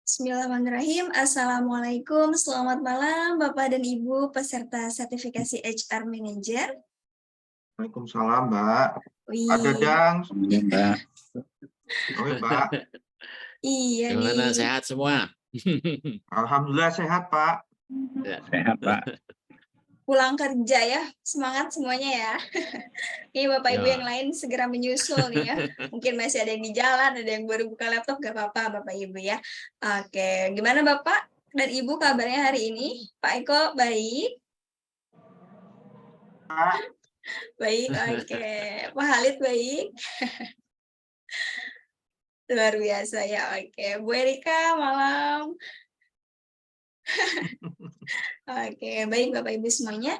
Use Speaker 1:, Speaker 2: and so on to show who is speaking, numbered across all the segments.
Speaker 1: Bismillahirrahmanirrahim. Assalamualaikum. Selamat malam Bapak dan Ibu peserta sertifikasi HR Manager.
Speaker 2: Waalaikumsalam, Mbak. Pak
Speaker 1: Wih,
Speaker 2: Dadang.
Speaker 3: Iya, Mbak.
Speaker 2: Oke, Mbak.
Speaker 1: iya
Speaker 3: Gimana,
Speaker 1: nih.
Speaker 3: sehat semua?
Speaker 2: Alhamdulillah sehat, Pak.
Speaker 3: Ya.
Speaker 4: Sehat, Pak.
Speaker 1: Pulang kerja ya, semangat semuanya ya. Ini Bapak Ibu
Speaker 3: Ya.
Speaker 1: yang lain segera menyusul nih ya. Mungkin masih ada yang di jalan, ada yang baru buka laptop, gak apa-apa Bapak Ibu ya. Oke, gimana Bapak dan Ibu kabarnya hari ini? Pak Eko baik?
Speaker 2: Pak.
Speaker 1: Baik, oke. Pak Halid baik? Luar biasa ya, oke. Bu Erika malam. Oke, baik Bapak Ibu semuanya.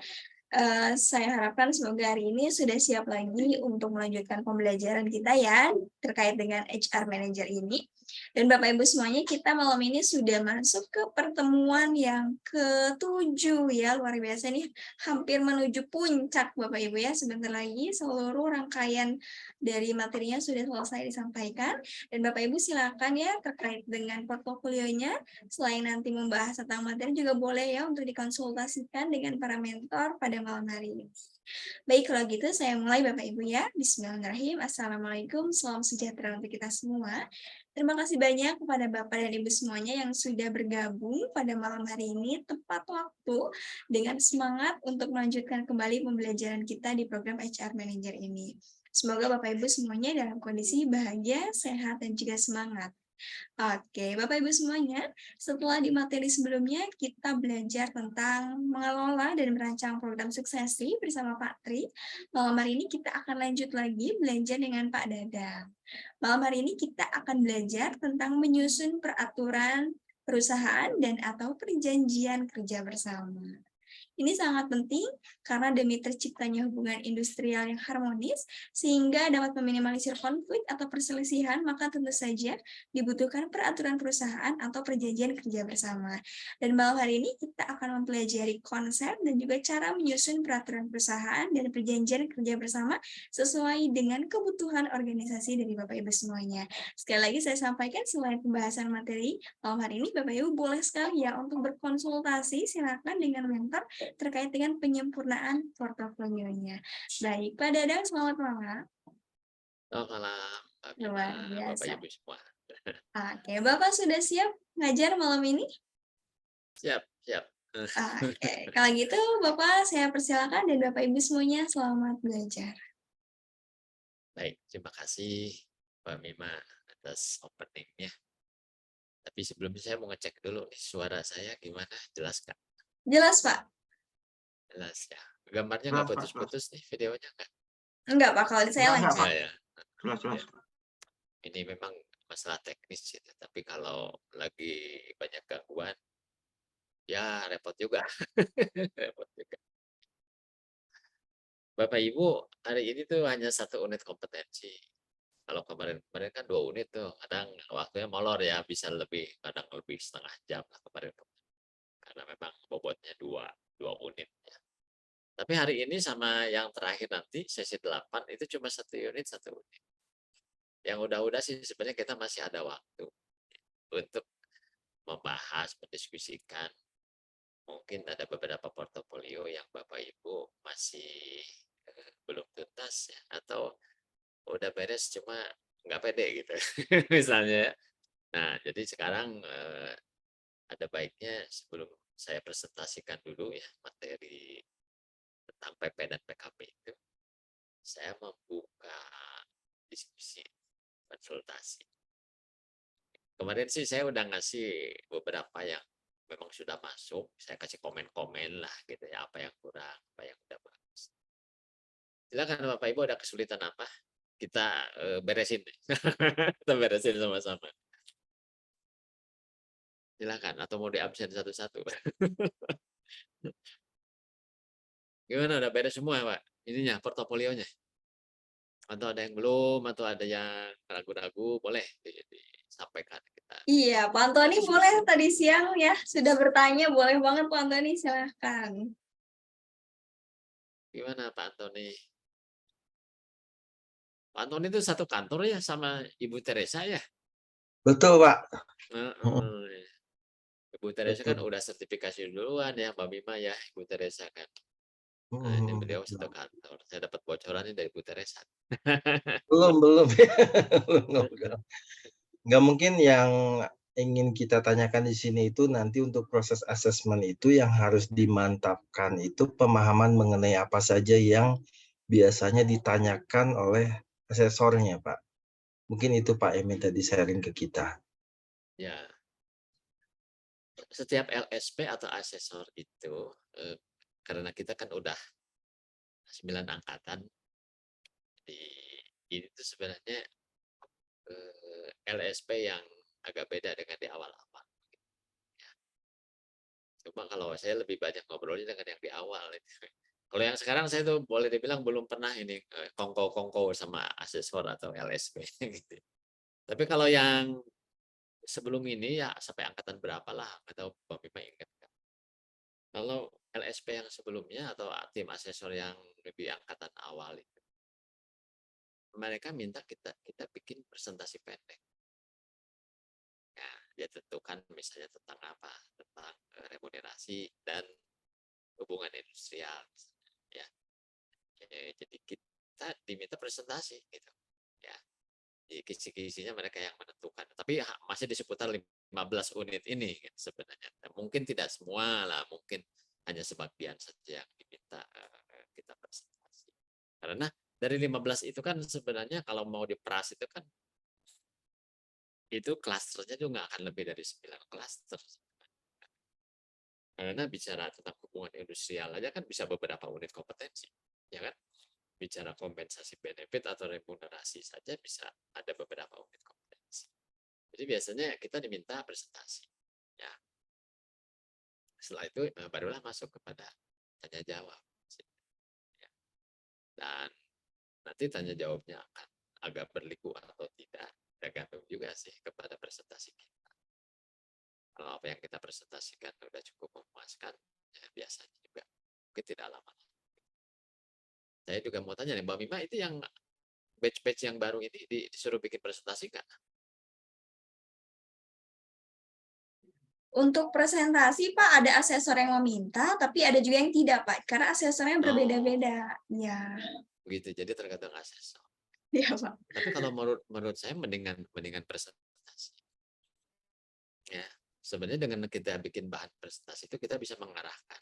Speaker 1: Saya harapkan semoga hari ini sudah siap lagi untuk melanjutkan pembelajaran kita ya terkait dengan HR Manager ini. Dan Bapak Ibu semuanya, kita malam ini sudah masuk ke pertemuan yang ke-7 ya, luar biasa nih, hampir menuju puncak Bapak Ibu ya. Sebentar lagi seluruh rangkaian dari materinya sudah selesai disampaikan. Dan Bapak Ibu silakan ya terkait dengan portofolionya, selain nanti membahas tentang materi juga boleh ya untuk dikonsultasikan dengan para mentor pada malam hari ini. Baik, kalau gitu saya mulai Bapak Ibu ya. Bismillahirrahmanirrahim. Assalamualaikum, salam sejahtera untuk kita semua. Terima kasih banyak kepada Bapak dan Ibu semuanya yang sudah bergabung pada malam hari ini tepat waktu dengan semangat untuk melanjutkan kembali pembelajaran kita di program HR Manager ini. Semoga Bapak Ibu semuanya dalam kondisi bahagia, sehat, dan juga semangat. Oke, Bapak Ibu semuanya, setelah di materi sebelumnya kita belajar tentang mengelola dan merancang program suksesi bersama Pak Tri. Malam hari ini kita akan lanjut lagi belajar dengan Pak Dadang. Malam hari ini kita akan belajar tentang menyusun peraturan perusahaan dan atau perjanjian kerja bersama. Ini sangat penting karena demi terciptanya hubungan industrial yang harmonis, sehingga dapat meminimalisir konflik atau perselisihan, maka tentu saja dibutuhkan peraturan perusahaan atau perjanjian kerja bersama. Dan malam hari ini kita akan mempelajari konsep dan juga cara menyusun peraturan perusahaan dan perjanjian kerja bersama sesuai dengan kebutuhan organisasi dari Bapak Ibu semuanya. Sekali lagi saya sampaikan, selain pembahasan materi malam hari ini, Bapak Ibu boleh sekali ya untuk berkonsultasi, silakan dengan mentor terkait dengan penyempurnaan portofolionya. Baik, Pak Dadang, selamat malam.
Speaker 3: Selamat malam, Mbak
Speaker 1: Luar
Speaker 3: Bima, Bapak
Speaker 1: biasa.
Speaker 3: Ibu semua.
Speaker 1: Oke, Bapak sudah siap ngajar malam ini?
Speaker 3: Siap, siap.
Speaker 1: Oke, kalau gitu Bapak saya persilakan dan Bapak Ibu semuanya selamat belajar.
Speaker 3: Baik, terima kasih Mbak Mima atas openingnya. Tapi sebelumnya saya mau ngecek dulu nih, suara saya gimana? Jelas nggak?
Speaker 1: Jelas, Pak?
Speaker 3: Jelas ya. Gambarnya nggak putus-putus nih, videonya nggak?
Speaker 1: Enggak, Pak. Kalau saya
Speaker 2: Enggak,
Speaker 1: lancar.
Speaker 2: Pak.
Speaker 3: Ya.
Speaker 2: Jelas.
Speaker 3: Ini memang masalah teknis ya, tapi kalau lagi banyak gangguan, ya repot juga. Repot juga. Bapak Ibu, hari ini tuh hanya 1 unit kompetensi. Kalau kemarin-kemarin kan 2 unit tuh, kadang waktunya molor ya, bisa lebih, kadang lebih setengah jam lah kemarin. Karena memang bobotnya 2 unit ya. Tapi hari ini sama yang terakhir nanti, sesi 8, itu cuma 1 unit, 1 unit. Yang udah-udah sih sebenarnya kita masih ada waktu untuk membahas, mendiskusikan. Mungkin ada beberapa portofolio yang Bapak Ibu masih belum tuntas ya, atau udah beres cuma nggak pede gitu misalnya. Nah, jadi sekarang ada baiknya sebelum saya presentasikan dulu ya materi tentang PP dan PKP itu, saya membuka diskusi konsultasi. Kemarin sih saya udah ngasih beberapa yang memang sudah masuk, saya kasih komen-komen lah gitu ya, apa yang kurang, apa yang udah bagus. Silakan Bapak Ibu, ada kesulitan apa? Kita beresin. Kita beresin sama-sama. Silakan, atau mau diabsen satu-satu. Gimana, udah beres semua Pak? Ininya, portofolionya? Atau ada yang belum, atau ada yang ragu-ragu, boleh disampaikan kita.
Speaker 1: Iya, Pak Antoni boleh tadi siang ya, sudah bertanya, boleh banget Pak Antoni, silahkan.
Speaker 3: Gimana Pak Antoni? Pak Antoni itu satu kantor ya sama Ibu Teresa ya?
Speaker 4: Betul, Pak.
Speaker 3: Heeh. Ibu Teresa kan
Speaker 4: Betul.
Speaker 3: udah sertifikasi duluan ya, Mbak Bima ya, Ibu Teresa kan. Nah, ini beliau satu kantor. Saya dapat bocorannya dari Ibu Teresa.
Speaker 4: Belum. Belum. Nggak mungkin yang ingin kita tanyakan di sini itu nanti untuk proses asesmen itu yang harus dimantapkan itu pemahaman mengenai apa saja yang biasanya ditanyakan oleh asesornya, Pak. Mungkin itu Pak yang minta di-sharing ke kita.
Speaker 3: Ya, setiap LSP atau asesor itu, karena kita kan udah 9 angkatan, di ini tuh sebenarnya LSP yang agak beda dengan di awal-awal. Ya. Cuma kalau saya lebih banyak ngobrolnya dengan yang di awal. Kalau yang sekarang saya tuh boleh dibilang belum pernah ini kongko-kongko sama asesor atau LSP gitu. Tapi kalau yang sebelum ini ya sampai angkatan berapa lah atau Mbak Bima ingat. Kalau LSP yang sebelumnya atau tim asesor yang lebih angkatan awal itu, mereka minta kita bikin presentasi pendek. Ya, dia tentukan misalnya tentang apa, tentang remunerasi dan hubungan industrial, ya. Jadi kita diminta presentasi gitu, ya. Di kisi-kisinya mereka yang menentukan. Tapi masih di seputar 15 unit ini sebenarnya. Mungkin tidak semua lah, mungkin hanya sebagian saja yang diminta kita presentasi. Karena dari 15 itu kan sebenarnya kalau mau diperas itu kan itu klasternya juga nggak akan lebih dari 9 klaster. Karena bicara tentang hubungan industrial aja kan bisa beberapa unit kompetensi, ya kan? Bicara kompensasi benefit atau remunerasi saja bisa ada beberapa unit kompetensi. Jadi biasanya kita diminta presentasi, ya. Setelah itu barulah masuk kepada tanya jawab. Ya. Dan nanti tanya jawabnya akan agak berliku atau tidak, tergantung juga sih kepada presentasi kita. Kalau apa yang kita presentasikan sudah cukup memuaskan, ya biasanya juga mungkin tidak lama. Saya juga mau tanya nih, Mbak Mima itu yang batch-batch yang baru ini disuruh bikin presentasi nggak?
Speaker 1: Untuk presentasi, Pak, ada asesor yang meminta, tapi ada juga yang tidak, Pak, karena asesornya berbeda-beda. Ya.
Speaker 3: Begitu, jadi tergantung asesor.
Speaker 1: Iya, Pak.
Speaker 3: Tapi kalau menurut saya mendingan presentasi. Ya, sebenarnya dengan kita bikin bahan presentasi itu kita bisa mengarahkan.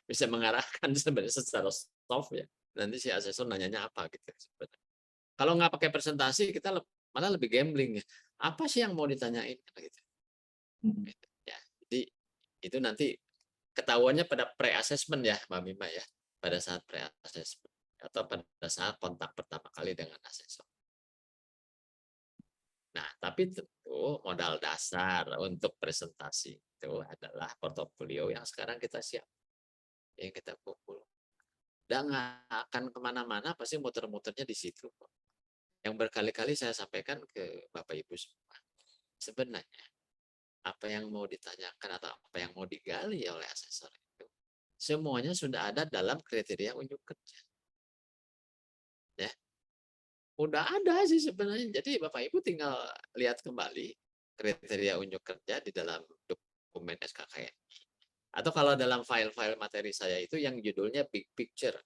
Speaker 3: Bisa mengarahkan sebenarnya secara soft ya. Nanti si asesor nanyanya apa gitu sebenarnya. Kalau nggak pakai presentasi kita malah lebih gambling ya. Apa sih yang mau ditanyain gitu. Ya, jadi itu nanti ketahuannya pada pre-assessment ya, Mbak Mima ya. Pada saat pre-assessment atau pada saat kontak pertama kali dengan asesor. Nah, tapi tentu modal dasar untuk presentasi itu adalah portofolio yang sekarang kita siap, yang kita kumpul. Dan nggak akan kemana-mana, pasti muter-muternya di situ. Yang berkali-kali saya sampaikan ke Bapak Ibu semua. Sebenarnya, apa yang mau ditanyakan atau apa yang mau digali oleh asesor itu, semuanya sudah ada dalam kriteria unjuk kerja. Ya, udah ada sih sebenarnya. Jadi Bapak Ibu tinggal lihat kembali kriteria unjuk kerja di dalam dokumen SKKN. Atau kalau dalam file-file materi saya itu yang judulnya big picture.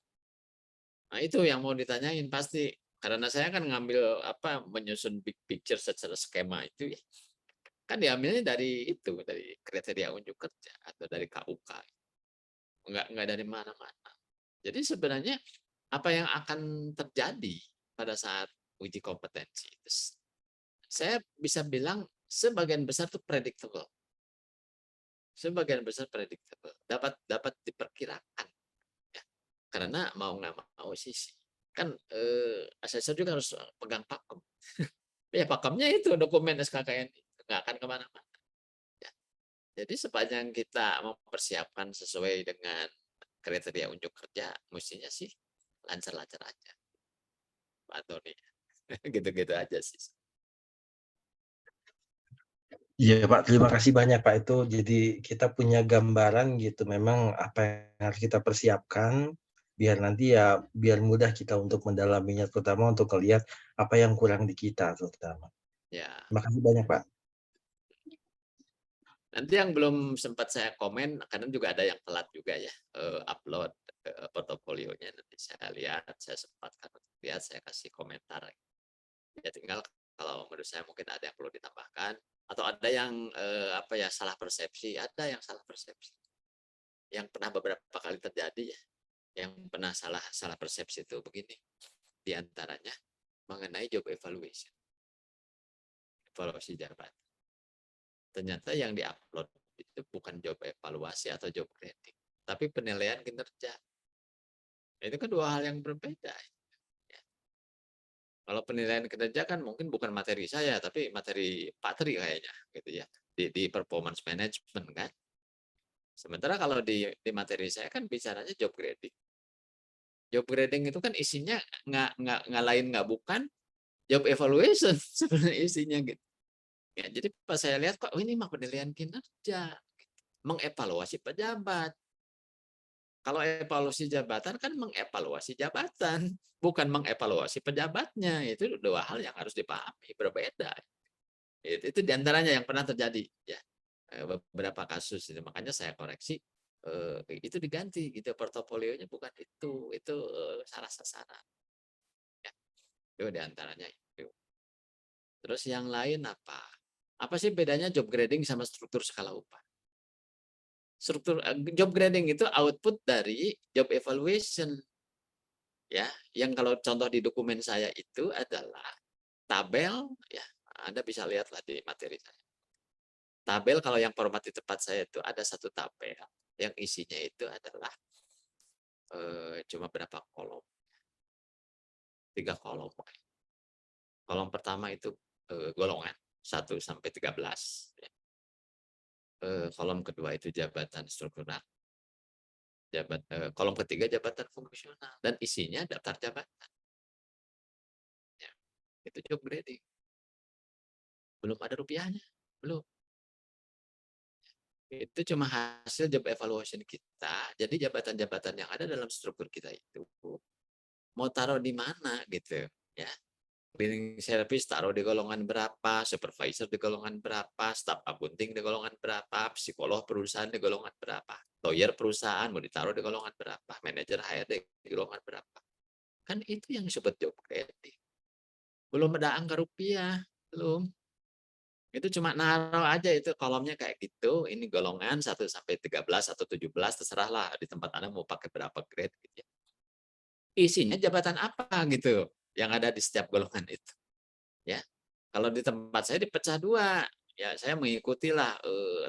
Speaker 3: Nah, itu yang mau ditanyain pasti. Karena saya kan ngambil menyusun big picture secara skema itu ya. Kan diambilnya dari itu, dari kriteria unjuk kerja atau dari KUK. Enggak dari mana-mana. Jadi sebenarnya apa yang akan terjadi pada saat uji kompetensi itu, saya bisa bilang sebagian besar itu predictable. Sebagian besar predictable, dapat diperkirakan. Ya. Karena mau nggak mau sih kan asesor juga harus pegang pakem. Ya pakemnya itu dokumen SKKN nggak akan kemana-mana. Ya. Jadi sepanjang kita mempersiapkan sesuai dengan kriteria unjuk kerja, mestinya sih lancar-lancar aja. Pak Tony. Gitu-gitu aja sih.
Speaker 4: Iya Pak, terima kasih banyak Pak. Itu jadi kita punya gambaran gitu, memang apa yang harus kita persiapkan, biar nanti ya, biar mudah kita untuk mendalaminya, terutama untuk melihat apa yang kurang di kita terutama.
Speaker 3: Ya,
Speaker 4: Terima kasih banyak, Pak.
Speaker 3: nanti yang belum sempat saya komen, karena juga ada yang telat juga ya, upload portofolionya. Nanti saya lihat, saya sempatkan untuk lihat, saya kasih komentar. Ya tinggal kalau menurut saya mungkin ada yang perlu ditambahkan, atau ada yang salah persepsi, ada yang salah persepsi. Yang pernah beberapa kali terjadi ya, yang pernah salah persepsi itu begini, diantaranya mengenai job evaluation, evaluasi jabatan. Ternyata yang diupload itu bukan job evaluasi atau job grading, tapi penilaian kinerja. Itu kan dua hal yang berbeda. Ya. Kalau penilaian kinerja kan mungkin bukan materi saya, tapi materi Pak Tri kayaknya, gitu ya, di performance management kan. Sementara kalau di materi saya kan bicaranya job grading. Job grading itu kan isinya nggak lain nggak bukan job evaluation sebenarnya isinya gitu. Ya, jadi pas saya lihat kok ini mah penilaian kinerja, mengevaluasi pejabat. Kalau evaluasi jabatan kan mengevaluasi jabatan, bukan mengevaluasi pejabatnya. Itu dua hal yang harus dipahami, berbeda. Itu diantaranya yang pernah terjadi ya, beberapa kasus itu. Makanya saya koreksi, itu diganti gitu, portofolionya bukan itu salah sasaran. Ya, itu diantaranya itu. Terus yang lain apa? Apa sih bedanya job grading sama struktur skala upah? Struktur job grading itu output dari job evaluation. Ya, yang kalau contoh di dokumen saya itu adalah tabel ya, Anda bisa lihatlah di materi saya. Tabel kalau yang format di tempat saya itu ada satu tabel yang isinya itu adalah cuma berapa kolom? 3 kolom. Kolom pertama itu golongan 1 sampai 13. Ya. Kolom kedua itu jabatan struktural. Kolom ketiga jabatan fungsional dan isinya daftar jabatan. Ya, itu job grading. Belum ada rupiahnya, belum. Itu cuma hasil job evaluation kita. Jadi jabatan-jabatan yang ada dalam struktur kita itu mau taruh di mana gitu ya. Cleaning service taruh di golongan berapa, supervisor di golongan berapa, staff accounting di golongan berapa, psikolog perusahaan di golongan berapa, lawyer perusahaan mau ditaruh di golongan berapa, manajer HRD di golongan berapa. Kan itu yang disebut job grading. Belum ada angka rupiah, belum. Itu cuma naruh aja itu kolomnya kayak gitu, ini golongan 1 sampai 13 atau 17 terserahlah di tempat Anda mau pakai berapa grade gitu ya. Isinya jabatan apa gitu yang ada di setiap golongan itu. Ya. Kalau di tempat saya dipecah 2. Ya, saya mengikutilah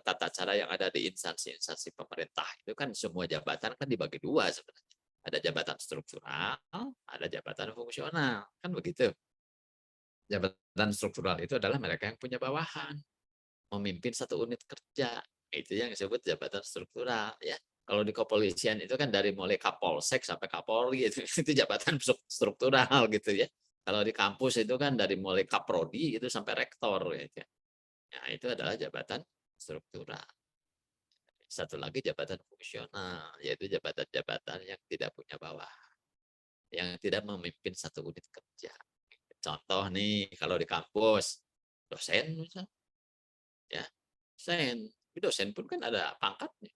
Speaker 3: tata cara yang ada di instansi-instansi pemerintah. Itu kan semua jabatan kan dibagi 2 sebenarnya. Ada jabatan struktural, ada jabatan fungsional, kan begitu. Jabatan struktural itu adalah mereka yang punya bawahan, memimpin satu unit kerja. Itu yang disebut jabatan struktural ya. Kalau di kepolisian itu kan dari mulai Kapolsek sampai Kapolri itu jabatan struktural gitu ya. Kalau di kampus itu kan dari mulai Kaprodi itu sampai rektor gitu ya. Nah, itu adalah jabatan struktural. Satu lagi jabatan fungsional, yaitu jabatan-jabatan yang tidak punya bawahan, yang tidak memimpin satu unit kerja. Contoh nih, kalau di kampus, dosen misalnya, ya, dosen. Dosen pun kan ada pangkatnya,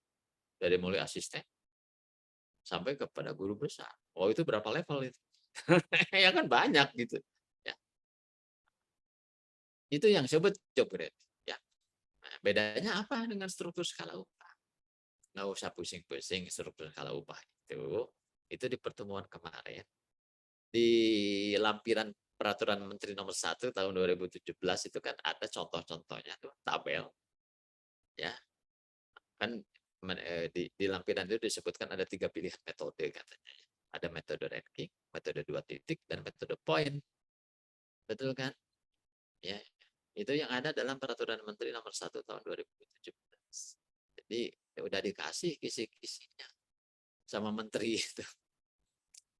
Speaker 3: dari mulai asisten sampai kepada guru besar. Oh itu berapa level itu? Ya kan banyak gitu. Ya. Itu yang disebut job grade. Ya. Nah, bedanya apa dengan struktur skala upah? Nggak usah pusing-pusing struktur skala upah itu di pertemuan kemarin di lampiran peraturan Menteri nomor 1 tahun 2017 itu kan ada contoh-contohnya tuh tabel ya kan di lampiran itu disebutkan ada 3 pilihan metode katanya. Ada metode ranking, metode 2 titik, dan metode point. Betul kan? Ya, itu yang ada dalam peraturan Menteri nomor 1 tahun 2017. Jadi ya udah dikasih kisi-kisinya sama menteri itu.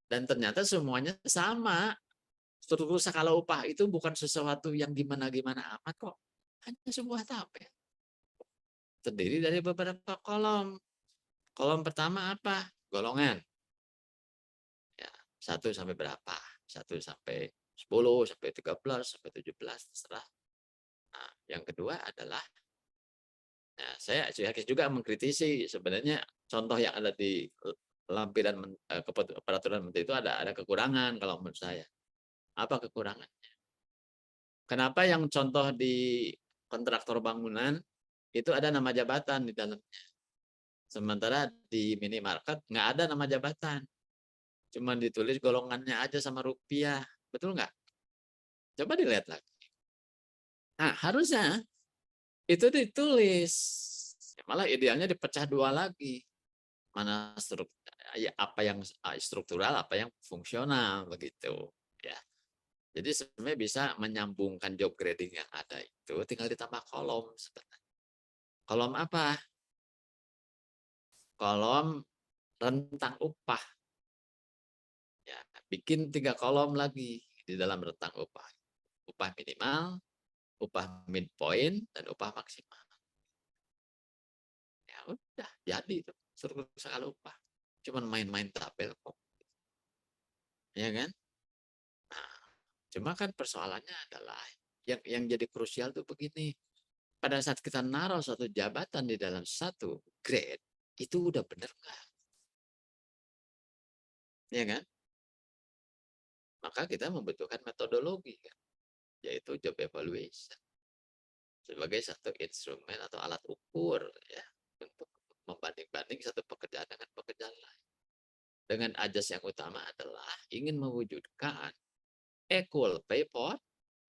Speaker 3: Dan ternyata semuanya sama. Struktur skala upah itu bukan sesuatu yang gimana-gimana amat kok. Hanya sebuah tabel. Terdiri dari beberapa kolom. Kolom pertama apa? Golongan. Ya, 1 sampai berapa? 1 sampai 10, sampai 13, sampai 17, terserah. Yang kedua adalah, nah, saya juga mengkritisi sebenarnya contoh yang ada di lampiran peraturan menteri itu ada kekurangan kalau menurut saya. Apa kekurangan? Kenapa yang contoh di kontraktor bangunan itu ada nama jabatan di dalamnya. Sementara di minimarket nggak ada nama jabatan. Cuma ditulis golongannya aja sama rupiah. Betul nggak? Coba dilihat lagi. Nah, harusnya itu ditulis. Malah idealnya dipecah dua lagi. Mana apa yang struktural, apa yang fungsional begitu. Ya. Jadi sebenarnya bisa menyambungkan job grading yang ada itu, tinggal ditambah kolom sebenarnya. Kolom apa? Kolom rentang upah. Ya, bikin 3 kolom lagi di dalam rentang upah. Upah minimal, upah midpoint, dan upah maksimal. Ya udah, jadi itu struktur skala upah. Cuman main-main tabel kok. Ya kan? Nah, cuma kan persoalannya adalah yang jadi krusial tuh begini. Pada saat kita naruh suatu jabatan di dalam satu grade, itu udah bener nggak? Ya kan? Maka kita membutuhkan metodologi, kan? Yaitu job evaluation. Sebagai satu instrumen atau alat ukur ya untuk membanding-banding satu pekerjaan dengan pekerjaan lain. Dengan ajas yang utama adalah ingin mewujudkan equal pay for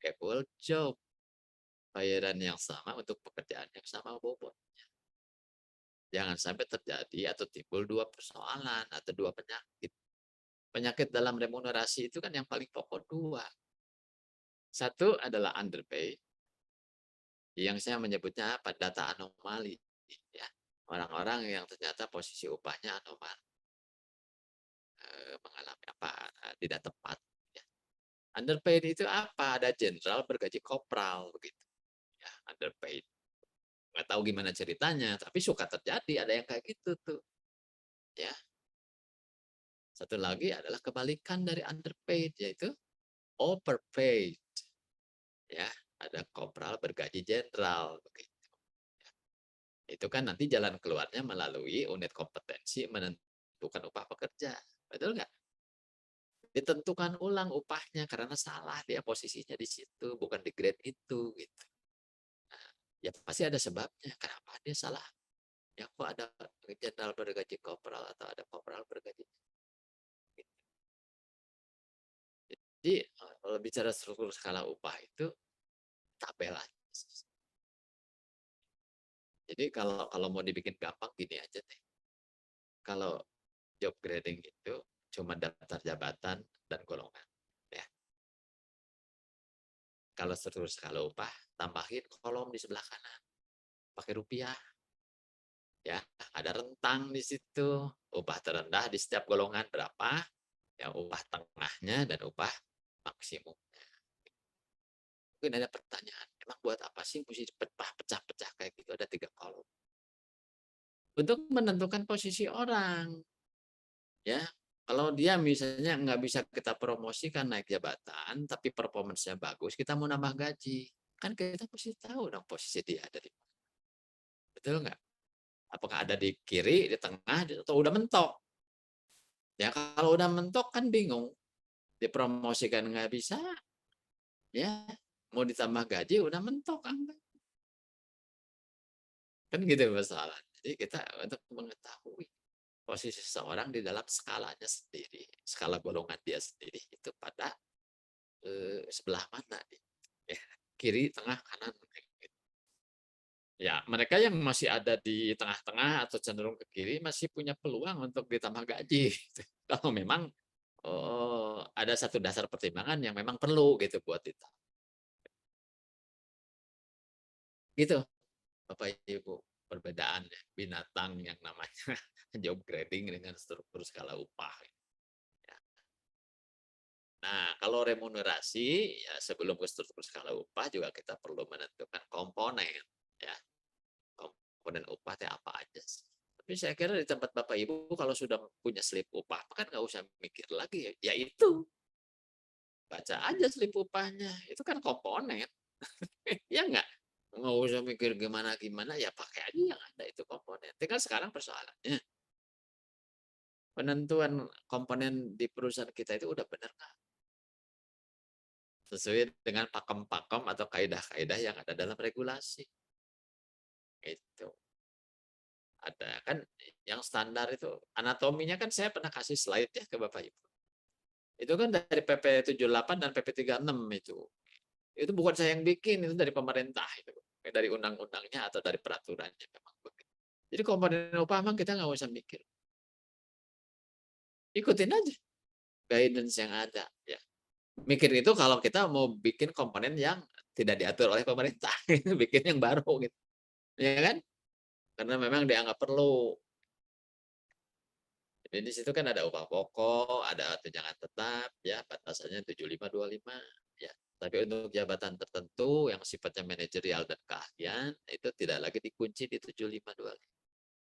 Speaker 3: equal job. Bayaran yang sama untuk pekerjaan yang sama bobotnya. Jangan sampai terjadi atau timbul dua persoalan atau dua penyakit. Penyakit dalam remunerasi itu kan yang paling pokok dua. Satu adalah underpay, yang saya menyebutnya apa? Data anomali. Ya. Orang-orang yang ternyata posisi upahnya anomali. Mengalami apa? Tidak tepat. Ya. Underpaid itu apa? Ada jenderal bergaji kopral. Begitu. Ya, underpaid. Nggak tahu gimana ceritanya, tapi suka terjadi. Ada yang kayak gitu tuh. Ya. Satu lagi adalah kebalikan dari underpaid, yaitu overpaid. Ya, ada kopral bergaji jenderal begitu. Ya. Itu kan nanti jalan keluarnya melalui unit kompetensi menentukan upah pekerja. Betul nggak? Ditentukan ulang upahnya karena salah dia posisinya di situ, bukan di grade itu gitu. Nah, ya pasti ada sebabnya. Kenapa dia salah? Ya kok ada jenderal bergaji kopral atau ada kopral bergaji. Jadi kalau bicara struktur skala upah itu tabel aja. Jadi kalau mau dibikin gampang gini aja deh. Kalau job grading itu cuma daftar jabatan dan golongan. Ya. Kalau struktur skala upah, tambahin kolom di sebelah kanan. Pakai rupiah. Ya, ada rentang di situ. Upah terendah di setiap golongan berapa? Ya, upah tengahnya dan upah maksimum. Mungkin ada pertanyaan, emang buat apa sih mesti pecah-pecah kayak gitu, ada 3 kolom? Untuk menentukan posisi orang. Ya, kalau dia misalnya nggak bisa kita promosikan naik jabatan, tapi performance-nya bagus, kita mau nambah gaji. Kan kita mesti tahu dong posisi dia ada di mana. Betul nggak? Apakah ada di kiri, di tengah, atau udah mentok? Ya kalau udah mentok kan bingung. Dipromosikan nggak bisa, ya mau ditambah gaji udah mentok kan gitu masalah. Jadi kita untuk mengetahui posisi seseorang di dalam skalanya sendiri, skala golongan dia sendiri itu pada sebelah mana nih? Ya, kiri, tengah, kanan. Ya, mereka yang masih ada di tengah-tengah atau cenderung ke kiri masih punya peluang untuk ditambah gaji. Kalau memang ada satu dasar pertimbangan yang memang perlu gitu buat kita. Gitu, Bapak Ibu, perbedaan binatang yang namanya job grading dengan struktur skala upah. Ya. Nah, kalau remunerasi, ya sebelum ke struktur skala upah juga kita perlu menentukan komponen. Ya. Komponen upah itu apa aja sih. Tapi saya kira di tempat Bapak Ibu kalau sudah punya slip upah, kan nggak usah mikir lagi. Ya itu. Baca aja slip upahnya. Itu kan komponen. Ya nggak? Nggak usah mikir gimana-gimana, ya pakai aja yang ada itu komponen. Tinggal sekarang persoalannya, penentuan komponen di perusahaan kita itu udah benar nggak? Sesuai dengan pakem-pakem atau kaidah-kaidah yang ada dalam regulasi. Itu. Ada kan yang standar itu, anatominya kan saya pernah kasih slide ya ke Bapak Ibu. Itu kan dari PP 78 dan PP 36 itu. Itu bukan saya yang bikin, itu dari pemerintah itu. Dari undang-undangnya atau dari peraturannya memang begitu. Jadi komponen upah memang kita nggak usah mikir. Ikutin aja guidance yang ada ya. Mikir itu kalau kita mau bikin komponen yang tidak diatur oleh pemerintah, bikin yang baru gitu. Ya kan? Karena memang dianggap perlu. Jadi di situ kan ada upah pokok, ada tunjangan tetap, ya batasannya 7525, ya. Tapi untuk jabatan tertentu yang sifatnya manajerial dan keahlian itu tidak lagi dikunci di 7525.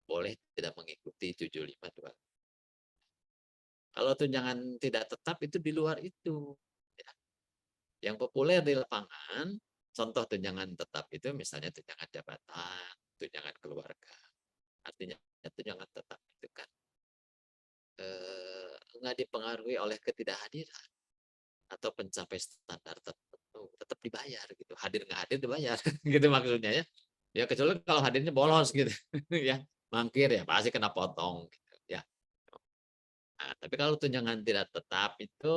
Speaker 3: Boleh tidak mengikuti 7525. Kalau tunjangan tidak tetap itu di luar itu. Ya. Yang populer di lapangan, contoh tunjangan tetap itu misalnya tunjangan jabatan, tunjangan keluarga. Artinya tunjangan tetap itu kan nggak dipengaruhi oleh ketidakhadiran atau pencapai standar tertentu, tetap dibayar gitu. Hadir nggak hadir dibayar, gitu maksudnya ya. Ya kecuali kalau hadirnya bolos gitu, ya mangkir ya pasti kena potong gitu ya. Nah, tapi kalau tunjangan tidak tetap itu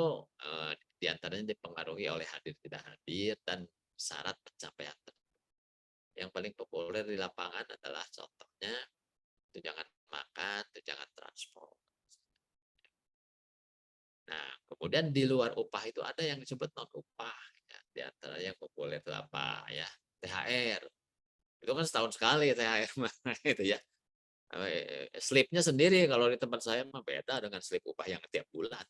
Speaker 3: diantaranya dipengaruhi oleh hadir tidak hadir dan syarat pencapaian. Yang paling populer di lapangan adalah contohnya tunjangan makan, tunjangan transport. Nah, kemudian di luar upah itu ada yang disebut non upah. Ya, di antara yang populer itu apa ya? THR. Itu kan setahun sekali THR itu ya. Slipnya sendiri kalau di tempat saya mah beda dengan slip upah yang tiap bulan.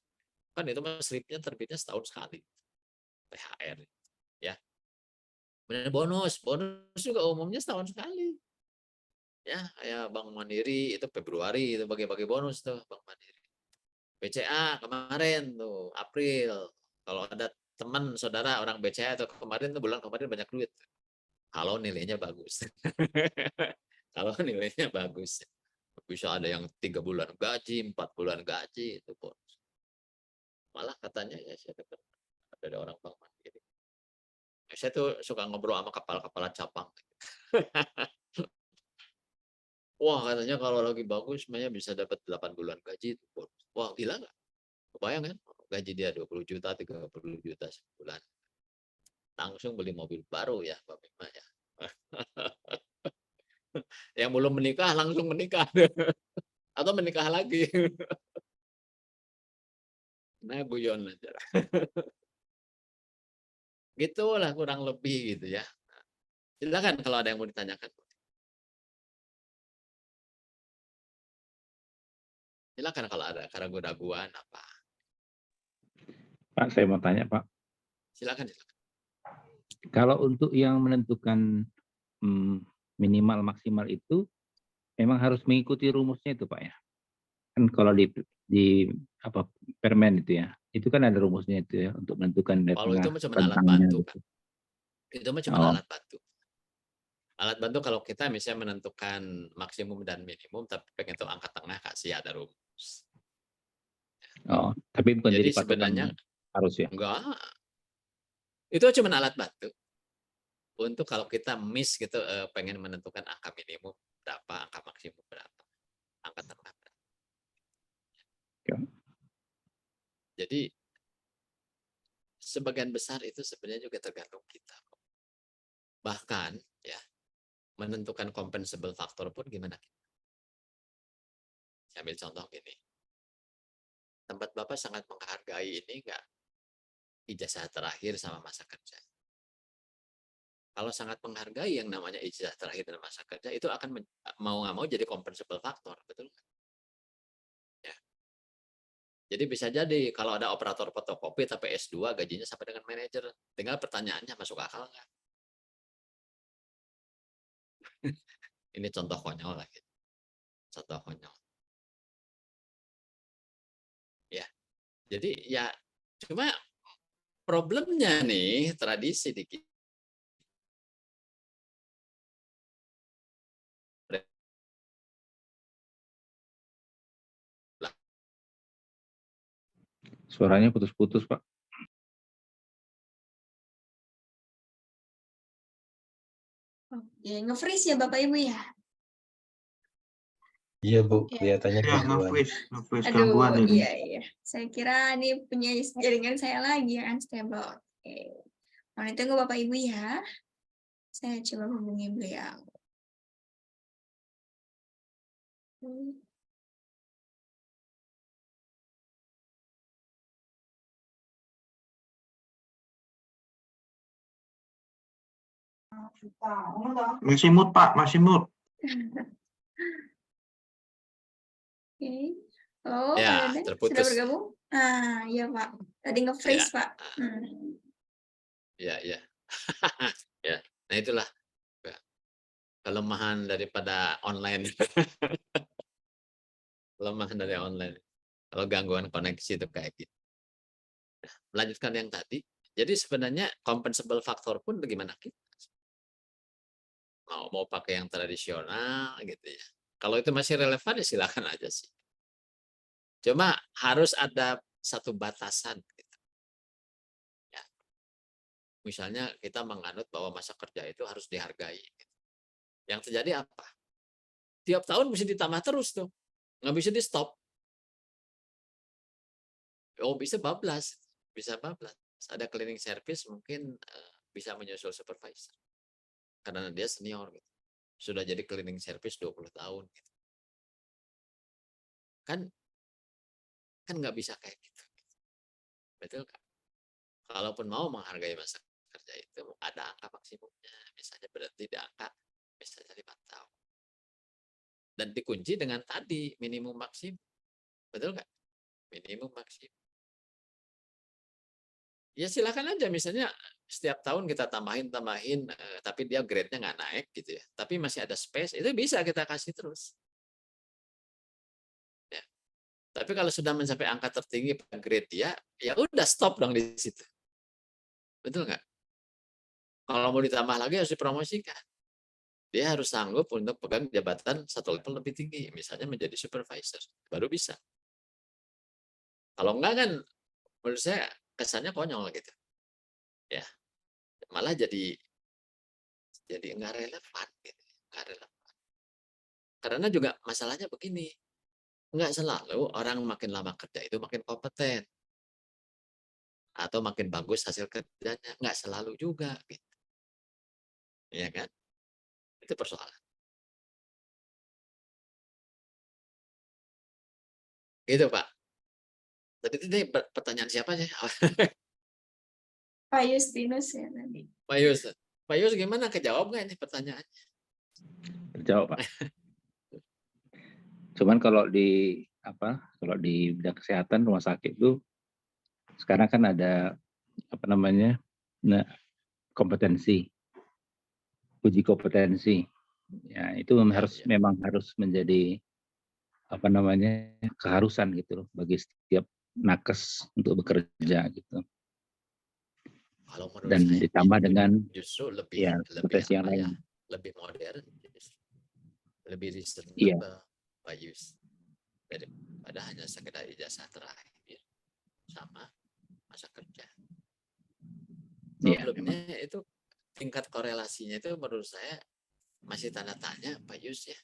Speaker 3: Kan itu mah slipnya terbitnya setahun sekali. THR ya. Kemudian bonus juga umumnya setahun sekali. Ya, kayak Bank Mandiri itu Februari itu bagi-bagi bonus tuh Bank Mandiri. BCA kemarin tuh April. Kalau ada teman saudara orang BCA atau kemarin tuh bulan kemarin banyak duit. Kalau nilainya bagus. Kalau nilainya bagus. Bisa ada yang 3 bulan gaji, 4 bulan gaji itu bonus. Malah katanya ya saya dengar ada orang Bank Mandiri. Saya tuh suka ngobrol sama kepala-kepala cabang. Wah katanya kalau lagi bagus sebenarnya bisa dapat 8 bulan gaji itu bonus. Wah gila nggak? Kebayang kan? Gaji dia 20 juta, 30 juta sebulan. Langsung beli mobil baru ya Mbak Bima ya. Yang belum menikah langsung menikah. Atau menikah lagi. Nah guyon aja. Gitulah kurang lebih gitu ya. Silakan kalau ada yang mau ditanyakan. Silakan kalau ada keraguan-keraguan apa.
Speaker 5: Pak, saya mau tanya Pak.
Speaker 3: Silakan.
Speaker 5: Kalau untuk yang menentukan minimal maksimal itu memang harus mengikuti rumusnya itu Pak ya. Kan kalau di apa permen itu kan ada rumusnya itu ya untuk menentukan
Speaker 3: Kalau itu cuma alat
Speaker 5: rentangnya
Speaker 3: bantu
Speaker 5: gitu.
Speaker 3: kan. Itu cuma
Speaker 5: Oh,
Speaker 3: alat bantu. Alat bantu kalau kita misalnya menentukan maksimum dan minimum tapi pengen tahu angka tengah kasih ada rumus.
Speaker 5: oh, tapi bukan
Speaker 3: Jadi
Speaker 5: jadi patokan
Speaker 3: sebenarnya
Speaker 5: harus ya.
Speaker 3: enggak. Itu cuma alat bantu. Untuk kalau kita miss gitu pengen menentukan angka minimum berapa, angka maksimum berapa, angka tengah berapa.
Speaker 5: Ya.
Speaker 3: Jadi sebagian besar itu sebenarnya juga tergantung kita. Bahkan ya menentukan compensable factor pun gimana. Saya ambil contoh gini. Tempat Bapak sangat menghargai ini enggak ijazah terakhir sama masa kerja. Kalau sangat menghargai yang namanya ijazah terakhir dan masa kerja itu akan mau nggak mau jadi compensable factor, betul nggak? Ya. Jadi bisa jadi kalau ada operator fotokopi tapi S2 gajinya sampai dengan manajer, tinggal pertanyaannya masuk akal nggak? Ini contoh konyol lagi. Contoh konyol. Ya. Jadi ya cuma problemnya nih tradisi di
Speaker 5: Suaranya putus-putus, Pak.
Speaker 1: Oke, nge-freeze ya Bapak Ibu ya?
Speaker 4: Iya Bu,
Speaker 1: Ya.
Speaker 4: kelihatannya
Speaker 2: Ya,
Speaker 4: gangguan.
Speaker 2: nge-freeze gangguan
Speaker 1: Aduh,
Speaker 2: ini.
Speaker 1: iya iya. Saya kira ini punya jaringan saya lagi yang unstable. Oke. Mohon ditunggu Bapak Ibu ya. Saya coba hubungi beliau.
Speaker 2: Masih mood, Pak, masih mood.
Speaker 1: Oke. Halo, Pak
Speaker 3: Ya,
Speaker 1: Deden, sudah
Speaker 3: terputus.
Speaker 1: bergabung? Ah, iya Pak. Tadi nge-freeze
Speaker 3: Ya.
Speaker 1: Pak.
Speaker 3: Ya. Ya. Nah itulah kelemahan daripada online. Kelemahan dari online. Kalau gangguan koneksi itu kayak gitu. Nah, melanjutkan yang tadi. Jadi sebenarnya compensable faktor pun bagaimana kita mau pakai yang tradisional gitu ya. Kalau itu masih relevan ya silakan aja sih. Cuma harus ada satu batasan. Gitu. Ya. Misalnya kita menganut bahwa masa kerja itu harus dihargai. Gitu. Yang terjadi apa? Tiap tahun mesti ditambah terus tuh. Nggak bisa di stop. Oh bisa bablas. Bisa bablas. Ada cleaning service mungkin bisa menyusul supervisor. Karena dia senior. Gitu. Sudah jadi cleaning service 20 tahun. Gitu. Kan nggak bisa kayak gitu. Betul kan? Kalaupun mau menghargai masa kerja itu ada angka maksimumnya, misalnya berhenti di angka misalnya 5 tahun. Dan dikunci dengan tadi minimum maksimum. Betul nggak? Minimum maksimum. Ya silakan aja misalnya setiap tahun kita tambahin tapi dia grade-nya nggak naik gitu ya. Tapi masih ada space, itu bisa kita kasih terus. Ya. Tapi kalau sudah mencapai angka tertinggi grade dia, ya udah stop dong di situ. Betul nggak? Kalau mau ditambah lagi harus dipromosikan. Dia harus sanggup untuk pegang jabatan satu level lebih tinggi, misalnya menjadi supervisor, baru bisa. Kalau enggak kan, menurut saya kesannya konyol gitu, ya malah jadi enggak relevan, gitu. Enggak relevan. Karena juga masalahnya begini, enggak selalu orang makin lama kerja itu makin kompeten atau makin bagus hasil kerjanya, enggak selalu juga, gitu. Ya kan? Itu persoalan. Gitu Pak. Tadi itu pertanyaan siapa sih?
Speaker 1: Pak Justinus ya tadi.
Speaker 3: Pak Yus. Pak Yus gimana? Kejawab nggak ini pertanyaannya?
Speaker 5: Terjawab, Pak. Cuman kalau di bidang kesehatan rumah sakit itu sekarang kan ada kompetensi, uji kompetensi. Ya, itu memang harus menjadi keharusan gitu loh bagi setiap nakes untuk bekerja gitu.
Speaker 3: Kalau menurut
Speaker 5: Dan
Speaker 3: saya
Speaker 5: ditambah dengan
Speaker 3: justru lebih
Speaker 5: kompetensi yang
Speaker 3: apa ya?
Speaker 5: lain.
Speaker 3: Lebih modern, lebih reasonable,
Speaker 5: Iya.
Speaker 3: Pak Yus, daripada hanya sekedar ijazah terakhir sama masa kerja. Problemnya itu tingkat korelasinya itu menurut saya masih tanda tanya Pak Yus ya.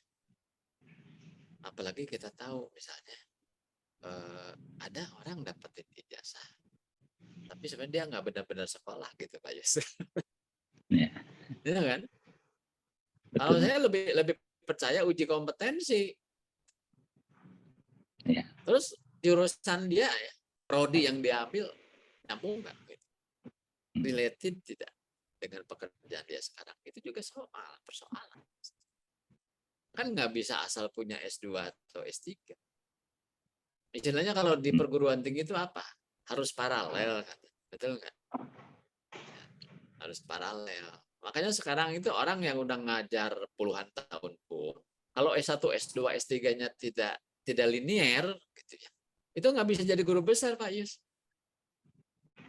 Speaker 3: Apalagi kita tahu misalnya ada orang dapetin ijazah, tapi sebenarnya dia nggak benar-benar sekolah gitu Pak Yus.
Speaker 5: Iya.
Speaker 3: Iya kan?
Speaker 5: Betul.
Speaker 3: Kalau saya lebih percaya uji kompetensi.
Speaker 5: Ya.
Speaker 3: Terus jurusan dia, prodi yang diambil, nyambung nggak? Gitu. Related tidak dengan pekerjaan dia sekarang? Itu juga persoalan. Kan nggak bisa asal punya S2 atau S3. Istilahnya kalau di perguruan tinggi itu apa? Harus paralel. Betul nggak? Harus paralel. Makanya sekarang itu orang yang udah ngajar puluhan tahun pun, kalau S1, S2, S3-nya tidak linier, gitu ya, itu nggak bisa jadi guru besar Pak Yus.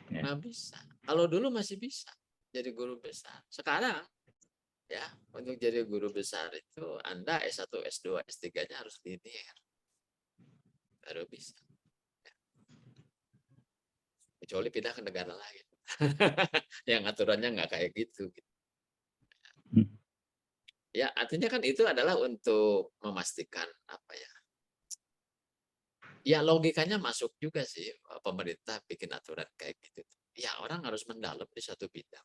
Speaker 3: Nggak bisa. Kalau dulu masih bisa jadi guru besar. Sekarang ya untuk jadi guru besar itu Anda S1, S2, S3-nya harus linier. Baru bisa. kecuali pindah ke negara lain. Yang aturannya nggak kayak gitu.
Speaker 5: Hmm.
Speaker 3: Ya, artinya kan itu adalah untuk memastikan apa ya? Ya logikanya masuk juga sih pemerintah bikin aturan kayak gitu. Ya orang harus mendalam di satu bidang.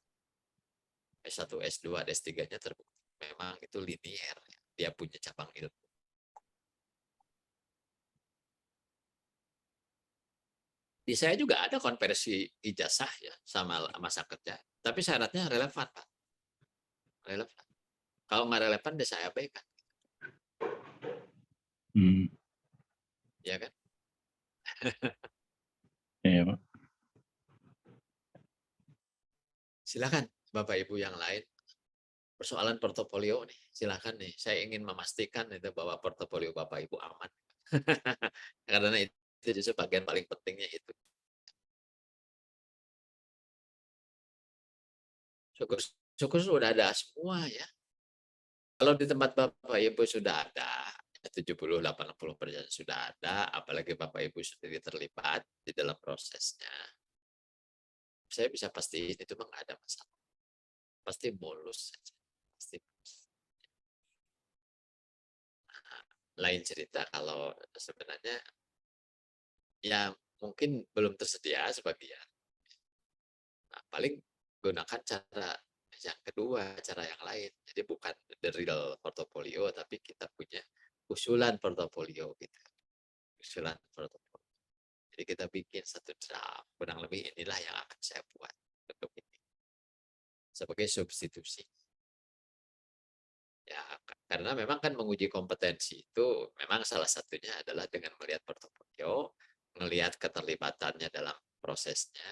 Speaker 3: S1, S2, S3-nya terbukti memang itu linier. Dia punya cabang ilmu. Di saya juga ada konversi ijazah ya sama masa kerja. Tapi syaratnya relevan, Pak. Relevan. Kalau nggak relevan, dia saya abaikan.
Speaker 5: Hmm.
Speaker 3: Ya kan?
Speaker 5: Ya, Pak.
Speaker 3: Silakan Bapak Ibu yang lain. Persoalan portofolio nih, silakan nih. Saya ingin memastikan itu bahwa portofolio Bapak Ibu aman. Karena itu justru bagian paling pentingnya itu. Syukur sudah ada semua ya. Kalau di tempat Bapak Ibu sudah ada, 70-80% sudah ada, apalagi Bapak Ibu sendiri terlibat di dalam prosesnya. Saya bisa pastiin itu memang ada masalah. Pasti mulus saja. Pasti mulus. Nah, lain cerita kalau sebenarnya ya mungkin belum tersedia sebagian. Nah, paling gunakan cara yang kedua, cara yang lain. Jadi bukan the real portfolio, tapi kita punya usulan portofolio gitu. Usulan portofolio. Jadi kita bikin satu draft, kurang lebih inilah yang akan saya buat untuk ini sebagai substitusi. Ya, karena memang kan menguji kompetensi itu memang salah satunya adalah dengan melihat portofolio, melihat keterlibatannya dalam prosesnya,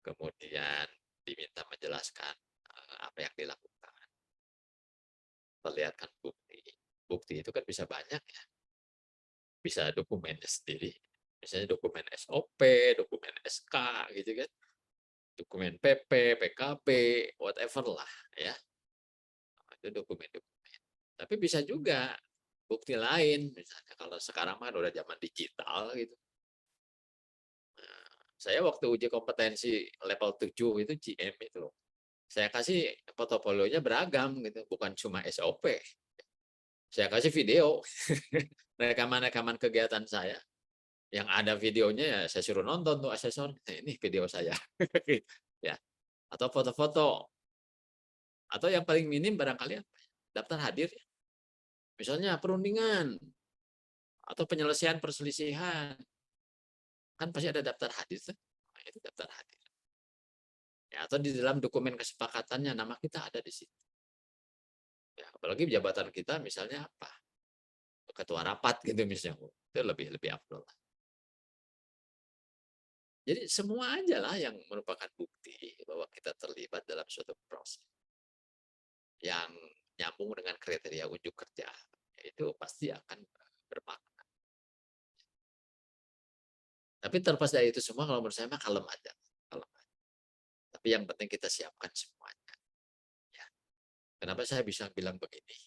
Speaker 3: kemudian diminta menjelaskan apa yang dilakukan, perlihatkan bukti. Bukti itu kan bisa banyak ya, bisa dokumennya sendiri, misalnya dokumen SOP, dokumen SK gitu kan, dokumen PP, PKB, whatever lah ya, itu dokumen-dokumen. Tapi bisa juga bukti lain, misalnya kalau sekarang kan udah zaman digital gitu. Nah, saya waktu uji kompetensi level 7 itu GM itu, saya kasih portofolionya beragam gitu, bukan cuma SOP. Saya kasih video, rekaman-rekaman kegiatan saya. Yang ada videonya ya saya suruh nonton tuh asesor, ini video saya. Ya. Atau foto-foto. Atau yang paling minim barangkali daftar hadir. Misalnya perundingan atau penyelesaian perselisihan. Kan pasti ada daftar hadir tuh. Nah, itu daftar hadir. Ya, atau di dalam dokumen kesepakatannya nama kita ada di situ. Ya, apalagi jabatan kita misalnya apa? Ketua rapat gitu misalnya. Itu lebih afdol. Jadi semua aja lah yang merupakan bukti bahwa kita terlibat dalam suatu proses yang nyambung dengan kriteria unjuk kerja, itu pasti akan bermakna. Tapi terlepas dari itu semua, kalau menurut saya mah kalem aja. Kalem aja. Tapi yang penting kita siapkan semuanya. Ya. Kenapa saya bisa bilang begini?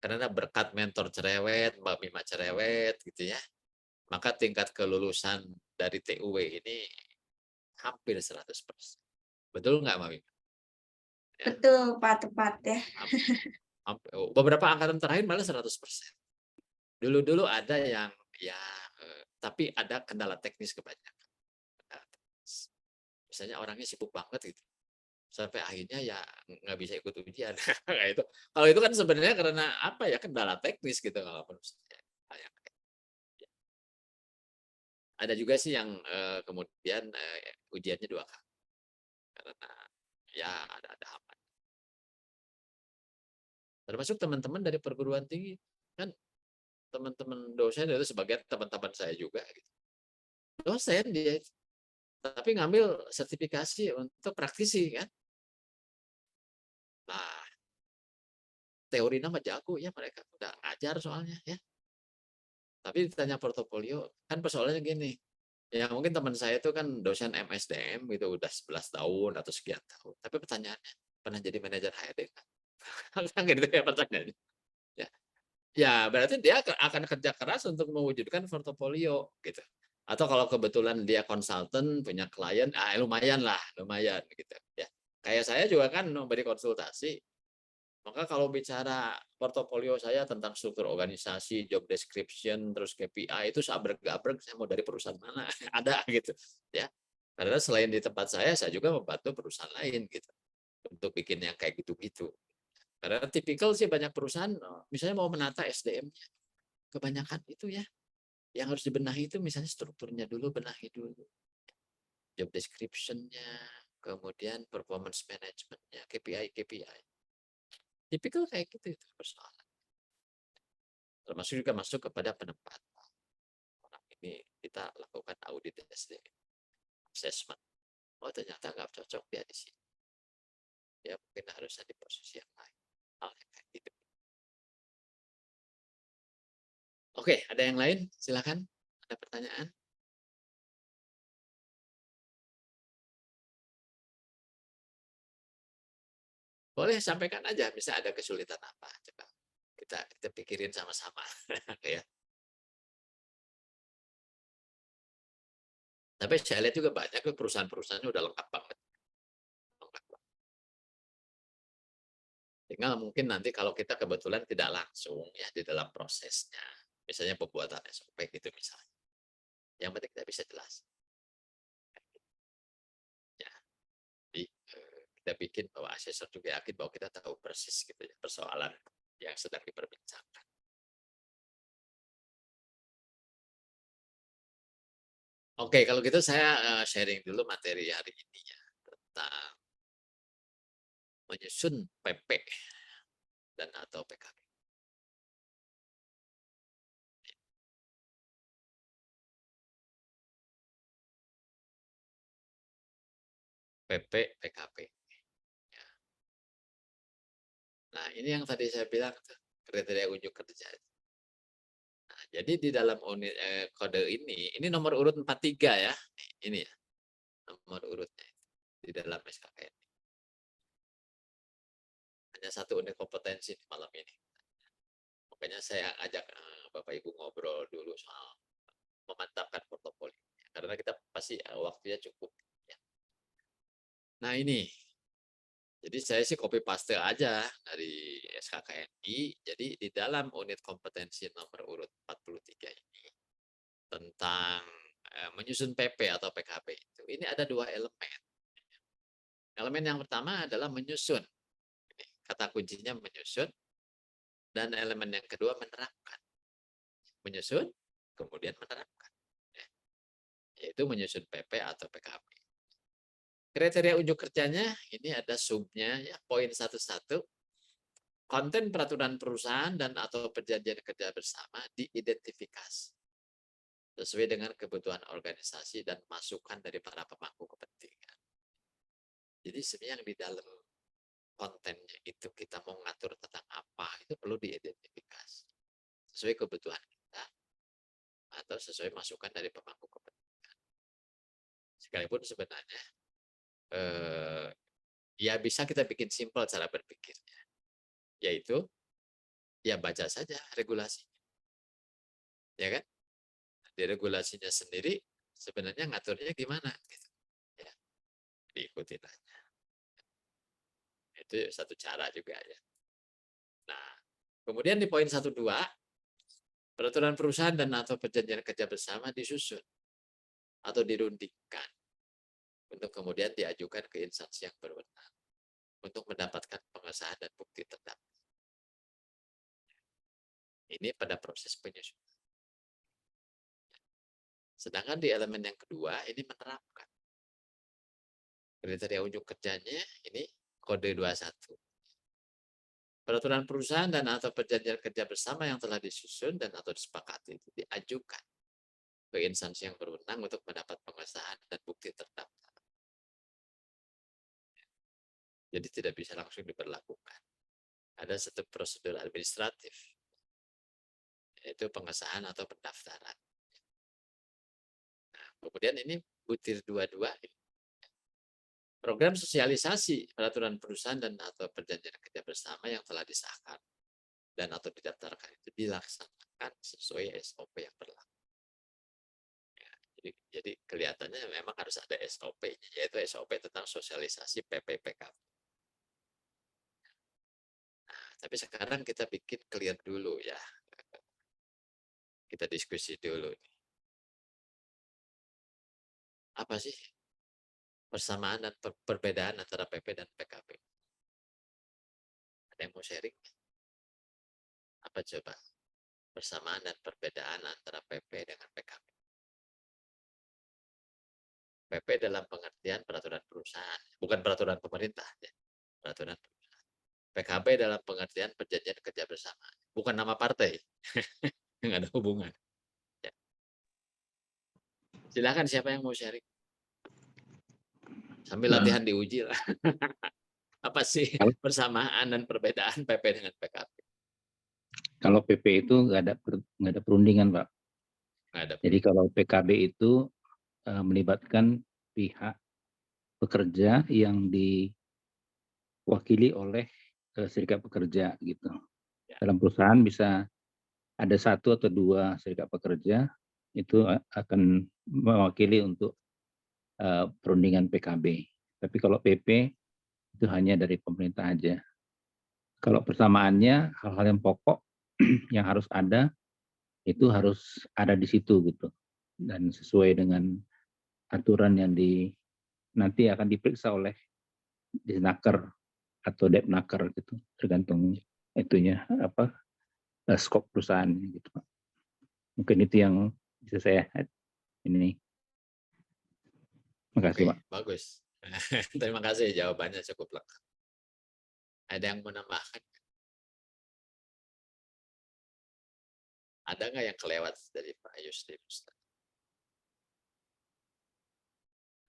Speaker 3: Karena berkat mentor cerewet, Mbak Mima cerewet gitu ya, maka tingkat kelulusan dari TUW ini hampir 100%. Betul nggak Mbak Mima? Ya.
Speaker 1: Betul, Pak, tepat ya.
Speaker 3: Beberapa angkatan terakhir malah 100%. Dulu-dulu ada yang ya, tapi ada kendala teknis kebanyakan. Misalnya orangnya sibuk banget gitu, sampai akhirnya ya nggak bisa ikut ujian. Itu kalau itu kan sebenarnya karena apa ya, kendala teknis gitu kalau menurut saya. Ada juga sih yang kemudian ujiannya 2 kali karena ya ada hambatan. Termasuk teman-teman dari perguruan tinggi kan, teman-teman dosen itu sebagian teman-teman saya juga gitu. Dosen dia, tapi ngambil sertifikasi untuk praktisi kan. Nah, teori nama jago ya, mereka udah ngajar soalnya ya. Tapi ditanya portofolio, kan persoalannya gini. Ya mungkin teman saya itu kan dosen MSDM gitu udah 11 tahun atau sekian tahun. Tapi pertanyaannya, pernah jadi manajer HRD kan? Kan gitu ya pertanyaannya. Ya. Ya, berarti dia akan kerja keras untuk mewujudkan portofolio gitu. Atau kalau kebetulan dia konsultan punya klien, lumayan gitu ya. Kayak saya juga kan memberi konsultasi. Maka kalau bicara portofolio saya tentang struktur organisasi, job description, terus KPI itu sabrek-gabrek saya mau dari perusahaan mana ada gitu ya. Karena selain di tempat saya juga membantu perusahaan lain gitu untuk bikin yang kayak gitu-gitu. Karena tipikal sih banyak perusahaan misalnya mau menata SDM-nya. Kebanyakan itu ya. Yang harus dibenahi itu misalnya strukturnya dulu, benahi dulu. Job description-nya, kemudian performance management-nya, KPI. Tipikal kayak gitu itu persoalan. Termasuk juga masuk kepada penempatan. Orang ini kita lakukan audit SDM, assessment. Oh ternyata nggak cocok dia di sini. Dia mungkin harusnya di posisi yang lain. Hal yang kayak gitu. Oke, ada yang lain? Silakan. Ada pertanyaan? Boleh sampaikan aja, bisa ada kesulitan apa? Coba kita pikirin sama-sama. Ya. Tapi saya lihat juga banyak perusahaan-perusahaan udah lengkap banget. Tinggal mungkin nanti kalau kita kebetulan tidak langsung ya di dalam prosesnya, misalnya pembuatan SOP gitu misalnya. Yang penting kita bisa jelas. Ya. Jadi kita bikin bahwa asesor juga yakin bahwa kita tahu persis gitu ya persoalan yang sedang diperbincangkan. Oke, kalau gitu saya sharing dulu materi hari ini ya tentang menyusun PP dan atau PKB. PP, PKB. Ya. Nah, ini yang tadi saya bilang kriteria unjuk kerja. Nah, jadi di dalam unit kode ini nomor urut 43 ya. Ini ya. Nomor urutnya di dalam SKKN. Hanya satu unit kompetensi malam ini. Makanya saya ajak Bapak Ibu ngobrol dulu soal memantapkan portofolio. Karena kita pasti waktunya cukup. Ya. Nah ini, jadi saya sih copy paste aja dari SKKNI. Jadi di dalam unit kompetensi nomor urut 43 ini tentang menyusun PP atau PKB itu, ini ada dua elemen. Elemen yang pertama adalah menyusun. Kata kuncinya menyusun. Dan elemen yang kedua menerapkan. Menyusun, kemudian menerapkan. Yaitu menyusun PP atau PKB. Kriteria unjuk kerjanya, ini ada subnya, ya, poin 11. Konten peraturan perusahaan dan atau perjanjian kerja bersama diidentifikasi sesuai dengan kebutuhan organisasi dan masukan dari para pemangku kepentingan. Jadi sebenarnya yang di dalam kontennya itu kita mau ngatur tentang apa, itu perlu diidentifikasi sesuai kebutuhan kita atau sesuai masukan dari pemangku kepentingan. Sekalipun sebenarnya ya bisa kita bikin simpel cara berpikirnya, yaitu ya baca saja regulasinya, ya kan? Di regulasinya sendiri sebenarnya ngaturnya gimana? Gitu. Ya, diikuti aja. Itu satu cara juga ya. Nah, kemudian di poin 1.2, peraturan perusahaan dan atau perjanjian kerja bersama disusun atau dirundingkan untuk kemudian diajukan ke instansi yang berwenang untuk mendapatkan pengesahan dan bukti terdaftar. Ini pada proses penyusunan. Sedangkan di elemen yang kedua ini menerapkan. Kriteria unjuk kerjanya ini kode 21. Peraturan perusahaan dan atau perjanjian kerja bersama yang telah disusun dan atau disepakati itu diajukan ke instansi yang berwenang untuk mendapat pengesahan dan bukti terdaftar. Jadi tidak bisa langsung diberlakukan. Ada satu prosedur administratif, yaitu pengesahan atau pendaftaran. Nah, kemudian ini butir 22. Program sosialisasi peraturan perusahaan dan atau perjanjian kerja bersama yang telah disahkan dan atau didaftarkan itu dilaksanakan sesuai SOP yang berlaku. Ya, Jadi kelihatannya memang harus ada SOP-nya, yaitu SOP tentang sosialisasi PPPKB. Nah, tapi sekarang kita bikin clear dulu ya. Kita diskusi dulu. Apa sih persamaan dan perbedaan antara PP dan PKB? Ada yang mau sharing? Apa coba persamaan dan perbedaan antara PP dengan PKB? PP dalam pengertian peraturan perusahaan, bukan peraturan pemerintah, ya. Peraturan perusahaan. PKB dalam pengertian perjanjian kerja bersama, bukan nama partai, nggak ada hubungan. Ya. Silakan siapa yang mau sharing? Sambil latihan diuji lah. Apa sih persamaan dan perbedaan PP dengan PKB?
Speaker 5: Kalau PP itu nggak ada perundingan, Pak.
Speaker 3: Nggak ada.
Speaker 5: Jadi kalau PKB itu melibatkan pihak pekerja yang diwakili oleh serikat pekerja gitu.
Speaker 3: Ya.
Speaker 5: Dalam perusahaan bisa ada 1 atau 2 serikat pekerja itu akan mewakili untuk perundingan PKB. Tapi kalau PP itu hanya dari pemerintah aja. Kalau persamaannya hal-hal yang pokok yang harus ada itu harus ada di situ gitu, dan sesuai dengan aturan yang nanti akan diperiksa oleh Disnaker atau Depnaker gitu, tergantung itunya apa skop perusahaan gitu Pak. Mungkin itu yang bisa saya ini. Terima kasih Pak.
Speaker 3: Bagus. Terima kasih, jawabannya cukup lengkap. Ada yang menambahkan? Ada nggak yang kelewat dari Pak Yusri?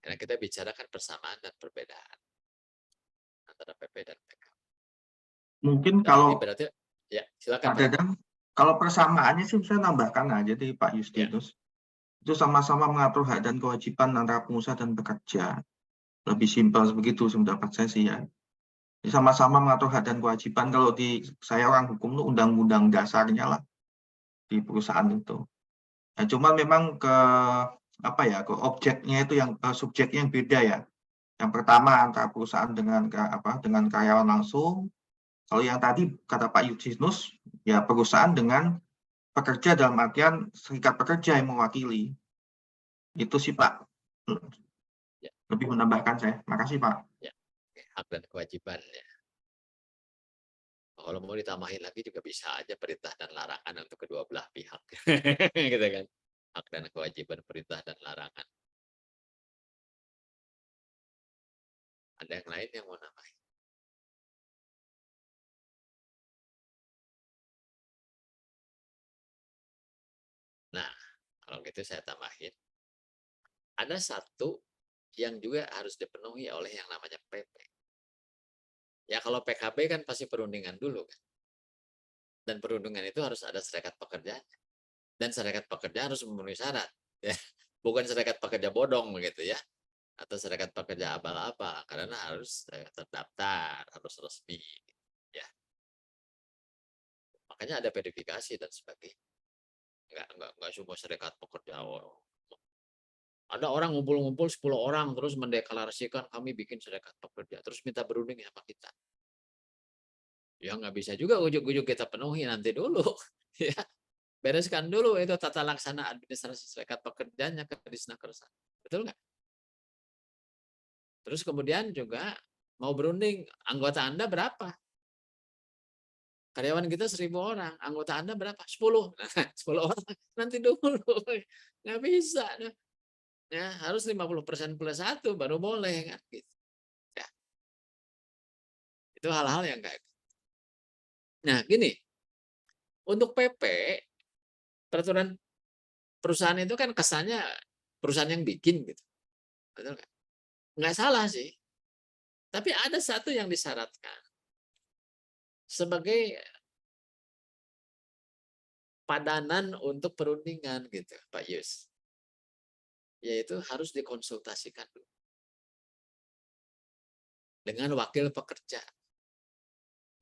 Speaker 3: Karena kita bicarakan persamaan dan perbedaan antara PP dan PKB.
Speaker 2: Mungkin
Speaker 3: Dan
Speaker 2: kalau
Speaker 3: ini berarti, ya silakan
Speaker 2: Pak Dadang, kalau persamaannya sih saya nambahkan aja dari Pak Justinus. Itu sama-sama mengatur hak dan kewajiban antara pengusaha dan pekerja. Lebih simpel begitu pendapat saya sih ya. Sama-sama mengatur hak dan kewajiban. Kalau di saya orang hukum itu undang-undang dasarnya lah di perusahaan itu. Nah, cuma memang ke apa ya, ke objeknya itu yang subjeknya yang beda ya. Yang pertama antara perusahaan dengan karyawan langsung. Kalau yang tadi kata Pak Justinus, ya perusahaan dengan pekerja dalam artian serikat pekerja yang mewakili. Itu sih Pak. Lebih menambahkan saya. Makasih Pak.
Speaker 3: Ya, hak dan kewajiban ya. Kalau mau ditambahin lagi juga bisa aja perintah dan larangan untuk kedua belah pihak. Gitu kan. Hak dan kewajiban, perintah dan larangan. Ada yang lain yang mau nambahin? Nah, kalau gitu saya tambahin. Ada satu yang juga harus dipenuhi oleh yang namanya PP. Ya kalau PKB kan pasti perundingan dulu kan. Dan perundingan itu harus ada serikat pekerjanya. Dan serikat pekerja harus memenuhi syarat. Ya. Bukan serikat pekerja bodong begitu ya. Atau serikat pekerja abal-abal. Karena harus terdaftar, harus resmi. Ya. Makanya ada verifikasi dan sebagainya. Enggak semua serikat pekerja. Ada orang ngumpul-ngumpul 10 orang terus mendeklarasikan kami bikin serikat pekerja. Terus minta berunding sama kita. Ya nggak bisa juga ujuk-ujuk kita penuhi nanti dulu. Ya. Bereskan dulu itu tata laksana administrasi serikat pekerjanya ke Disnaker. Betul nggak? Terus kemudian juga mau berunding, anggota Anda berapa? Karyawan kita 1.000 orang, anggota Anda berapa? 10. Nah, 10 orang nanti dulu. Nggak bisa. Ya, harus 50% plus 1 baru boleh kan gitu. Ya. Itu hal-hal yang kayak gitu. Nah, gini. Untuk PP peraturan perusahaan itu kan kesannya perusahaan yang bikin gitu. Betul nggak? Nggak salah sih. Tapi ada satu yang disyaratkan sebagai padanan untuk perundingan gitu, Pak Yus. Yaitu harus dikonsultasikan dulu dengan wakil pekerja.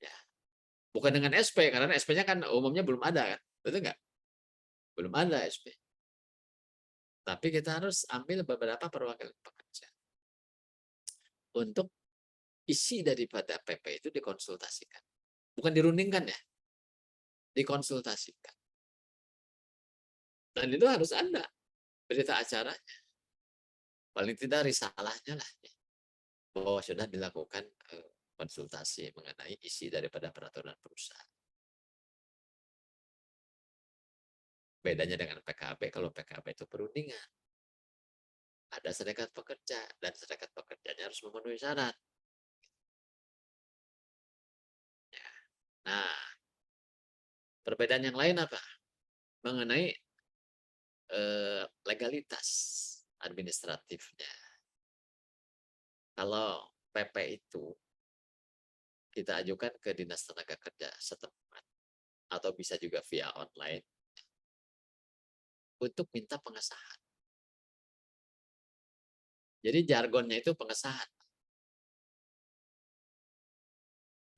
Speaker 3: Ya. Bukan dengan SP, karena SP-nya kan umumnya belum ada kan. Betul nggak? Belum ada SP. Tapi kita harus ambil beberapa perwakilan pekerja untuk isi daripada PP itu dikonsultasikan. Bukan dirundingkan ya, dikonsultasikan. Dan itu harus ada berita acaranya. Paling tidak risalahnya lah. Bahwa sudah dilakukan konsultasi mengenai isi daripada peraturan perusahaan. Bedanya dengan PKB, kalau PKB itu perundingan. Ada serikat pekerja, dan serikat pekerjanya harus memenuhi syarat. Ya. Nah, perbedaan yang lain apa? Mengenai legalitas administratifnya. Kalau PP itu kita ajukan ke Dinas Tenaga Kerja setempat, atau bisa juga via online, untuk minta pengesahan. Jadi jargonnya itu pengesahan.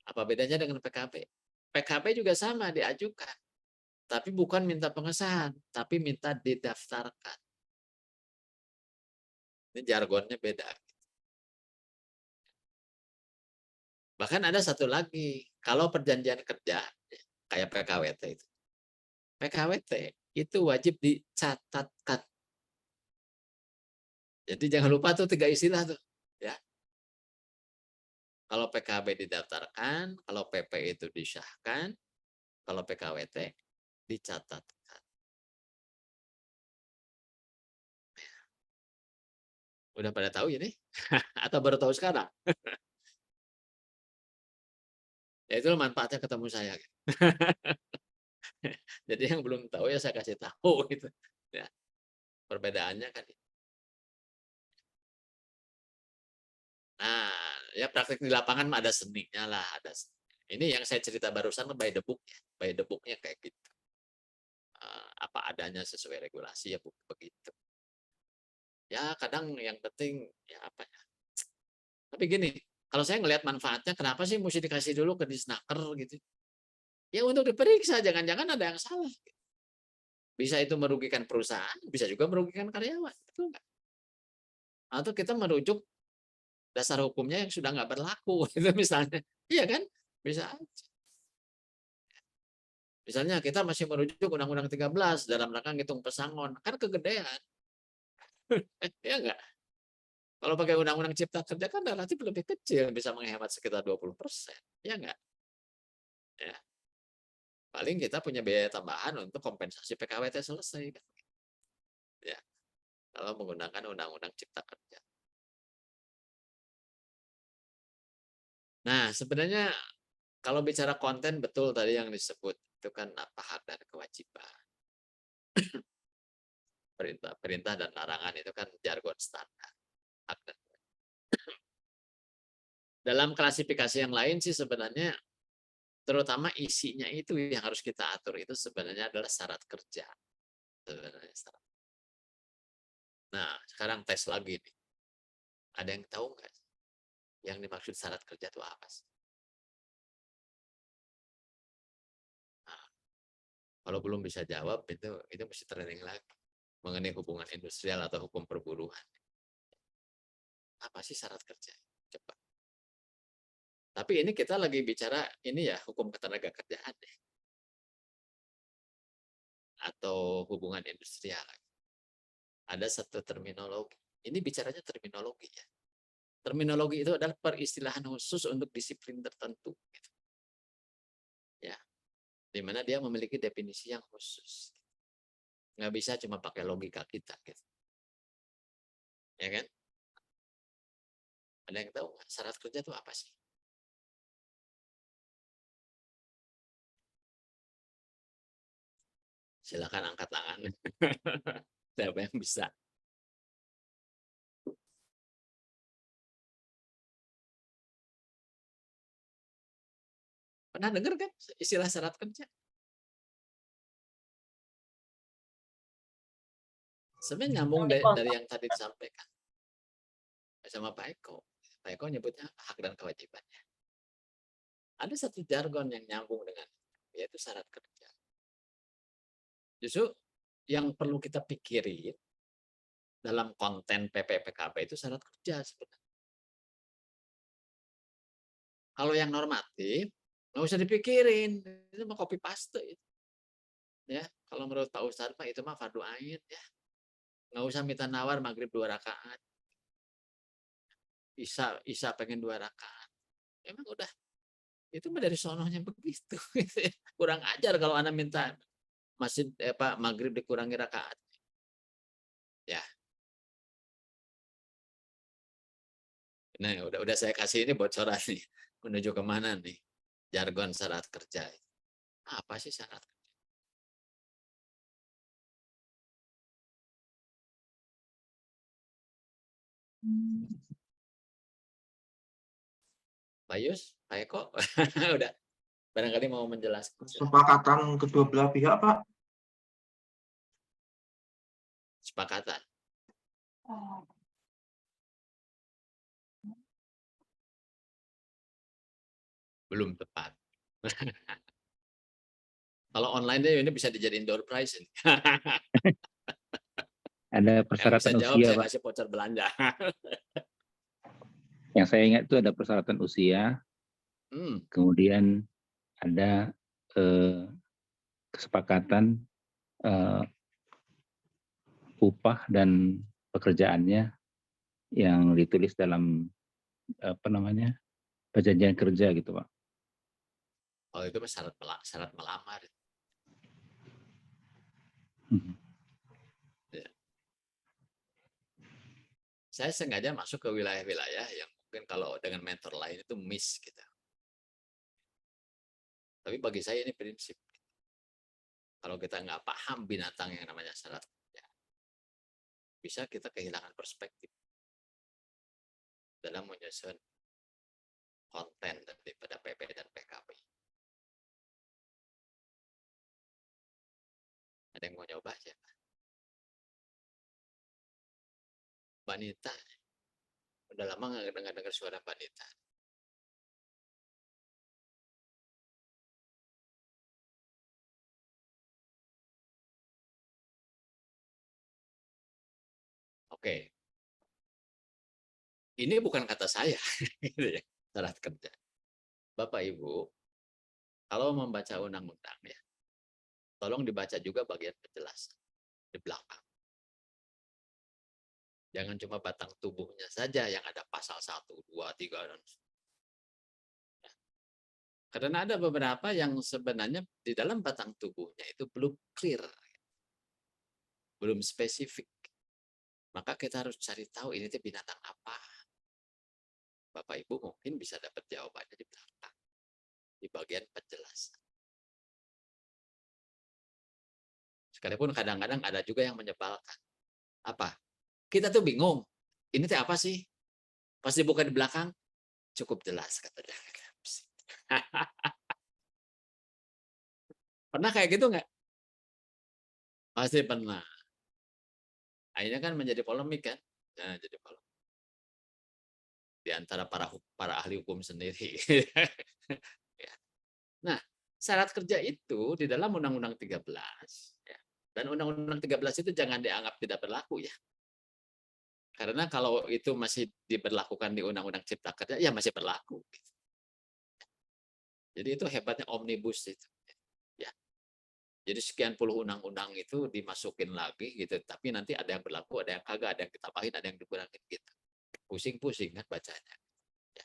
Speaker 3: Apa bedanya dengan PKB? PKB juga sama diajukan, tapi bukan minta pengesahan, tapi minta didaftarkan. Ini jargonnya beda. Bahkan ada satu lagi, kalau perjanjian kerja kayak PKWT itu. PKWT itu wajib dicatatkan. Jadi jangan lupa tuh 3 istilah tuh, ya. Kalau PKB didaftarkan, kalau PP itu disahkan, kalau PKWT dicatatkan. Udah pada tahu ini? Atau baru tahu sekarang? Ya itu manfaatnya ketemu saya. Jadi yang belum tahu ya saya kasih tahu gitu. Ya. Perbedaannya kan. Nah, ya praktek di lapangan ada seninya lah, ada. Ini yang saya cerita barusan by the book ya. By the booknya kayak gitu. Apa adanya sesuai regulasi ya begitu. Ya kadang yang penting ya apa ya. Tapi gini, kalau saya ngelihat manfaatnya, kenapa sih mesti dikasih dulu ke Disnaker gitu? Ya untuk diperiksa, jangan-jangan ada yang salah. Bisa itu merugikan perusahaan, bisa juga merugikan karyawan, betul nggak? Atau kita merujuk dasar hukumnya yang sudah nggak berlaku, itu misalnya, iya kan? Bisa aja. Misalnya kita masih merujuk Undang-Undang 13 dalam rangka ngitung pesangon, kan kegedean, ya nggak? Kalau pakai Undang-Undang Cipta Kerja kan relatif lebih kecil, bisa menghemat sekitar 20%, ya nggak? Ya. Paling kita punya biaya tambahan untuk kompensasi PKWT selesai, kan? Ya. Kalau menggunakan Undang-Undang Cipta Kerja. Nah, sebenarnya kalau bicara konten betul tadi yang disebut itu kan apa hak dan kewajiban. Perintah dan larangan itu kan jargon standar. Hak dan dalam klasifikasi yang lain sih sebenarnya terutama isinya itu yang harus kita atur itu sebenarnya adalah syarat kerja. Sebenarnya syarat. Nah, sekarang tes lagi nih. Ada yang tahu nggak yang dimaksud syarat kerja itu apa sih? Nah, kalau belum bisa jawab itu mesti training lagi mengenai hubungan industrial atau hukum perburuan. Apa sih syarat kerja? Coba. Tapi ini kita lagi bicara ini ya hukum ketenagakerjaan deh. Atau hubungan industrial. Ada satu terminologi. Ini bicaranya terminologi ya. Terminologi itu adalah peristilahan khusus untuk disiplin tertentu. Gitu. Ya, di mana dia memiliki definisi yang khusus. Nggak bisa cuma pakai logika kita. Gitu. Ya kan? Ada yang tahu nggak? Syarat kerja itu apa sih? Silakan angkat tangan. Siapa yang bisa? Pernah dengar kan istilah syarat kerja? Sebenarnya nyambung dari yang tadi disampaikan sama Pak Eko. Pak Eko nyebutnya hak dan kewajibannya. Ada satu jargon yang nyambung dengan yaitu syarat kerja. Justru yang perlu kita pikirin dalam konten PPPKB itu syarat kerja sebenarnya. Kalau yang normatif nggak usah dipikirin, itu mah copy paste itu. Ya, kalau menurut Pak Ustadz Pak itu mah fardu ain ya. Nggak usah minta nawar maghrib 2 rakaat. Isya pengen 2 rakaat. Emang udah itu mah dari sononya begitu. Kurang ajar kalau anak minta masjid maghrib dikurangi rakaat. Ya. Nah, udah saya kasih ini bocoran nih. Menuju kemana nih? Jargon syarat kerja. Apa sih syarat kerja? Pak Yus, Pak Eko, udah barangkali mau menjelaskan.
Speaker 2: Kesepakatan kedua belah pihak, Pak.
Speaker 3: Sepakatan. Belum tepat. Kalau online ini bisa dijadiin door prize.
Speaker 5: Ada
Speaker 3: Yang bisa
Speaker 5: persyaratan
Speaker 3: jawab
Speaker 5: usia,
Speaker 3: saya
Speaker 5: Pak.
Speaker 3: kasih voucher belanja.
Speaker 5: Yang saya ingat itu ada persyaratan usia, kemudian ada kesepakatan upah dan pekerjaannya yang ditulis dalam perjanjian kerja gitu, Pak.
Speaker 3: Oh, itu syarat melamar. Ya. Saya sengaja masuk ke wilayah-wilayah yang mungkin kalau dengan mentor lain itu miss gitu. Tapi bagi saya ini prinsip. Kalau kita nggak paham binatang yang namanya syarat kerja, bisa kita kehilangan perspektif dalam menyusun konten daripada PP dan PKB. Ada yang mau nyoba aja? Mbak Nita, udah lama nggak dengar suara Mbak Nita. Oke. Ini bukan kata saya, syarat kerja. Bapak Ibu, kalau membaca undang-undang ya, tolong dibaca juga bagian penjelasan di belakang. Jangan cuma batang tubuhnya saja yang ada pasal 1, 2, 3. Ya. Karena ada beberapa yang sebenarnya di dalam batang tubuhnya itu belum clear, belum spesifik. Maka kita harus cari tahu ini tuh binatang apa. Bapak Ibu mungkin bisa dapat jawabannya di belakang, di bagian penjelasan. Sekalipun kadang-kadang ada juga yang menyebalkan. Apa? Kita tuh bingung. Ini teh apa sih? Pas dibuka di belakang, cukup jelas katanya. Pernah kayak gitu nggak? Pasti pernah. Akhirnya kan menjadi polemik kan? Nah, jadi polemik. Di antara para ahli hukum sendiri. Ya. Nah, syarat kerja itu di dalam Undang-Undang 13. Ya. Dan Undang-Undang 13 itu jangan dianggap tidak berlaku ya. Karena kalau itu masih diberlakukan di Undang-Undang Cipta Kerja, ya masih berlaku. Jadi itu hebatnya omnibus itu. Ya. Jadi sekian puluh undang-undang itu dimasukin lagi gitu, tapi nanti ada yang berlaku, ada yang kagak, ada yang ditambahin, ada yang dikurangin gitu. Pusing-pusing kan bacanya. Ya.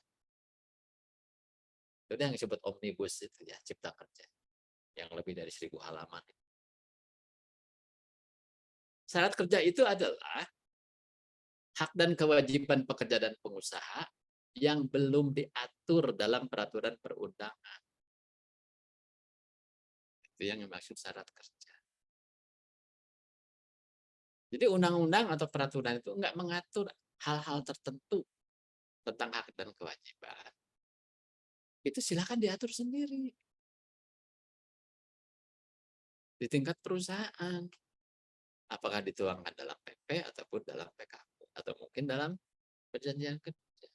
Speaker 3: Itu yang disebut omnibus itu ya, Cipta Kerja. Yang lebih dari 1000 halaman. Syarat kerja itu adalah hak dan kewajiban pekerja dan pengusaha yang belum diatur dalam peraturan perundangan. Itu yang dimaksud syarat kerja. Jadi undang-undang atau peraturan itu enggak mengatur hal-hal tertentu tentang hak dan kewajiban. Itu silakan diatur sendiri. Di tingkat perusahaan. Apakah dituangkan dalam PP ataupun dalam PKP. Atau mungkin dalam perjanjian kerja.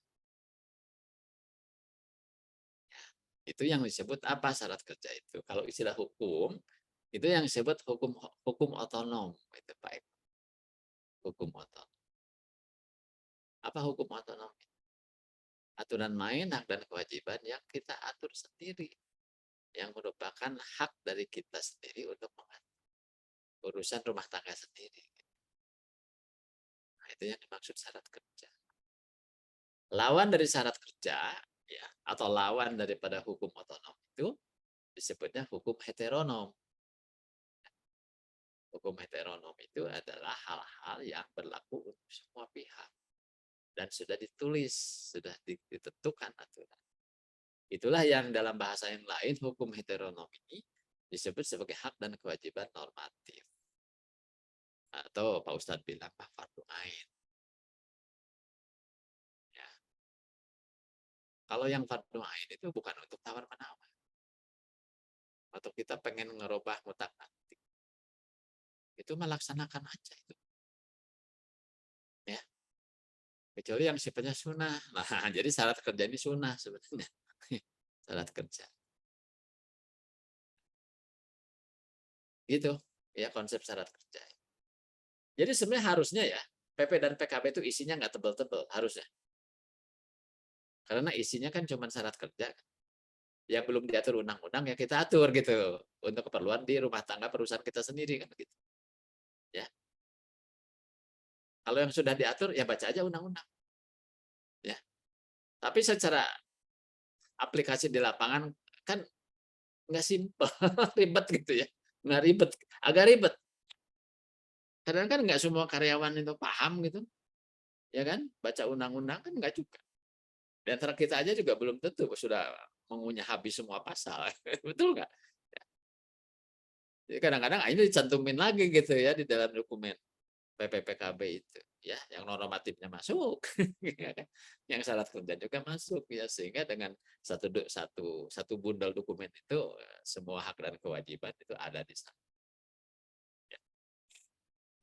Speaker 3: Itu yang disebut apa syarat kerja itu. Kalau istilah hukum, itu yang disebut hukum otonom. Itu Pak. Hukum otonom. Apa hukum otonomi? Aturan main, hak dan kewajiban yang kita atur sendiri, yang merupakan hak dari kita sendiri untuk mengatur urusan rumah tangga sendiri. Nah, itu yang dimaksud syarat kerja. Lawan dari syarat kerja, ya, atau lawan daripada hukum otonom itu disebutnya hukum heteronom. Hukum heteronom itu adalah hal-hal yang berlaku untuk semua pihak dan sudah ditulis, sudah ditentukan aturan. Itulah yang dalam bahasa yang lain hukum heteronom ini disebut sebagai hak dan kewajiban normatif. Atau Pak Ustadz bilang fardu ain. Ya. Kalau yang fardu ain itu bukan untuk tawar-menawar. Atau kita pengen ngerubah mutak-atik. Itu melaksanakan aja itu. Ya. Kecuali yang sifatnya sunnah. Nah, jadi syarat kerja ini sunnah sebenarnya. Syarat kerja. Gitu. Ya, konsep syarat kerja. Jadi sebenarnya harusnya ya, PP dan PKB itu isinya nggak tebel-tebel, harusnya. Karena isinya kan cuma syarat kerja. Yang belum diatur undang-undang ya kita atur gitu. Untuk keperluan di rumah tangga perusahaan kita sendiri kan begitu. Ya. Kalau yang sudah diatur ya baca aja undang-undang. Ya. Tapi secara aplikasi di lapangan kan nggak simpel, ribet gitu ya. Nggak ribet, agak ribet. Karena kan nggak semua karyawan itu paham gitu. Ya kan? Baca undang-undang kan nggak juga. Dan antara kita aja juga belum tentu sudah mengunyah habis semua pasal. Betul nggak? Jadi kadang-kadang ini dicantumin lagi gitu ya di dalam dokumen PPPKB itu. Ya, yang normatifnya masuk. Yang syarat kerja juga masuk ya, sehingga dengan satu bundel dokumen itu semua hak dan kewajiban itu ada di sana. Ya.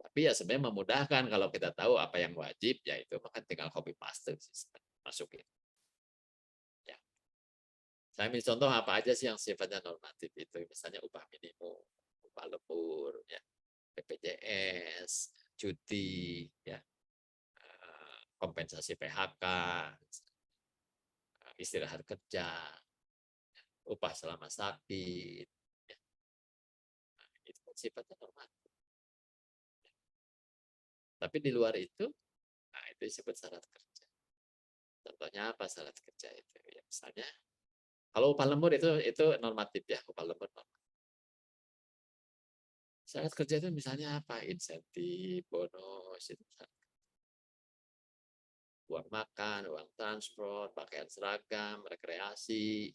Speaker 3: Tapi ya sebenarnya memudahkan kalau kita tahu apa yang wajib, ya itu maka tinggal copy paste sistem masukin. Ya. Saya ambil contoh apa aja sih yang sifatnya normatif itu, misalnya upah minimum, upah lembur, ya, BPJS, cuti, ya, kompensasi PHK, istirahat kerja, upah selama sakit, ya. Nah, itu kan sifatnya normatif. Tapi di luar itu, nah itu disebut syarat kerja. Contohnya apa syarat kerja itu? Ya, misalnya, kalau upah lembur itu normatif ya, upah lembur normatif. Syarat kerja itu misalnya apa? Insentif, bonus, itu uang makan, uang transport, pakaian seragam, rekreasi.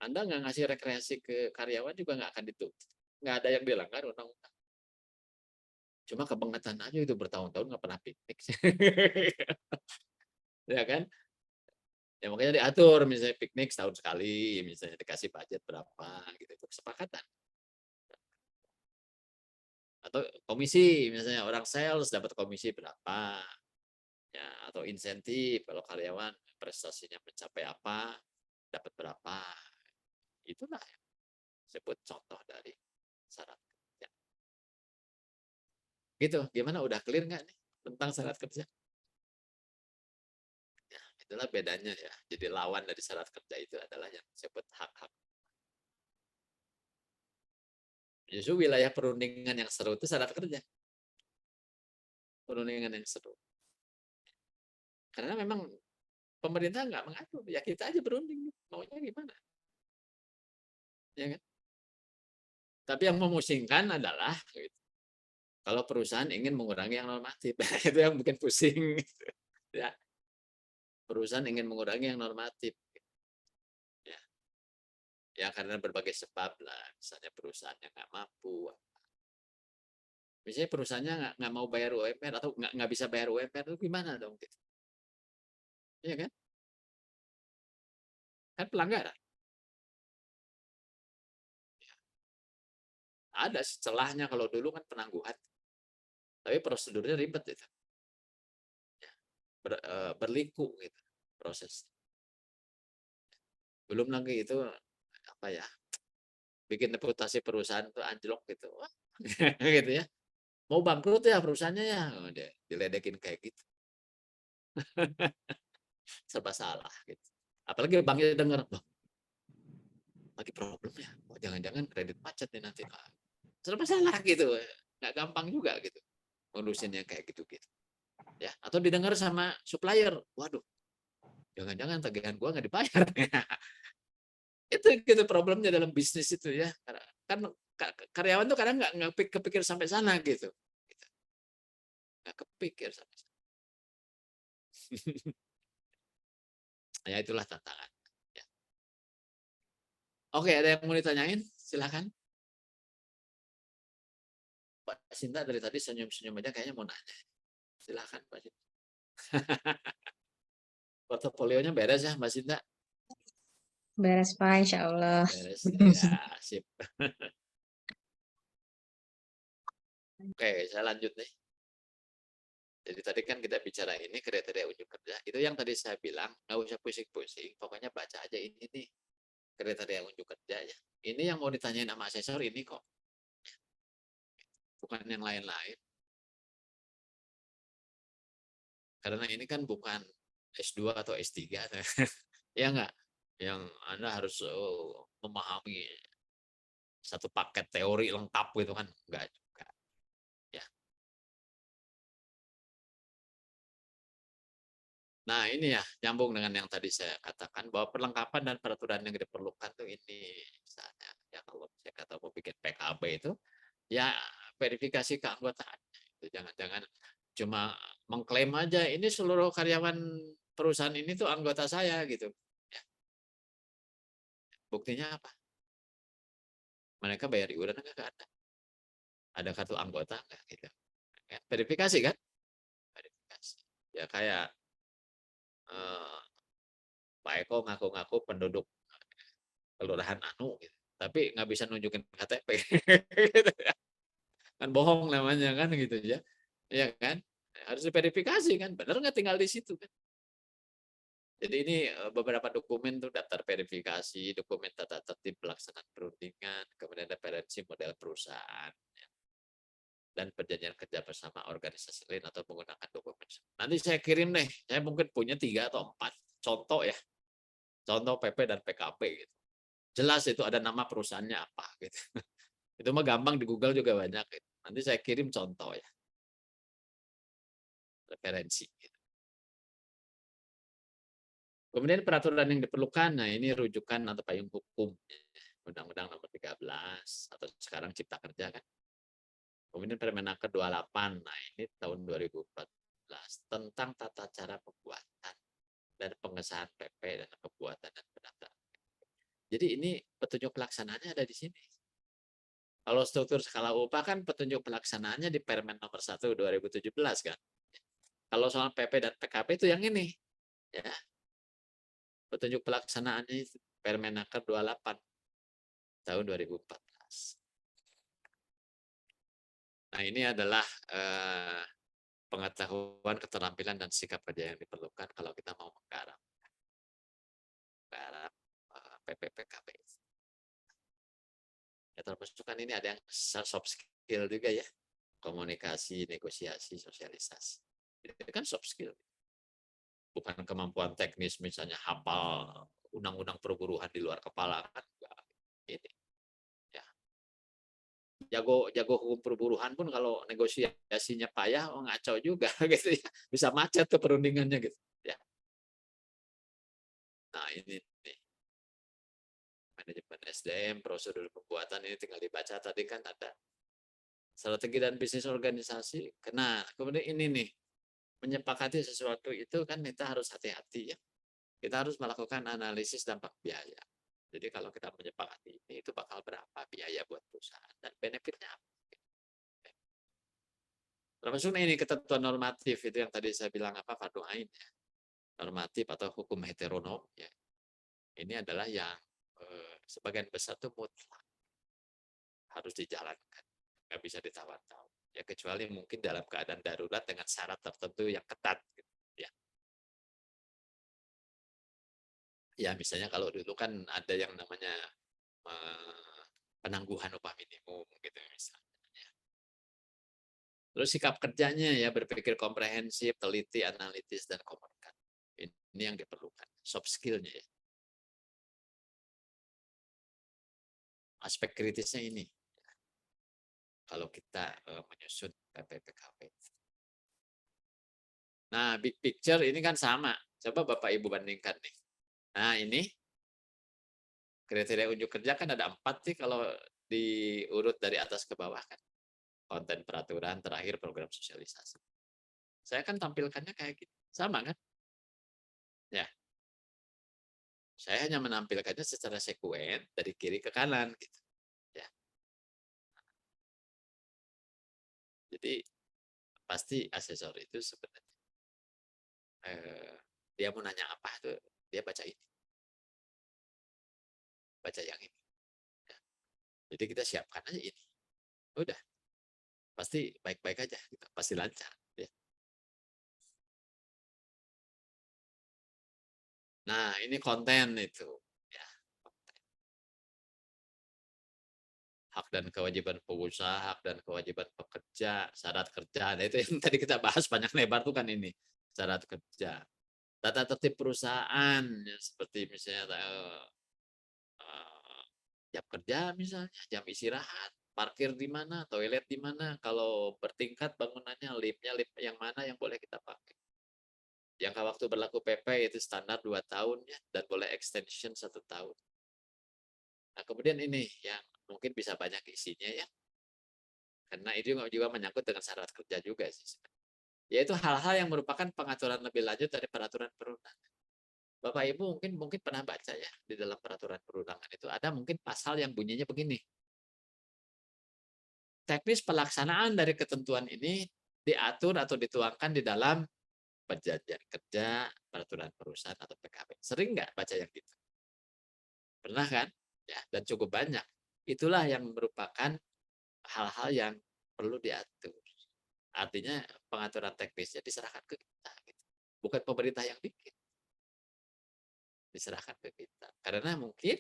Speaker 3: Anda nggak ngasih rekreasi ke karyawan juga nggak akan dituntut. Nggak ada yang dilanggar undang-undang. Cuma kebangetan aja itu bertahun-tahun nggak pernah piknik. Ya kan? Ya makanya diatur, misalnya piknik setahun sekali, misalnya dikasih budget berapa, gitu. Itu kesepakatan. Atau komisi, misalnya orang sales dapat komisi berapa, ya, atau insentif kalau karyawan prestasinya mencapai apa, dapat berapa. Itulah yang disebut contoh dari syarat kerja. Gitu, gimana? Udah clear nggak nih tentang syarat kerja? Ya, itulah bedanya ya. Jadi lawan dari syarat kerja itu adalah yang disebut hak-hak. Justru wilayah perundingan yang seru itu syarat kerja. Perundingan yang seru. Karena memang pemerintah nggak mengatur, ya kita aja berunding, maunya gimana? Ya kan? Tapi yang memusingkan adalah gitu, kalau perusahaan ingin mengurangi yang normatif, itu yang bikin pusing. Ya, perusahaan ingin mengurangi yang normatif. Ya, ya karena berbagai sebab lah, misalnya perusahaan yang nggak mampu, misalnya perusahaannya nggak mau bayar UMR atau nggak bisa bayar UMR, itu gimana dong? Gitu. Iya kan? Kan pelanggaran. Ya. Ada celahnya kalau dulu kan penangguhan, tapi prosedurnya ribet itu. Ya. Berliku gitu proses. Belum lagi itu apa ya? Bikin reputasi perusahaan itu anjlok gitu. Wah, gitu ya. Mau bangkrut ya perusahaannya ya, diledekin kayak gitu. Serba salah gitu. Apalagi banknya dengar, loh, lagi problem ya, oh, jangan-jangan kredit macet nih nanti. Serba salah gitu, nggak gampang juga gitu ngurusin yang kayak gitu-gitu. Ya, atau didengar sama supplier, waduh, jangan-jangan tagihan gua nggak dibayar. Itu gitu problemnya dalam bisnis itu ya. Kan karyawan tuh kadang nggak kepikir sampai sana gitu. Nggak kepikir sampai sana. Ya itulah tantangan. Ya. Oke, ada yang mau ditanyain? Silakan. Mbak Sinta dari tadi senyum-senyum aja kayaknya mau nanya. Silakan Mbak Sinta. Portofolionya beres ya Mbak Sinta?
Speaker 6: Beres Pak, insya Allah.
Speaker 3: Beres. Ya, sip. Oke, saya lanjut nih. Jadi tadi kan kita bicara ini kriteria unjuk kerja. Itu yang tadi saya bilang, nggak usah pusing-pusing. Pokoknya baca aja ini nih kriteria unjuk kerja ya. Ini yang mau ditanyain sama asesor ini kok. Bukan yang lain-lain. Karena ini kan bukan S2 atau S3. Ya enggak? Yang Anda harus memahami satu paket teori lengkap gitu kan. Enggak juga. Ya. Nah ini ya, nyambung dengan yang tadi saya katakan, bahwa perlengkapan dan peraturan yang diperlukan tuh ini. Misalnya, ya kalau saya kata mau bikin PKB itu, ya verifikasi keanggotaan. Jangan-jangan cuma mengklaim aja, ini seluruh karyawan perusahaan ini tuh anggota saya gitu. Ya. Buktinya apa? Mereka bayar iuran enggak ada. Ada kartu anggota enggak gitu. Ya, verifikasi kan? Verifikasi. Ya kayak Pak Eko ngaku-ngaku penduduk kelurahan Anu gitu. Tapi nggak bisa nunjukin KTP. Gitu ya. Kan bohong namanya kan gitu ya. Iya kan? Harus diverifikasi kan, benar nggak tinggal di situ kan? Jadi ini beberapa dokumen tuh daftar verifikasi, dokumen tata tertib pelaksanaan perundingan, kemudian referensi model perusahaan, ya, dan perjanjian kerja bersama organisasi lain atau menggunakan dokumen. Nanti saya kirim deh, saya mungkin punya 3 atau 4 contoh ya, contoh PP dan PKP gitu. Jelas itu ada nama perusahaannya apa gitu. Itu mah gampang di Google juga banyak. Gitu. Nanti saya kirim contoh ya, referensi. Gitu. Kemudian peraturan yang diperlukan, nah ini rujukan atau payung hukum. Undang-Undang Nomor 13 atau sekarang Cipta Kerja kan. Kemudian Permenaker 28, nah ini tahun 2014 tentang tata cara pembuatan dan pengesahan PP dan pembuatan dan pendaftaran. Jadi ini petunjuk pelaksanaannya ada di sini. Kalau struktur skala upah kan petunjuk pelaksanaannya di Permen Nomor 1 2017 kan. Kalau soal PP dan PKP itu yang ini. Ya. Petunjuk pelaksanaannya Permenaker 28 tahun 2014. Nah, ini adalah pengetahuan, keterampilan, dan sikap kerja yang diperlukan kalau kita mau menggarap PPPKB. Ya, termasuk kan ini ada yang soft skill juga ya, komunikasi, negosiasi, sosialisasi. Itu kan soft skill. Bukan kemampuan teknis, misalnya hafal undang-undang perburuhan di luar kepala kan. Ini. Jago hukum perburuhan pun kalau negosiasinya payah, ngaco juga gitu ya, bisa macet tuh perundingannya gitu ya. Nah ini nih manajemen SDM, prosedur pembuatan, ini tinggal dibaca tadi kan ada strategi dan bisnis organisasi. Nah kemudian ini nih, menyepakati sesuatu itu kan kita harus hati-hati ya, kita harus melakukan analisis dampak biaya. Jadi kalau kita menyepakati ini, itu bakal berapa biaya buat perusahaan dan benefitnya apa. Termasuk ini ketentuan normatif itu yang tadi saya bilang apa, fardu ain ya. Normatif atau hukum heteronom ya. Ini adalah yang sebagian besar itu mutlak harus dijalankan, nggak bisa ditawar-tawar ya, kecuali mungkin dalam keadaan darurat dengan syarat tertentu yang ketat gitu, ya. Ya misalnya kalau dulu kan ada yang namanya penangguhan upah minimum gitu misalnya. Terus sikap kerjanya ya berpikir komprehensif, teliti, analitis, dan komunikatif. Ini yang diperlukan, soft skill-nya ya. Aspek kritisnya ini. Kalau kita menyusun PPPKP. Nah, big picture ini kan sama. Coba Bapak Ibu bandingkan nih. Nah, ini kriteria unjuk kerja kan ada 4 sih kalau diurut dari atas ke bawah kan. Konten peraturan, terakhir program sosialisasi. Saya kan tampilkannya kayak gitu. Sama kan? Ya. Saya hanya menampilkannya secara sekuen dari kiri ke kanan gitu. Ya. Jadi pasti asesor itu sebenarnya dia mau nanya apa tuh dia baca ini. Baca yang ini. Ya. Jadi kita siapkan aja ini. Udah. Pasti baik-baik aja gitu. Pasti lancar ya. Nah, ini konten itu. Ya. Hak dan kewajiban pengusaha, hak dan kewajiban pekerja, syarat kerja. Nah, itu yang tadi kita bahas panjang lebar tuh kan ini. Syarat kerja. Tata tertib perusahaan, ya, seperti misalnya jam kerja misalnya, jam istirahat, parkir di mana, toilet di mana, kalau bertingkat bangunannya, liftnya lift yang mana yang boleh kita pakai. Jangka waktu berlaku PP itu standar 2 tahun ya, dan boleh extension 1 tahun. Nah, kemudian ini yang mungkin bisa banyak isinya ya. Karena itu juga menyangkut dengan syarat kerja juga sih. Yaitu hal-hal yang merupakan pengaturan lebih lanjut dari peraturan perundangan. Bapak Ibu mungkin pernah baca ya di dalam peraturan perundangan itu ada mungkin pasal yang bunyinya begini. Teknis pelaksanaan dari ketentuan ini diatur atau dituangkan di dalam perjanjian kerja, peraturan perusahaan atau PKP. Sering nggak baca yang gitu? Pernah kan? Ya, dan cukup banyak. Itulah yang merupakan hal-hal yang perlu diatur. Artinya pengaturan teknisnya diserahkan ke kita. Gitu. Bukan pemerintah yang bikin. Diserahkan ke kita. Karena mungkin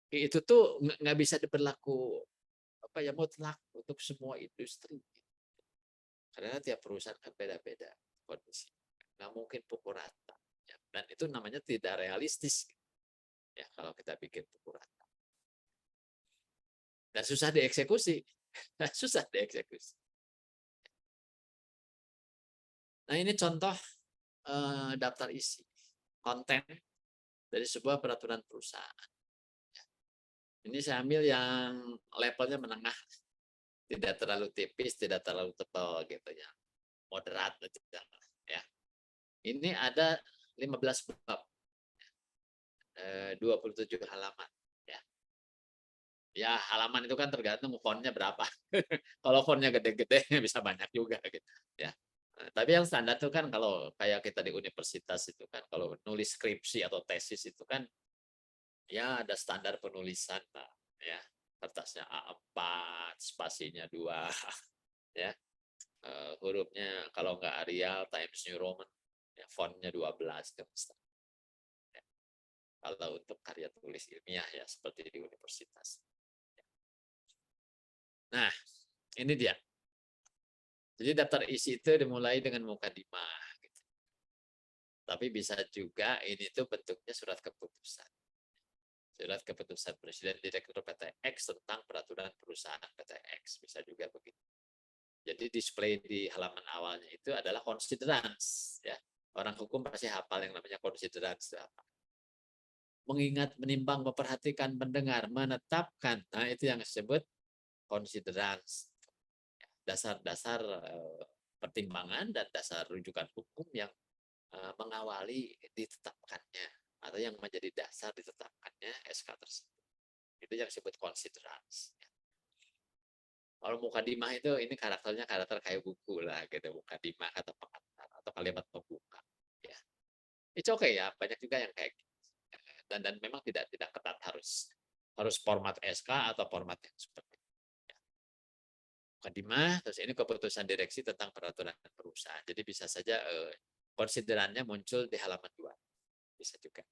Speaker 3: itu tuh nggak bisa diberlaku mutlak untuk semua industri. Karena tiap perusahaan kan beda-beda kondisi. Nggak mungkin pukul rata. Ya. Dan itu namanya tidak realistis. Ya, kalau kita bikin pukul rata. Dan susah dieksekusi. Susah dieksekusi. Nah, ini contoh daftar isi konten dari sebuah peraturan perusahaan. Ini saya ambil yang levelnya menengah, tidak terlalu tipis, tidak terlalu tebal gitu ya, moderat ya. Ini ada 15 bab, 27 halaman ya. Ya, halaman itu kan tergantung fontnya berapa. Kalau fontnya gede-gede bisa banyak juga gitu ya. Tapi yang standar itu kan kalau kayak kita di universitas itu kan kalau nulis skripsi atau tesis itu kan ya ada standar penulisan lah ya. Kertasnya A4, spasinya 2 ya. Hurufnya kalau nggak Arial Times New Roman ya, fontnya 12 kan. Ya. Kalau untuk karya tulis ilmiah ya seperti di universitas. Nah, ini dia. Jadi daftar isi itu dimulai dengan mukadimah. Gitu. Tapi bisa juga ini tuh bentuknya surat keputusan. Surat keputusan Presiden Direktur PTX tentang peraturan perusahaan PTX. Bisa juga begitu. Jadi display di halaman awalnya itu adalah considerance. Ya. Orang hukum pasti hafal yang namanya considerance. Mengingat, menimbang, memperhatikan, mendengar, menetapkan. Nah, itu yang disebut considerance. Dasar-dasar pertimbangan dan dasar rujukan hukum yang mengawali ditetapkannya atau yang menjadi dasar ditetapkannya SK tersebut. Itu yang disebut considerance. Kalau mukadimah itu ini karakternya karakter kayak buku lah gitu, mukadimah kata pengantar atau kalimat pembuka. Ya, it's okay ya, banyak juga yang kayak gitu. Dan memang tidak ketat harus format SK atau format yang seperti itu. Mukadimah, terus ini keputusan direksi tentang peraturan perusahaan. Jadi bisa saja konsiderannya muncul di halaman 2. Bisa juga.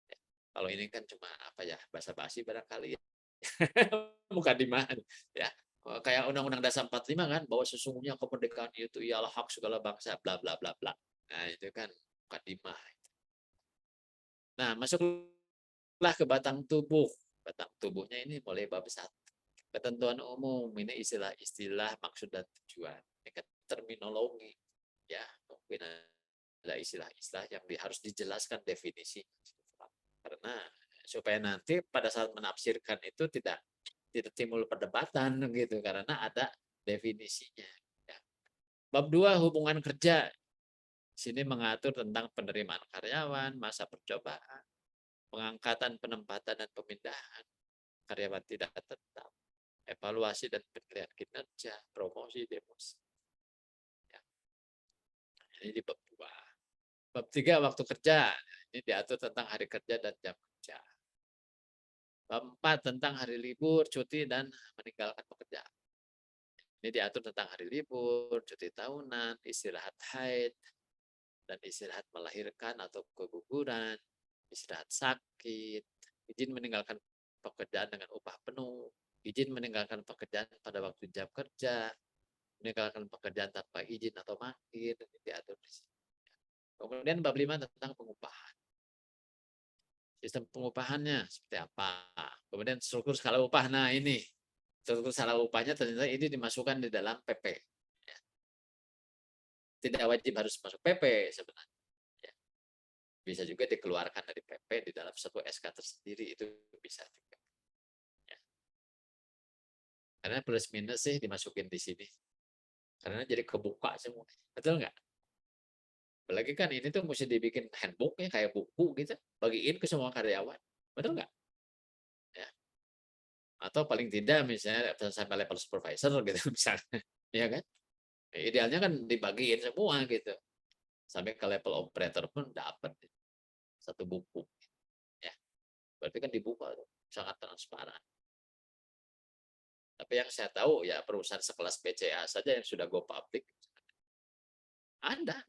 Speaker 3: Ya. Kalau ini kan cuma basa-basi barangkali ya. Mukadimah ya. kayak Undang-Undang Dasar 45 kan, bahwa sesungguhnya kemerdekaan itu ialah hak segala bangsa, bla bla bla bla. Nah, itu kan mukadimah. Nah, masuklah ke batang tubuh. Batang tubuhnya ini mulai bab 1. Ketentuan umum, ini istilah-istilah maksud dan tujuan. Ini kan terminologi. Ya, mungkin ada istilah-istilah yang harus dijelaskan definisi. Karena supaya nanti pada saat menafsirkan itu tidak timbul perdebatan gitu, karena ada definisinya. Ya. Bab 2 hubungan kerja. Sini mengatur tentang penerimaan karyawan, masa percobaan, pengangkatan, penempatan dan pemindahan karyawan tidak tetap, evaluasi dan penilaian kinerja, promosi, demosi. Ya. Ini di bab 2. Bab 3 waktu kerja. Ini diatur tentang hari kerja dan jam kerja. Bab 4 tentang hari libur, cuti dan meninggalkan pekerjaan. Ini diatur tentang hari libur, cuti tahunan, istirahat haid, dan istirahat melahirkan atau keguguran, istirahat sakit, izin meninggalkan pekerjaan dengan upah penuh, izin meninggalkan pekerjaan pada waktu jam kerja, meninggalkan pekerjaan tanpa izin atau mangkir, diatur di sini. Kemudian bab 5 tentang pengupahan. Sistem pengupahannya seperti apa? Kemudian struktur skala upah. Nah, ini struktur skala upahnya ternyata ini dimasukkan di dalam PP. Ya. Tidak wajib harus masuk PP sebenarnya. Ya. Bisa juga dikeluarkan dari PP di dalam satu SK tersendiri, itu bisa juga. Ya. Karena plus minus sih dimasukin di sini. Karena jadi kebuka semua. Betul nggak? Apalagi kan ini tuh mesti dibikin handbook ya, kayak buku gitu, bagiin ke semua karyawan. Betul nggak? Ya. Atau paling tidak misalnya sampai level supervisor gitu misalnya. Ya kan? Idealnya kan dibagiin semua gitu. Sampai ke level operator pun dapat satu buku. Ya. Berarti kan dibuka sangat transparan. Tapi yang saya tahu ya perusahaan sekelas BCA saja yang sudah go public. Ada.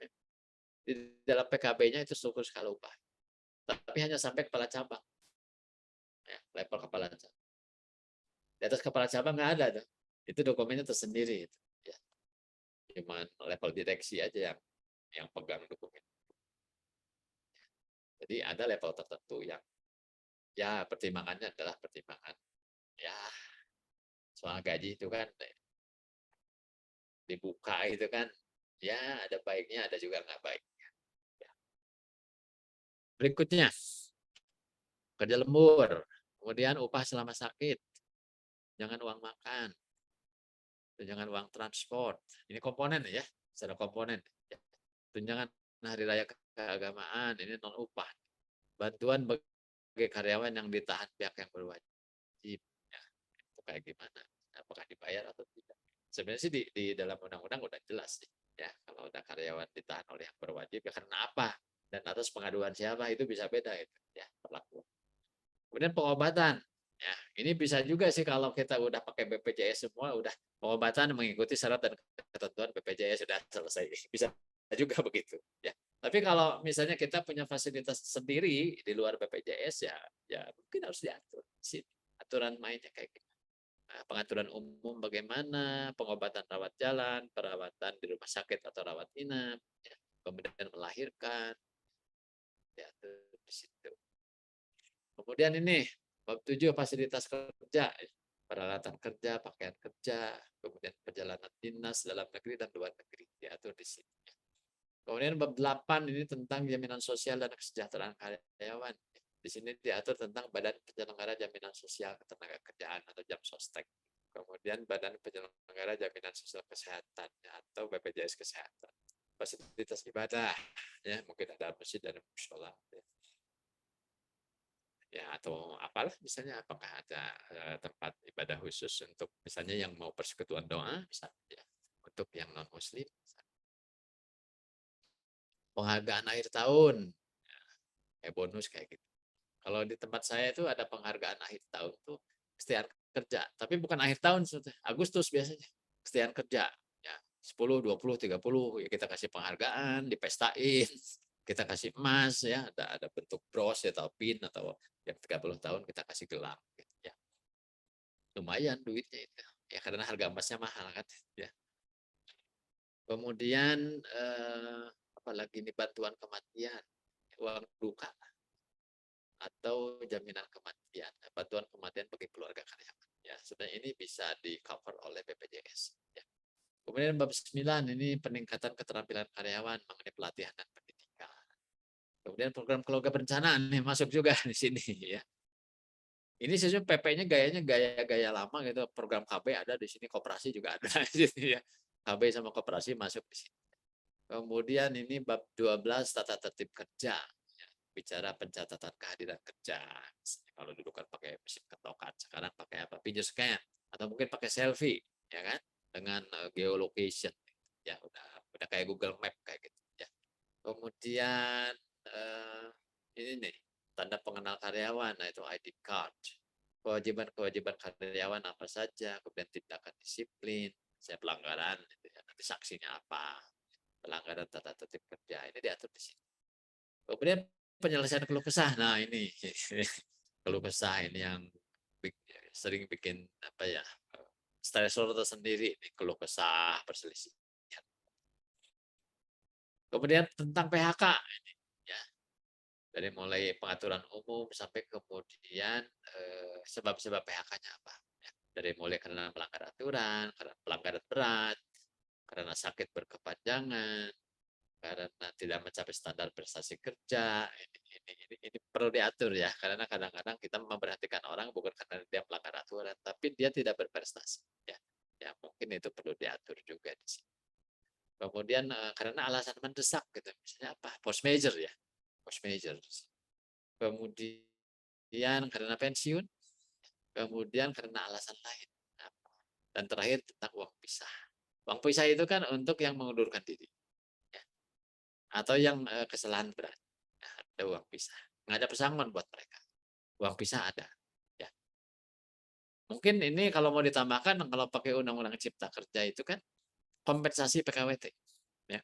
Speaker 3: Di dalam PKB-nya itu struktur skala upah. Tapi hanya sampai kepala cabang. Ya, level kepala cabang. Di atas kepala cabang nggak ada tuh. Itu dokumennya tersendiri. Ya. Cuma level direksi aja yang pegang dokumen. Jadi ada level tertentu yang ya pertimbangannya adalah pertimbangan ya soal gaji itu kan dibuka itu kan ya ada baiknya ada juga nggak baiknya. Ya. Berikutnya kerja lembur, kemudian upah selama sakit, jangan uang makan, tunjangan uang transport. Ini komponen ya, secara komponen. Ya. Tunjangan hari raya keagamaan ini non upah. Bantuan bagi karyawan yang ditahan pihak yang berwajib. Ya, itu kayak gimana? Apakah dibayar atau tidak? Sebenarnya sih di dalam undang-undang udah jelas sih. Ya, kalau ada karyawan ditahan oleh yang berwajib ya karena apa? Dan atas pengaduan siapa itu bisa beda itu ya perlakuan. Kemudian pengobatan. Ya, ini bisa juga sih kalau kita udah pakai BPJS semua, udah pengobatan mengikuti syarat dan ketentuan BPJS sudah selesai. Bisa juga begitu. Ya. Tapi kalau misalnya kita punya fasilitas sendiri di luar BPJS ya mungkin harus diatur. Aturan mainnya kayak gitu. Nah, pengaturan umum bagaimana, pengobatan rawat jalan, perawatan di rumah sakit atau rawat inap, ya, kemudian melahirkan, diatur di situ. Kemudian ini bab 7 fasilitas kerja, peralatan kerja, pakaian kerja, kemudian perjalanan dinas dalam negeri dan luar negeri diatur di sini. Kemudian bab 8 ini tentang jaminan sosial dan kesejahteraan karyawan. Di sini diatur tentang Badan Penyelenggara Jaminan Sosial Ketenagakerjaan atau JAMSOSTEK. Kemudian Badan Penyelenggara Jaminan Sosial Kesehatan atau BPJS Kesehatan. Fasilitas ibadah, ya mungkin ada masjid dan mushola. Ya atau apalah misalnya apakah ada tempat ibadah khusus untuk misalnya yang mau persekutuan doa misalnya ya, untuk yang non muslim penghargaan akhir tahun ya, bonus kayak gitu. Kalau di tempat saya itu ada penghargaan akhir tahun tuh kesetiaan kerja, tapi bukan akhir tahun, Agustus biasanya kesetiaan kerja ya 10, 20, 30 ya kita kasih penghargaan, dipestain, kita kasih emas ya, ada bentuk bros atau pin atau yang 30 tahun kita kasih gelang gitu, ya. Lumayan duitnya itu ya karena harga emasnya mahal kan ya. Kemudian apalagi ini bantuan kematian, uang duka atau jaminan kematian, bantuan kematian bagi keluarga karyawan. Ya, sebenarnya ini bisa di cover oleh BPJS. Ya. Kemudian bab 9 ini peningkatan keterampilan karyawan mengenai pelatihan dan pendidikan. Kemudian program keluarga berencana nih masuk juga di sini ya. Ini sesuai PP-nya gayanya gaya-gaya lama gitu. Program KB ada di sini, koperasi juga ada di sini ya. KB sama koperasi masuk di sini. Kemudian ini bab 12 tata tertib kerja. Ya, bicara pencatatan kehadiran kerja. Kalau dulu kan pakai mesin ketokan, sekarang pakai apa? Video scan atau mungkin pakai selfie, ya kan? Dengan geolocation. Ya udah kayak Google Map kayak gitu ya. Kemudian ini nih tanda pengenal karyawan, nah itu ID card. Kewajiban-kewajiban karyawan apa saja, kemudian tindakan disiplin, saya pelanggaran, gitu ya. Nanti saksinya apa, pelanggaran tata tertib kerja, ini diatur di sini. Kemudian penyelesaian keluh kesah, nah ini keluh kesah ini yang sering bikin apa ya, stresor tersendiri, ini keluh kesah, perselisihan. Kemudian tentang PHK, ini ya. Dari mulai pengaturan umum sampai kemudian sebab-sebab PHK-nya apa. Ya. Dari mulai karena melanggar aturan, karena pelanggaran berat, karena sakit berkepanjangan, karena tidak mencapai standar prestasi kerja. Ini perlu diatur ya, karena kadang-kadang kita memperhatikan orang bukan karena dia melanggar aturan, tapi dia tidak berprestasi. Ya mungkin itu perlu diatur juga di sini. Kemudian karena alasan mendesak, gitu, misalnya apa? Post major ya. Post major. Kemudian karena pensiun, kemudian karena alasan lain. Dan terakhir tentang uang pisah. Uang pisah itu kan untuk yang mengundurkan diri. Ya. Atau yang kesalahan berat. Nah, ada uang pisah. Nggak ada pesangon buat mereka. Uang pisah ada. Ya. Mungkin ini kalau mau ditambahkan, kalau pakai Undang-Undang Cipta Kerja itu kan kompensasi PKWT. Ya.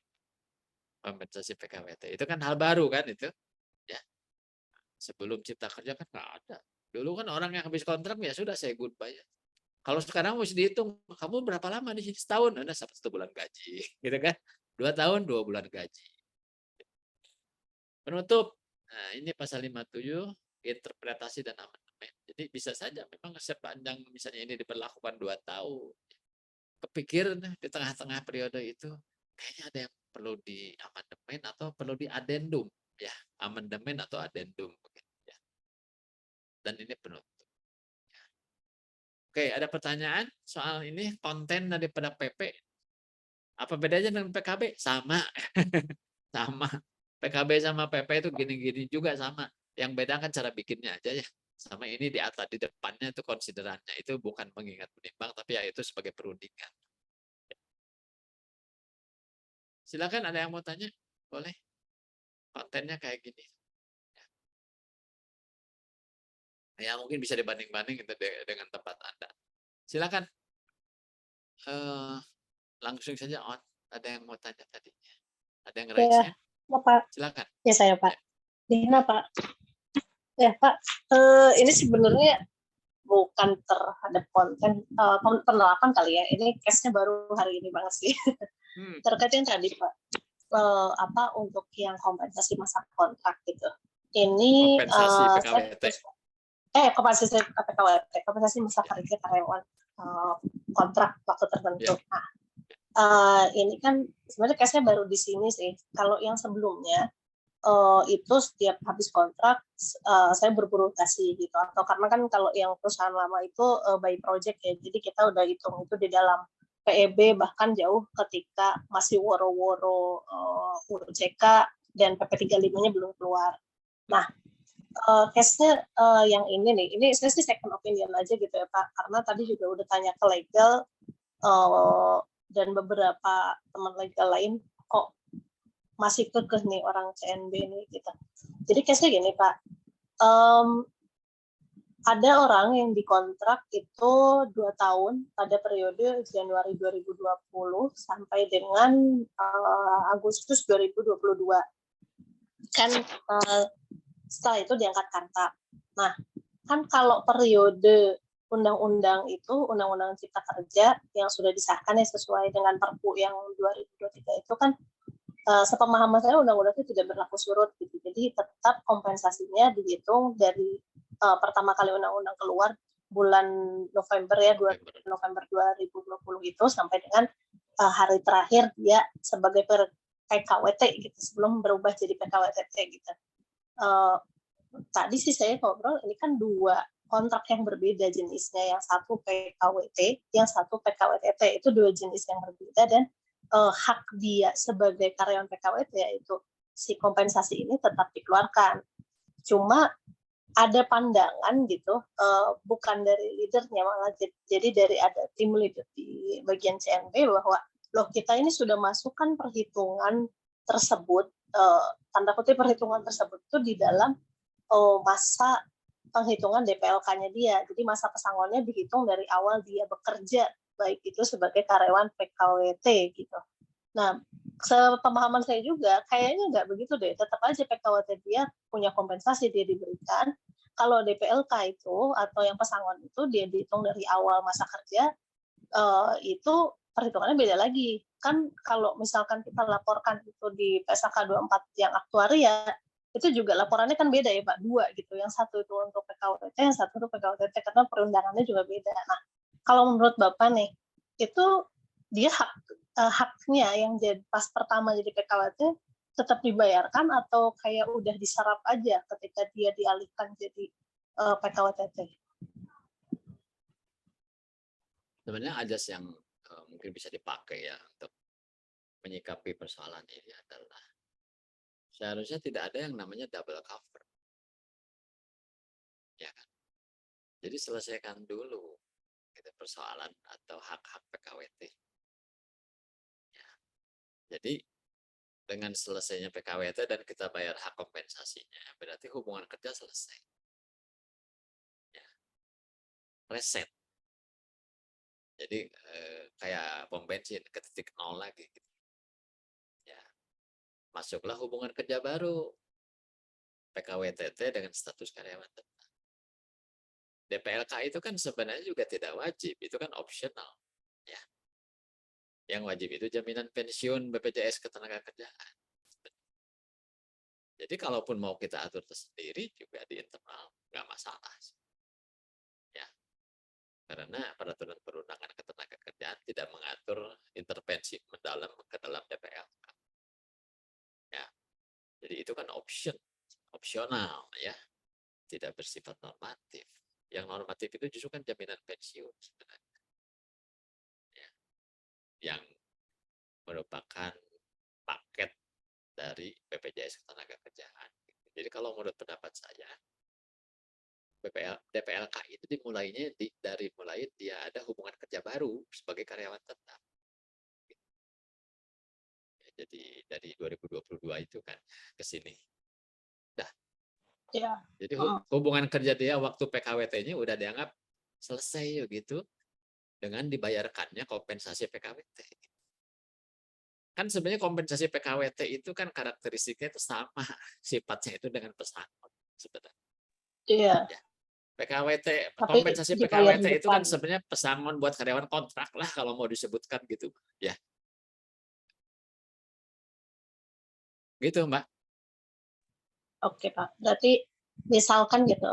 Speaker 3: Kompensasi PKWT. Itu kan hal baru kan itu. Ya. Sebelum Cipta Kerja kan nggak ada. Dulu kan orang yang habis kontrak ya sudah saya goodbye. Kalau sekarang mesti dihitung, kamu berapa lama di sini? Setahun, ada 1 bulan gaji, gitu kan? 2 tahun 2 bulan gaji. Penutup. Nah, ini pasal 57 interpretasi dan amandemen. Jadi bisa saja memang sepanjang misalnya ini diberlakukan 2 tahun. Kepikir di tengah-tengah periode itu kayaknya ada yang perlu di amandemen atau perlu di adendum ya, amandemen atau adendum ya. Dan ini penutup. Oke, ada pertanyaan soal ini konten daripada PP. Apa bedanya dengan PKB? Sama. Sama. PKB sama PP itu gini-gini juga sama. Yang beda kan cara bikinnya aja ya. Sama ini di atas, di depannya itu konsiderannya. Itu bukan mengingat menimbang, tapi ya itu sebagai perundingan. Silakan ada yang mau tanya? Boleh. Kontennya kayak gini. Ya mungkin bisa dibanding-banding dengan tempat Anda. Silakan. Langsung saja on. Ada yang mau tanya tadinya? Ada yang raise hand?
Speaker 7: Pak.
Speaker 3: Silakan.
Speaker 7: Ya saya Pak. Dina Pak. Ya Pak. Ini sebenarnya bukan terhadap konten penerapan kali ya. Ini case-nya baru hari ini banget sih. Terkait yang tadi Pak. Untuk yang kompensasi masa kontrak gitu. Ini
Speaker 3: kompensasi PKWT.
Speaker 7: Kompensasi masa kerja karyawan kontrak waktu tertentu. Yeah. Nah, ini kan sebenarnya case-nya baru di sini sih. Kalau yang sebelumnya itu setiap habis kontrak saya berburu kasih gitu. Atau karena kan kalau yang perusahaan lama itu by project ya. Jadi kita udah hitung itu di dalam PEB bahkan jauh ketika masih woro-woro UJK dan PP35-nya belum keluar. Nah, case-nya yang ini nih, ini saya sih second opinion aja gitu ya Pak, karena tadi juga udah tanya ke legal dan beberapa teman legal lain kok masih kekeh nih orang CNB nih gitu. Jadi case-nya gini Pak, ada orang yang dikontrak itu 2 tahun pada periode Januari 2020 sampai dengan Agustus 2022. Kan setelah itu diangkat karta. Nah, kan kalau periode undang-undang itu, Undang-Undang Cipta Kerja yang sudah disahkan ya sesuai dengan Perpu yang 2023 itu kan sepemahaman saya undang-undang itu tidak berlaku surut gitu. Jadi tetap kompensasinya dihitung dari pertama kali undang-undang keluar bulan November ya, November 2020 itu sampai dengan hari terakhir dia sebagai PKWT gitu sebelum berubah jadi PKWTT gitu. Tadi sih saya ngobrol ini kan dua kontrak yang berbeda jenisnya, yang satu PKWT, yang satu PKWTT, itu dua jenis yang berbeda dan hak dia sebagai karyawan PKWT yaitu si kompensasi ini tetap dikeluarkan. Cuma ada pandangan gitu, bukan dari leadernya malah jadi dari ada tim leader di bagian CNB bahwa loh kita ini sudah masukkan perhitungan tersebut, tanda kutip perhitungan tersebut itu di dalam masa penghitungan DPLK-nya dia. Jadi masa pesangonnya dihitung dari awal dia bekerja, baik itu sebagai karyawan PKWT gitu. Nah, sepemahaman saya juga kayaknya nggak begitu deh. Tetap aja PKWT dia punya kompensasi dia diberikan. Kalau DPLK itu atau yang pesangon itu dia dihitung dari awal masa kerja, itu perhitungannya beda lagi. Kan kalau misalkan kita laporkan itu di PSK 24 yang aktuaria, itu juga laporannya kan beda ya Pak, dua gitu. Yang satu itu untuk PKWT, yang satu untuk PKWTT karena perundangannya juga beda. Nah, kalau menurut Bapak nih, itu dia haknya yang jadi pas pertama jadi PKWT tetap dibayarkan atau kayak udah diserap aja ketika dia dialihkan jadi PKWTT?
Speaker 3: Sebenarnya ajas yang mungkin bisa dipakai ya untuk menyikapi persoalan ini adalah seharusnya tidak ada yang namanya double cover. Ya kan? Jadi selesaikan dulu gitu, persoalan atau hak-hak PKWT. Ya. Jadi dengan selesainya PKWT dan kita bayar hak kompensasinya, berarti hubungan kerja selesai. Ya. Reset. Jadi kayak pom bensin ke titik nol lagi. Gitu. Ya. Masuklah hubungan kerja baru. PKWTT dengan status karyawan tetap. DPLK itu kan sebenarnya juga tidak wajib, itu kan optional. Ya. Yang wajib itu jaminan pensiun BPJS Ketenagakerjaan. Jadi kalaupun mau kita atur tersendiri juga di internal nggak masalah. Ya. Karena peraturan perundangan ketenagakerjaan tidak mengatur intervensi mendalam ke dalam DPLK. Ya. Jadi itu kan opsional ya. Tidak bersifat normatif. Yang normatif itu justru kan jaminan pensiun sebenarnya. Ya. Yang merupakan paket dari BPJS Ketenagakerjaan. Jadi kalau menurut pendapat saya, DPLK itu dimulainya dari mulai dia ada hubungan kerja baru sebagai karyawan tetap. Ya, jadi dari 2022 itu kan ke sini. Dah.
Speaker 7: Ya.
Speaker 3: Jadi hubungan kerja dia waktu PKWT-nya udah dianggap selesai gitu dengan dibayarkannya kompensasi PKWT. Kan sebenarnya kompensasi PKWT itu kan karakteristiknya itu sama sifatnya itu dengan pesangon sebenarnya.
Speaker 7: Iya.
Speaker 3: Ya. PKWT,
Speaker 7: tapi
Speaker 3: kompensasi
Speaker 7: dibayar
Speaker 3: PKWT
Speaker 7: di
Speaker 3: itu kan
Speaker 7: depan.
Speaker 3: sebenarnya pesangon buat karyawan kontrak lah kalau mau disebutkan gitu. Ya. Gitu, Mbak.
Speaker 7: Oke, Pak. Berarti misalkan gitu,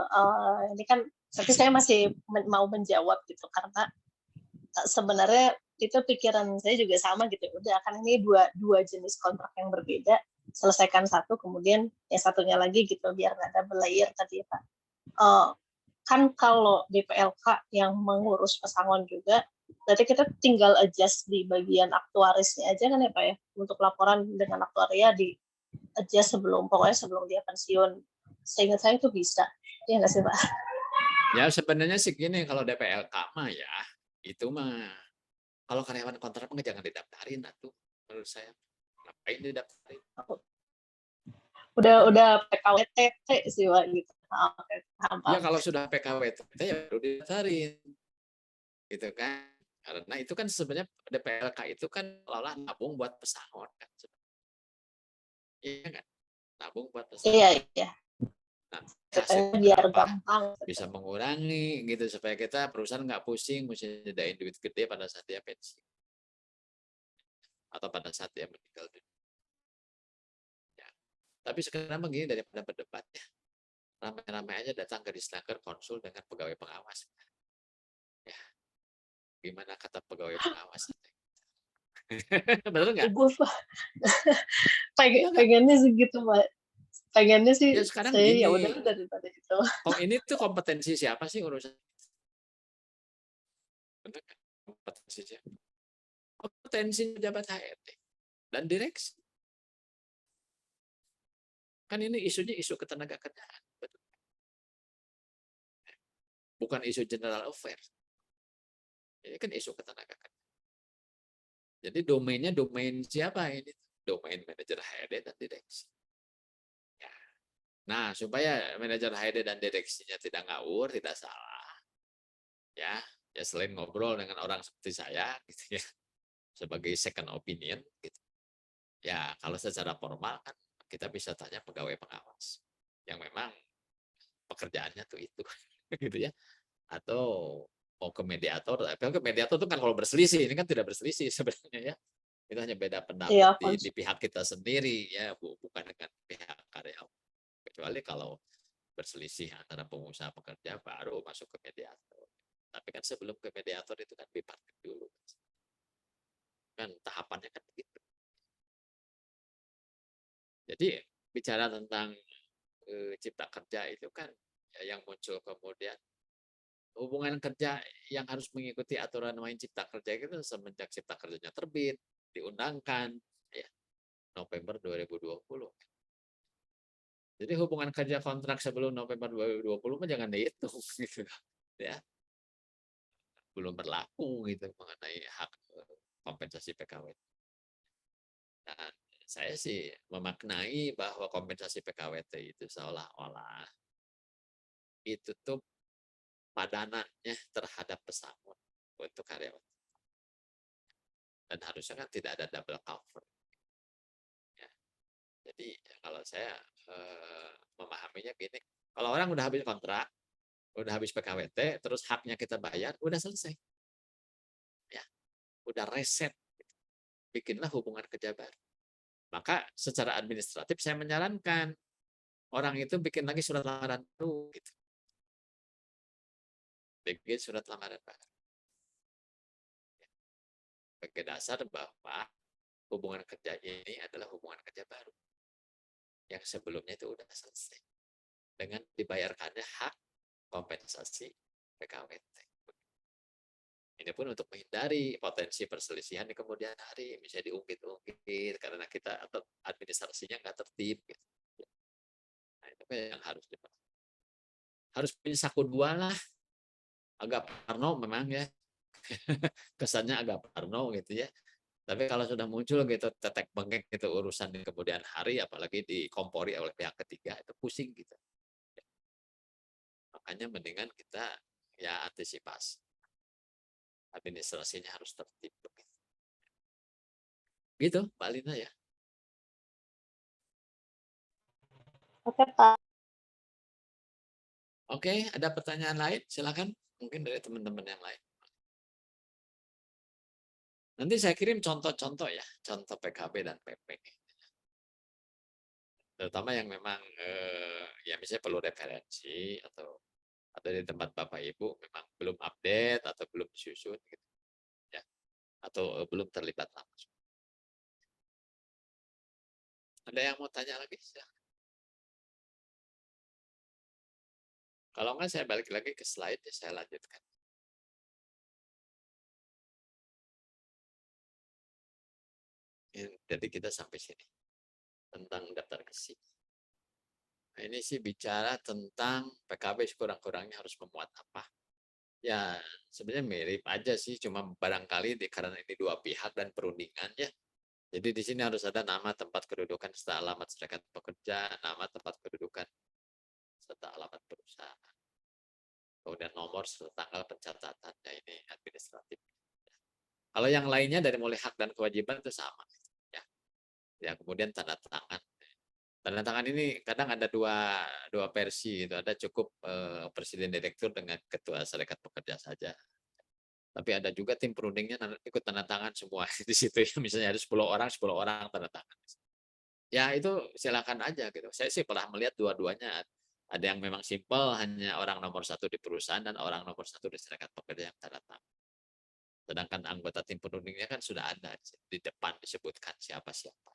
Speaker 7: ini kan tapi saya masih mau menjawab gitu karena sebenarnya itu pikiran saya juga sama gitu. Udah kan ini dua jenis kontrak yang berbeda, selesaikan satu kemudian yang satunya lagi gitu biar nggak double layer tadi ya Pak. Kan kalau DPLK yang mengurus pesangon juga, berarti kita tinggal adjust di bagian aktuarisnya aja kan ya Pak ya, untuk laporan dengan aktuaria di adjust pokoknya sebelum dia pensiun. Seingat saya itu bisa, ya nggak sih Pak?
Speaker 3: Ya sebenarnya sih gini, kalau DPLK mah ya itu mah kalau karyawan kontrak mah jangan didaftarin atuh menurut saya. Ngapain didaftarin?
Speaker 7: Udah PKWTT sih Pak gitu. Oke, paham.
Speaker 3: Ya kalau sudah PKWTT ya baru didaftarin. Gitu kan. Karena itu kan sebenarnya DPLK itu kan seolah nabung buat pesangon kan. Iya kan? Nabung buat pesangon.
Speaker 7: Iya.
Speaker 3: Nah,
Speaker 7: Katanya biar
Speaker 3: berapa?
Speaker 7: gampang.
Speaker 3: Bisa mengurangi gitu supaya kita perusahaan nggak pusing mesti nyediain duit gede pada saat dia pensiun atau pada saat dia meninggal dunia. Ya. Tapi sekarang begini, daripada berdebat ya, ramai-ramai aja datang ke Disnaker konsul dengan pegawai pengawas. Ya, gimana kata pegawai pengawas? Betul nggak?
Speaker 7: Gue pengennya segitu, Mbak. Pengennya sih
Speaker 3: Ya sekarang
Speaker 7: saya ya
Speaker 3: gini,
Speaker 7: udah daripada itu.
Speaker 3: ini tuh kompetensi siapa sih urusan? Bener nggak? Kompetensi siapa? Kompetensi pejabat HRD dan direksi. Kan ini isunya isu ketenagakerjaan, betul. Bukan isu general affairs. Ini kan isu ketenagakerjaan. Jadi domainnya domain siapa ini? Domain manajer HRD dan direksi. Ya. Nah, supaya manajer HRD dan direksinya tidak ngawur, tidak salah. Ya, selain ngobrol dengan orang seperti saya gitu ya, sebagai second opinion gitu. Ya, kalau secara formal kan kita bisa tanya pegawai pengawas yang memang pekerjaannya tuh itu gitu ya. Atau mau ke mediator, tapi ke mediator itu kan kalau berselisih, ini kan tidak berselisih sebenarnya ya. Itu hanya beda pendapat
Speaker 7: Iya,
Speaker 3: di pihak kita sendiri ya, bukan dengan pihak karyawan. Kecuali kalau berselisih antara pengusaha pekerja baru masuk ke mediator. Tapi kan sebelum ke mediator itu kan bipartit dulu. Kan tahapannya kan begitu. Jadi bicara tentang cipta kerja itu kan ya, yang muncul kemudian hubungan kerja yang harus mengikuti aturan main cipta kerja itu semenjak cipta kerjanya terbit, diundangkan ya November 2020. Jadi hubungan kerja kontrak sebelum November 2020 mah jangan dihitung gitu ya. Belum berlaku gitu mengenai hak kompensasi PKW. Dan saya sih memaknai bahwa kompensasi PKWT itu seolah-olah itu tuh padanannya terhadap pesangon untuk karyawan. Dan harusnya kan tidak ada double cover. Ya. Jadi kalau saya memahaminya gini, kalau orang udah habis kontrak, udah habis PKWT, terus haknya kita bayar, udah selesai. Ya, udah reset. Bikinlah hubungan kerja baru. Maka secara administratif saya menyarankan orang itu bikin lagi surat lamaran baru. Gitu. Bikin surat lamaran baru. Sebagai dasar bahwa hubungan kerja ini adalah hubungan kerja baru. Yang sebelumnya itu udah selesai. Dengan dibayarkannya hak kompensasi PKWT. Ini pun untuk menghindari potensi perselisihan di kemudian hari, misalnya diungkit-ungkit karena kita atau administrasinya nggak tertib. Gitu. Nah, itu yang harus diperhatikan. Harus punya saku dua lah. Agak parno memang ya. Kesannya agak parno gitu ya. Tapi kalau sudah muncul gitu tetek bengek gitu urusan di kemudian hari, apalagi dikompori oleh pihak ketiga, itu pusing gitu. Makanya mendingan kita ya antisipasi. Administrasinya harus tertib begitu. Gitu, Mbak Lina ya.
Speaker 7: Oke, Pak.
Speaker 3: Oke, ada pertanyaan lain? Silakan, mungkin dari teman-teman yang lain. Nanti saya kirim contoh-contoh ya, contoh PKB dan PP. Terutama yang memang ya misalnya perlu referensi atau di tempat Bapak Ibu memang belum update atau belum disusun gitu. Ya. Atau belum terlibat langsung. Ada yang mau tanya lagi? Kalau enggak saya balik lagi ke slide ya, saya lanjutkan. Jadi kita sampai sini tentang daftar kesi. Nah, ini sih bicara tentang PKB sekurang-kurangnya harus memuat apa. Ya sebenarnya mirip aja sih, cuma barangkali karena ini dua pihak dan perundingan ya. Jadi di sini harus ada nama tempat kedudukan serta alamat serikat pekerja, nama tempat kedudukan serta alamat perusahaan. Kemudian nomor serta tanggal pencatatannya, ini administratif. Kalau yang lainnya dari mulai hak dan kewajiban itu sama. Ya kemudian tanda tangan Tanda tangan ini kadang ada dua versi gitu. Ada cukup presiden direktur dengan ketua serikat pekerja saja. Tapi ada juga tim pruningnya ikut tanda tangan semua di situ. Misalnya ada 10 orang tanda tangan. Ya itu silakan aja gitu. Saya sih pernah melihat dua-duanya. Ada yang memang simpel, hanya orang nomor 1 di perusahaan dan orang nomor 1 di serikat pekerja yang tanda tangan. Sedangkan anggota tim penuningnya kan sudah ada di depan disebutkan siapa-siapa.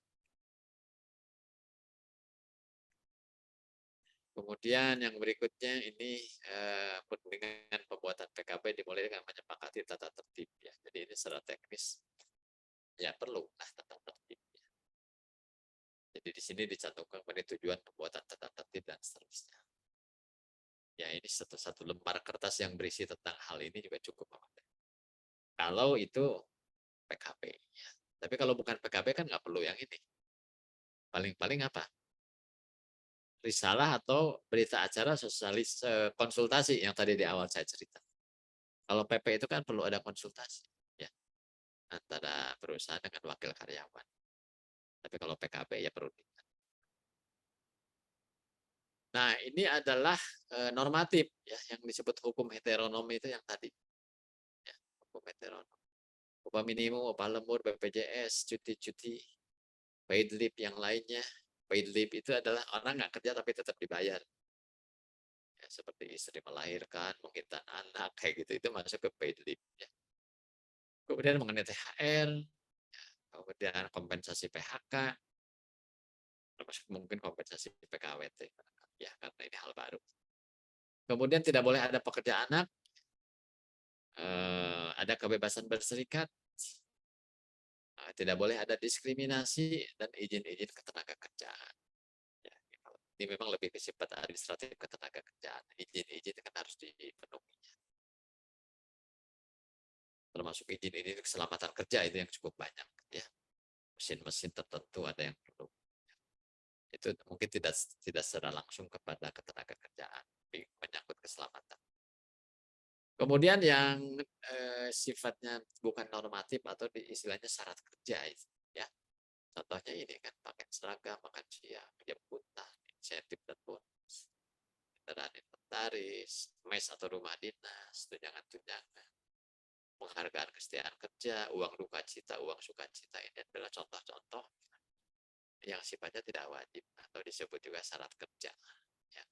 Speaker 3: Kemudian yang berikutnya ini dengan pembuatan PKP dimulai dengan menyepakati tata tertib ya. Jadi ini secara teknis ya perlu tata tertib. Jadi di sini dicantumkan pada tujuan pembuatan tata tertib dan seterusnya. Ya ini satu lembar kertas yang berisi tentang hal ini juga cukup memadai. Kalau itu PKP. Ya. Tapi kalau bukan PKP kan nggak perlu yang ini. Paling-paling apa? Risalah atau berita acara sosialis konsultasi yang tadi di awal saya cerita. Kalau PP itu kan perlu ada konsultasi ya antara perusahaan dengan wakil karyawan. Tapi kalau PKP ya perlu. Nah, ini adalah normatif ya yang disebut hukum heteronom itu yang tadi. Ya, hukum heteronom. Upah minimum, upah lembur, BPJS, cuti-cuti, paid leave yang lainnya. Paid leave itu adalah orang nggak kerja tapi tetap dibayar. Ya, seperti istri melahirkan, menghitan anak, kayak gitu, itu masuk ke paid leave. Ya. Kemudian mengenai THR, kemudian kompensasi PHK, termasuk mungkin kompensasi PKWT, ya karena ini hal baru. Kemudian tidak boleh ada pekerja anak, ada kebebasan berserikat, tidak boleh ada diskriminasi dan izin-izin ketenaga kerjaan. Ya, ini memang lebih bersifat administratif ketenaga kerjaan. Izin-izin kan harus dipenuhi. Termasuk izin-izin keselamatan kerja itu yang cukup banyak. Ya, mesin-mesin tertentu ada yang perlu. Itu mungkin tidak secara langsung kepada ketenaga kerjaan, tapi menyangkut keselamatan. Kemudian yang sifatnya bukan normatif atau istilahnya syarat kerja, ya. Contohnya ini kan pakai seragam, makan siang, jemputan, insentif dan bonus, kendaraan inventaris, mes atau rumah dinas, tunjangan-tunjangan, penghargaan kesetiaan kerja, uang duka cita, uang sukacita, ini adalah contoh-contoh yang sifatnya tidak wajib atau disebut juga syarat kerja. Ya.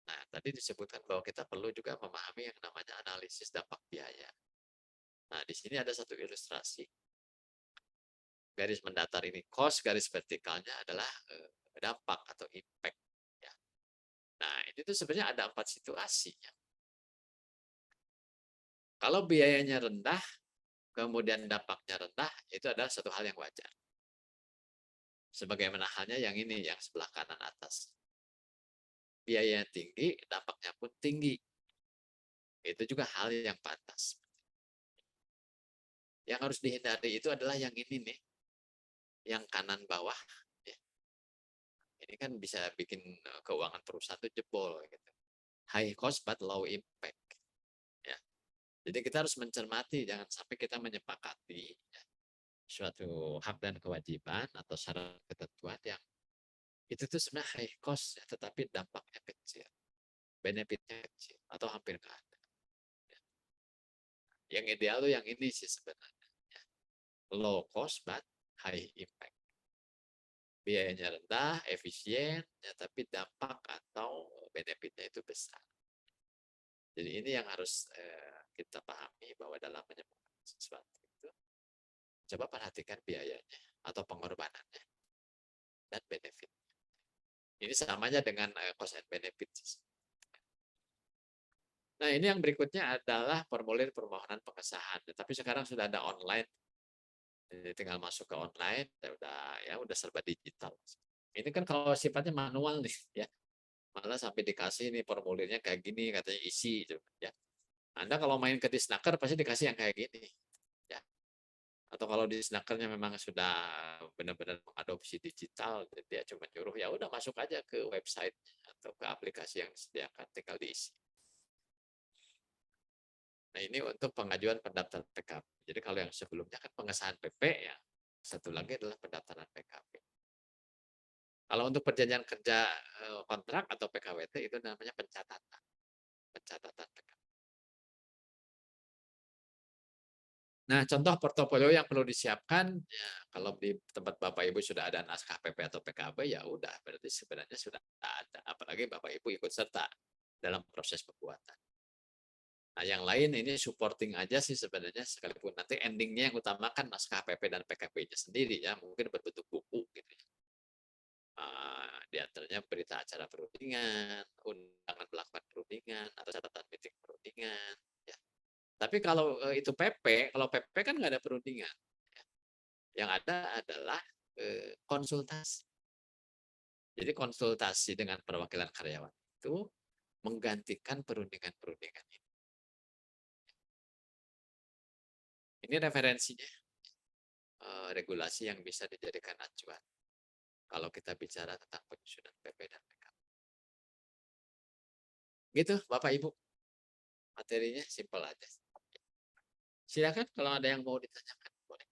Speaker 3: Nah, tadi disebutkan bahwa kita perlu juga memahami yang namanya analisis dampak biaya. Nah, di sini ada satu ilustrasi. Garis mendatar ini cost, garis vertikalnya adalah dampak atau impact. Ya. Nah, ini tuh sebenarnya ada 4 situasi. Ya. Kalau biayanya rendah, kemudian dampaknya rendah, itu adalah satu hal yang wajar. Sebagaimana halnya yang ini, yang sebelah kanan atas. Biayanya tinggi, dampaknya pun tinggi. Itu juga hal yang pantas. Yang harus dihindari itu adalah yang ini nih, yang kanan bawah. Ya. Ini kan bisa bikin keuangan perusahaan itu jebol. Gitu. High cost but low impact. Ya. Jadi kita harus mencermati, jangan sampai kita menyepakati ya, suatu hak dan kewajiban atau syarat ketentuan yang itu tuh sebenarnya high cost, ya, tetapi dampaknya kecil, benefitnya kecil atau hampir nggak ada. Ya. Yang ideal tuh yang ini sih sebenarnya, ya. Low cost but high impact. Biayanya rendah, efisien, ya, tapi dampak atau benefitnya itu besar. Jadi ini yang harus kita pahami bahwa dalam menyembuhkan sesuatu itu, coba perhatikan biayanya atau pengorbanannya dan benefit. Ini samanya dengan cost and benefit. Nah, ini yang berikutnya adalah formulir permohonan pengesahan. Tapi sekarang sudah ada online. Jadi tinggal masuk ke online, udah serba digital. Ini kan kalau sifatnya manual nih, ya. Malah sampai dikasih nih formulirnya kayak gini, katanya isi, ya. Anda kalau main ke Disnaker pasti dikasih yang kayak gini, ya. Atau kalau Disnakernya memang sudah benar-benar mengadopsi digital, dia cuma nyuruh ya udah masuk aja ke website atau ke aplikasi yang disediakan, tinggal diisi. Nah, ini untuk pengajuan pendaftaran PKP. Jadi kalau yang sebelumnya kan pengesahan PP, ya satu lagi adalah pendaftaran PKP. Kalau untuk perjanjian kerja kontrak atau PKWT itu namanya pencatatan. Pencatatan PKWT. Nah, contoh portofolio yang perlu disiapkan, ya, kalau di tempat Bapak Ibu sudah ada naskah PP atau PKB, ya udah, berarti sebenarnya sudah ada. Apalagi Bapak Ibu ikut serta dalam proses pembuatan. Nah, yang lain ini supporting aja sih sebenarnya, sekalipun nanti endingnya yang utamakan naskah PP dan PKB-nya sendiri ya, mungkin berbentuk buku gitu ya. Di antaranya berita acara perundingan, undangan melakukan perundingan, atau catatan meeting perundingan. Ya. Tapi kalau itu PP, kalau PP kan nggak ada perundingan. Ya. Yang ada adalah konsultasi. Jadi konsultasi dengan perwakilan karyawan itu menggantikan perundingan-perundingan ini. Ini referensinya, regulasi yang bisa dijadikan acuan kalau kita bicara tentang penyusunan PP dan PKB. Gitu, Bapak Ibu. Materinya simpel aja. Silakan kalau ada yang mau ditanyakan, boleh.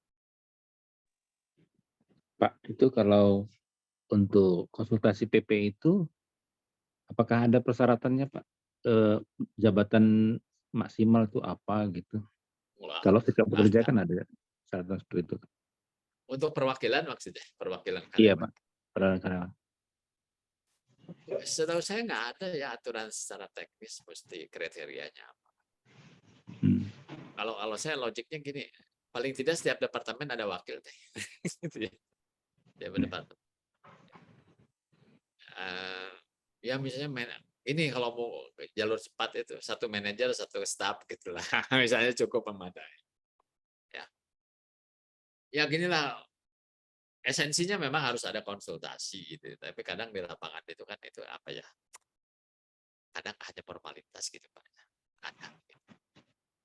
Speaker 5: Pak, itu kalau untuk konsultasi PP itu, apakah ada persyaratannya, Pak? Jabatan maksimal itu apa gitu?
Speaker 3: Wah,
Speaker 5: Kalau tidak bekerja
Speaker 3: ada.
Speaker 5: kan ada persyaratan seperti itu.
Speaker 3: Untuk perwakilan maksudnya, perwakilan
Speaker 5: Iya,
Speaker 3: karyawan.
Speaker 5: Pak. Karyawan.
Speaker 3: Setahu saya nggak ada ya aturan secara teknis mesti kriterianya apa. Kalau saya logiknya gini, paling tidak setiap departemen ada wakil deh. Gitu ya. Setiap departemen. Ya misalnya ini kalau mau jalur cepat itu satu manajer satu staff gitulah. Misalnya cukup memadai. Ya ginilah, esensinya memang harus ada konsultasi gitu. Tapi kadang di lapangan itu kan itu apa ya? Kadang hanya formalitas gitu Pak. Ada.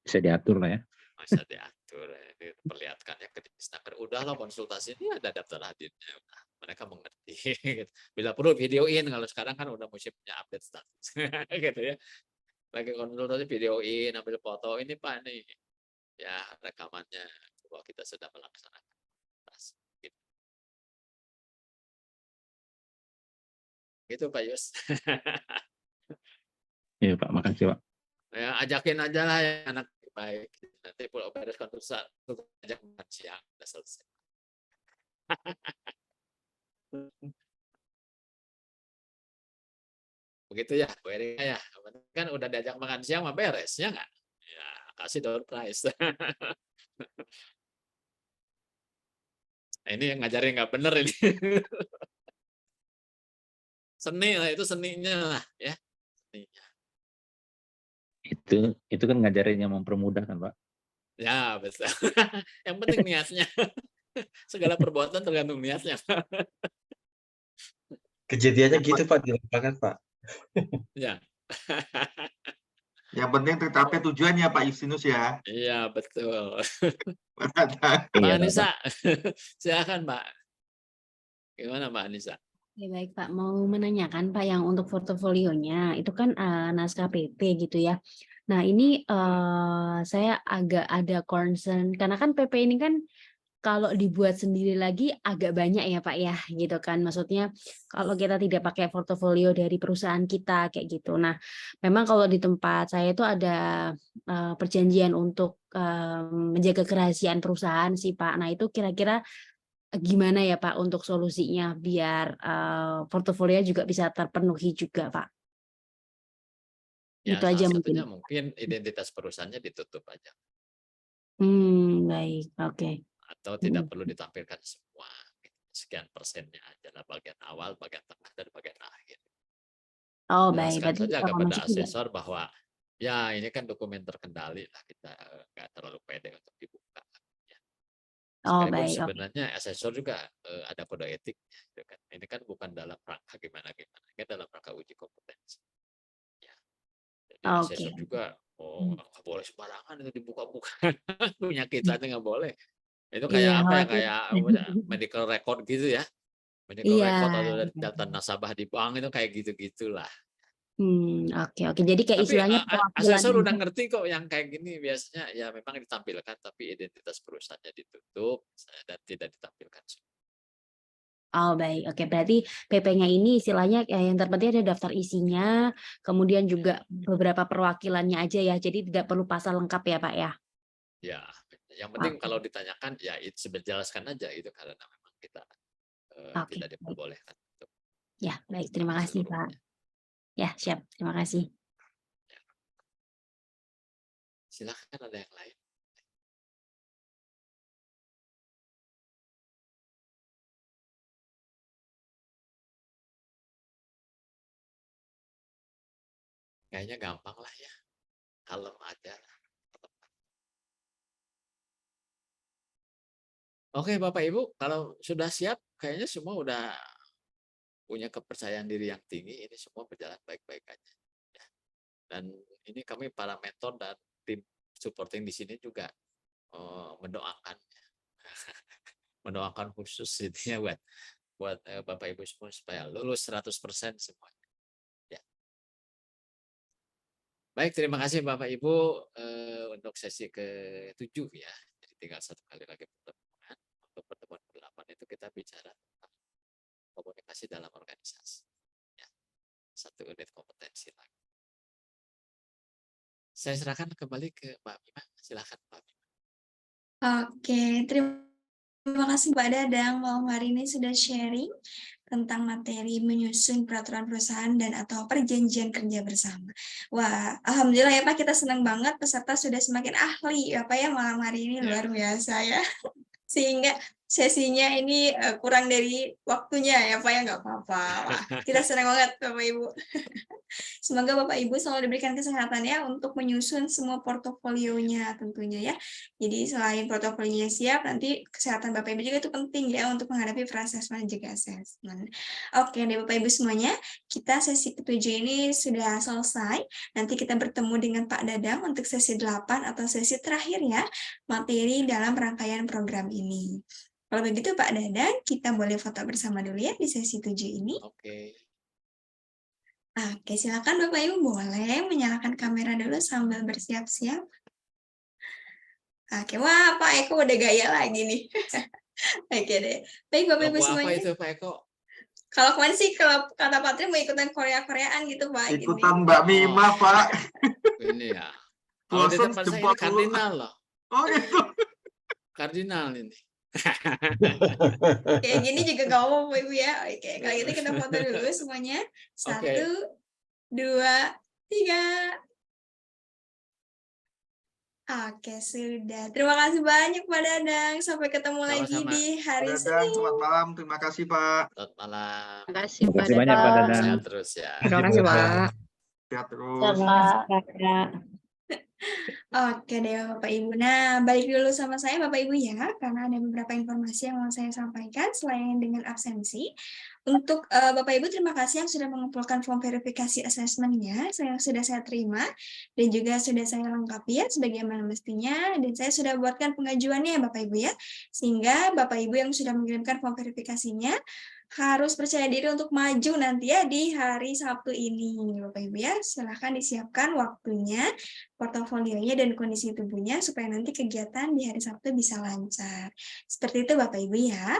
Speaker 5: Bisa diatur lah ya.
Speaker 3: Bisa diatur, diperlihatkannya ke Disnaker. Udahlah konsultasi ini ada daftar hadirnya. Mereka mengerti. Bila perlu videoin, kalau sekarang kan udah musimnya update status. Gitu ya. Lagi konsultasi videoin, ambil foto, ini Pak nih. Ya rekamannya bahwa kita sedang melaksanakan. Gitu. Gitu Pak Yus.
Speaker 5: Iya Pak, makasih Pak.
Speaker 3: Ya, ajakin aja lah yang anak baik. Nanti pulau beres konsultasi, ajak makan siang, udah selesai. Begitu ya, Bu Erika ya. Kan udah diajak makan siang mah beres, ya nggak? Ya, kasih door prize. Nah, ini yang ngajarin nggak bener ini. Seni lah, itu seninya lah ya. Seninya.
Speaker 5: Itu kan ngajarin yang mempermudah kan Pak.
Speaker 3: Ya, betul. Yang penting niatnya. Segala perbuatan tergantung niatnya.
Speaker 4: Kejadiannya gitu Pak di lapangan Pak.
Speaker 3: Ya.
Speaker 2: Yang penting tercapai tujuannya Pak Justinus ya.
Speaker 3: Iya, betul.
Speaker 2: Pak
Speaker 3: Mbak Anissa, silakan Mbak. Gimana Mbak Anissa?
Speaker 6: Oke, baik Pak, mau menanyakan Pak yang untuk portofolionya itu kan naskah PP gitu ya. Nah ini saya agak ada concern karena kan PP ini kan kalau dibuat sendiri lagi agak banyak ya Pak ya gitu kan. Maksudnya kalau kita tidak pakai portofolio dari perusahaan kita kayak gitu. Nah memang kalau di tempat saya itu ada perjanjian untuk menjaga kerahasiaan perusahaan sih Pak. Nah itu kira-kira gimana ya Pak untuk solusinya biar portofolio juga bisa terpenuhi juga Pak?
Speaker 3: Ya,
Speaker 6: Itu aja
Speaker 3: salah
Speaker 6: mungkin.
Speaker 3: satunya mungkin identitas perusahaannya ditutup aja.
Speaker 6: Baik, oke.
Speaker 3: Atau tidak perlu ditampilkan semua. Sekian persennya aja lah, bagian awal, bagian tengah, dan bagian akhir.
Speaker 6: Oh baik,
Speaker 3: Jelaskan
Speaker 6: berarti
Speaker 3: saja
Speaker 6: kalau
Speaker 3: kepada
Speaker 6: masuk juga.
Speaker 3: asesor bahwa ya ini kan dokumen terkendali lah, kita nggak terlalu pede untuk dibuka. Ya.
Speaker 6: Oh
Speaker 3: Sekalipun
Speaker 6: baik, oke.
Speaker 3: sebenarnya asesor juga ada kode etiknya. Gitu kan. Ini kan bukan dalam rangka gimana-gimana, ini dalam rangka uji kompetensi. Ya. Jadi
Speaker 6: Oke.
Speaker 3: asesor juga nggak boleh sembarangan itu dibuka-buka. Punya kita aja nggak boleh. Itu kayak
Speaker 6: Iya,
Speaker 3: apa ya,
Speaker 6: khawatir.
Speaker 3: kayak medical record gitu ya. Medical
Speaker 6: Iya.
Speaker 3: record atau data nasabah di bank itu kayak gitu-gitulah.
Speaker 6: Oke, oke. Jadi kayak
Speaker 3: Tapi
Speaker 6: istilahnya perwakilan
Speaker 3: asesor udah
Speaker 6: untuk
Speaker 3: ngerti kok yang kayak gini biasanya ya memang ditampilkan tapi identitas perusahaannya ditutup dan tidak ditampilkan.
Speaker 6: Oh baik, oke berarti PP-nya ini istilahnya yang terpenting ada daftar isinya, kemudian juga beberapa perwakilannya aja ya, jadi tidak perlu pasal lengkap ya Pak ya?
Speaker 3: Ya, yang penting
Speaker 6: Oke.
Speaker 3: kalau ditanyakan ya itu jelaskan aja itu karena memang kita
Speaker 6: Oke,
Speaker 3: tidak
Speaker 6: baik.
Speaker 3: diperbolehkan untuk
Speaker 6: Ya baik, terima kasih Pak.
Speaker 3: seluruhnya.
Speaker 6: Ya siap, terima kasih.
Speaker 3: Silahkan ada yang lain. Kayaknya gampang lah ya. Kalem aja. Oke Bapak Ibu, kalau sudah siap, kayaknya semua udah punya kepercayaan diri yang tinggi, ini semua berjalan baik-baik aja. Ya. Dan ini kami para mentor dan tim supporting di sini juga mendoakan, mendoakan khusus intinya buat Bapak Ibu semua supaya lulus 100% semuanya. Ya. Baik, terima kasih Bapak Ibu untuk sesi ke-7 ya. Jadi tinggal satu kali lagi pertemuan. Untuk pertemuan ke-8 itu kita bicara tentang komunikasi dalam organisasi. Ya. Satu unit kompetensi lagi. Saya serahkan kembali ke Mbak Mima. Silakan Mbak Mima.
Speaker 1: Oke, terima kasih Pak Dadang. Malam hari ini sudah sharing tentang materi menyusun peraturan perusahaan dan atau perjanjian kerja bersama. Wah, alhamdulillah ya Pak, kita senang banget peserta sudah semakin ahli ya Pak ya malam hari ini, luar biasa ya. Sehingga sesinya ini kurang dari waktunya ya Pak ya, nggak apa-apa. Wah, kita senang banget Bapak Ibu. Semoga Bapak Ibu selalu diberikan kesehatan ya untuk menyusun semua portofolionya tentunya ya. Jadi selain portofolionya siap, nanti kesehatan Bapak Ibu juga itu penting ya untuk menghadapi proses dan juga asesmen. Oke deh Bapak Ibu semuanya, kita sesi ke-7 ini sudah selesai. Nanti kita bertemu dengan Pak Dadang untuk sesi 8 atau sesi terakhir ya, materi dalam rangkaian program ini. Kalau begitu Pak Dadang, kita boleh foto bersama dulu ya di sesi 7 ini.
Speaker 3: Oke.
Speaker 1: Oke, silakan Bapak Ibu boleh menyalakan kamera dulu sambil bersiap-siap. Oke, wah Pak Eko udah gaya lagi nih. Oke deh. Baik Bapak Ibu
Speaker 3: Logo apa
Speaker 1: semuanya.
Speaker 3: itu Pak Eko?
Speaker 1: Kalau kemarin sih kalau kata Pak Tri mau ikutan Korea-Koreaan gitu Pak.
Speaker 2: Ikutan
Speaker 1: Gini.
Speaker 2: Mbak Mima, Pak.
Speaker 3: Ini ya. Kalau di
Speaker 2: Bosen
Speaker 3: tempat saya
Speaker 2: jempol
Speaker 3: ini kardinal loh.
Speaker 2: Oh gitu.
Speaker 3: Kardinal ini.
Speaker 1: Kayak gini juga gak apa Bapak Ibu ya. Oke, kalau gitu kita foto dulu semuanya. 1, 2, 3. Oke, sudah. Terima kasih banyak Pak Dadang. Sampai ketemu lagi
Speaker 3: Sama-sama.
Speaker 1: di hari
Speaker 2: Pak Dadang,
Speaker 1: Senin.
Speaker 2: selamat malam. Terima kasih, Pak.
Speaker 3: Selamat malam.
Speaker 6: Terima kasih
Speaker 5: Terima
Speaker 6: Pak
Speaker 5: kasih banyak Pak
Speaker 6: Dadang.
Speaker 5: Dadang.
Speaker 3: Sehat terus ya.
Speaker 6: Terima kasih Pak.
Speaker 2: Sehat terus.
Speaker 7: Sama
Speaker 1: Oke deh Bapak Ibu. Nah, balik dulu sama saya Bapak Ibu ya, karena ada beberapa informasi yang mau saya sampaikan selain dengan absensi. Untuk Bapak Ibu, terima kasih yang sudah mengumpulkan form verifikasi asesmennya, yang sudah saya terima, dan juga sudah saya lengkapi ya, sebagaimana mestinya, dan saya sudah buatkan pengajuannya ya Bapak Ibu ya, sehingga Bapak Ibu yang sudah mengirimkan form verifikasinya, harus percaya diri untuk maju nanti ya di hari Sabtu ini. Bapak Ibu ya, silahkan disiapkan waktunya, portofolionya, dan kondisi tubuhnya supaya nanti kegiatan di hari Sabtu bisa lancar. Seperti itu Bapak Ibu ya.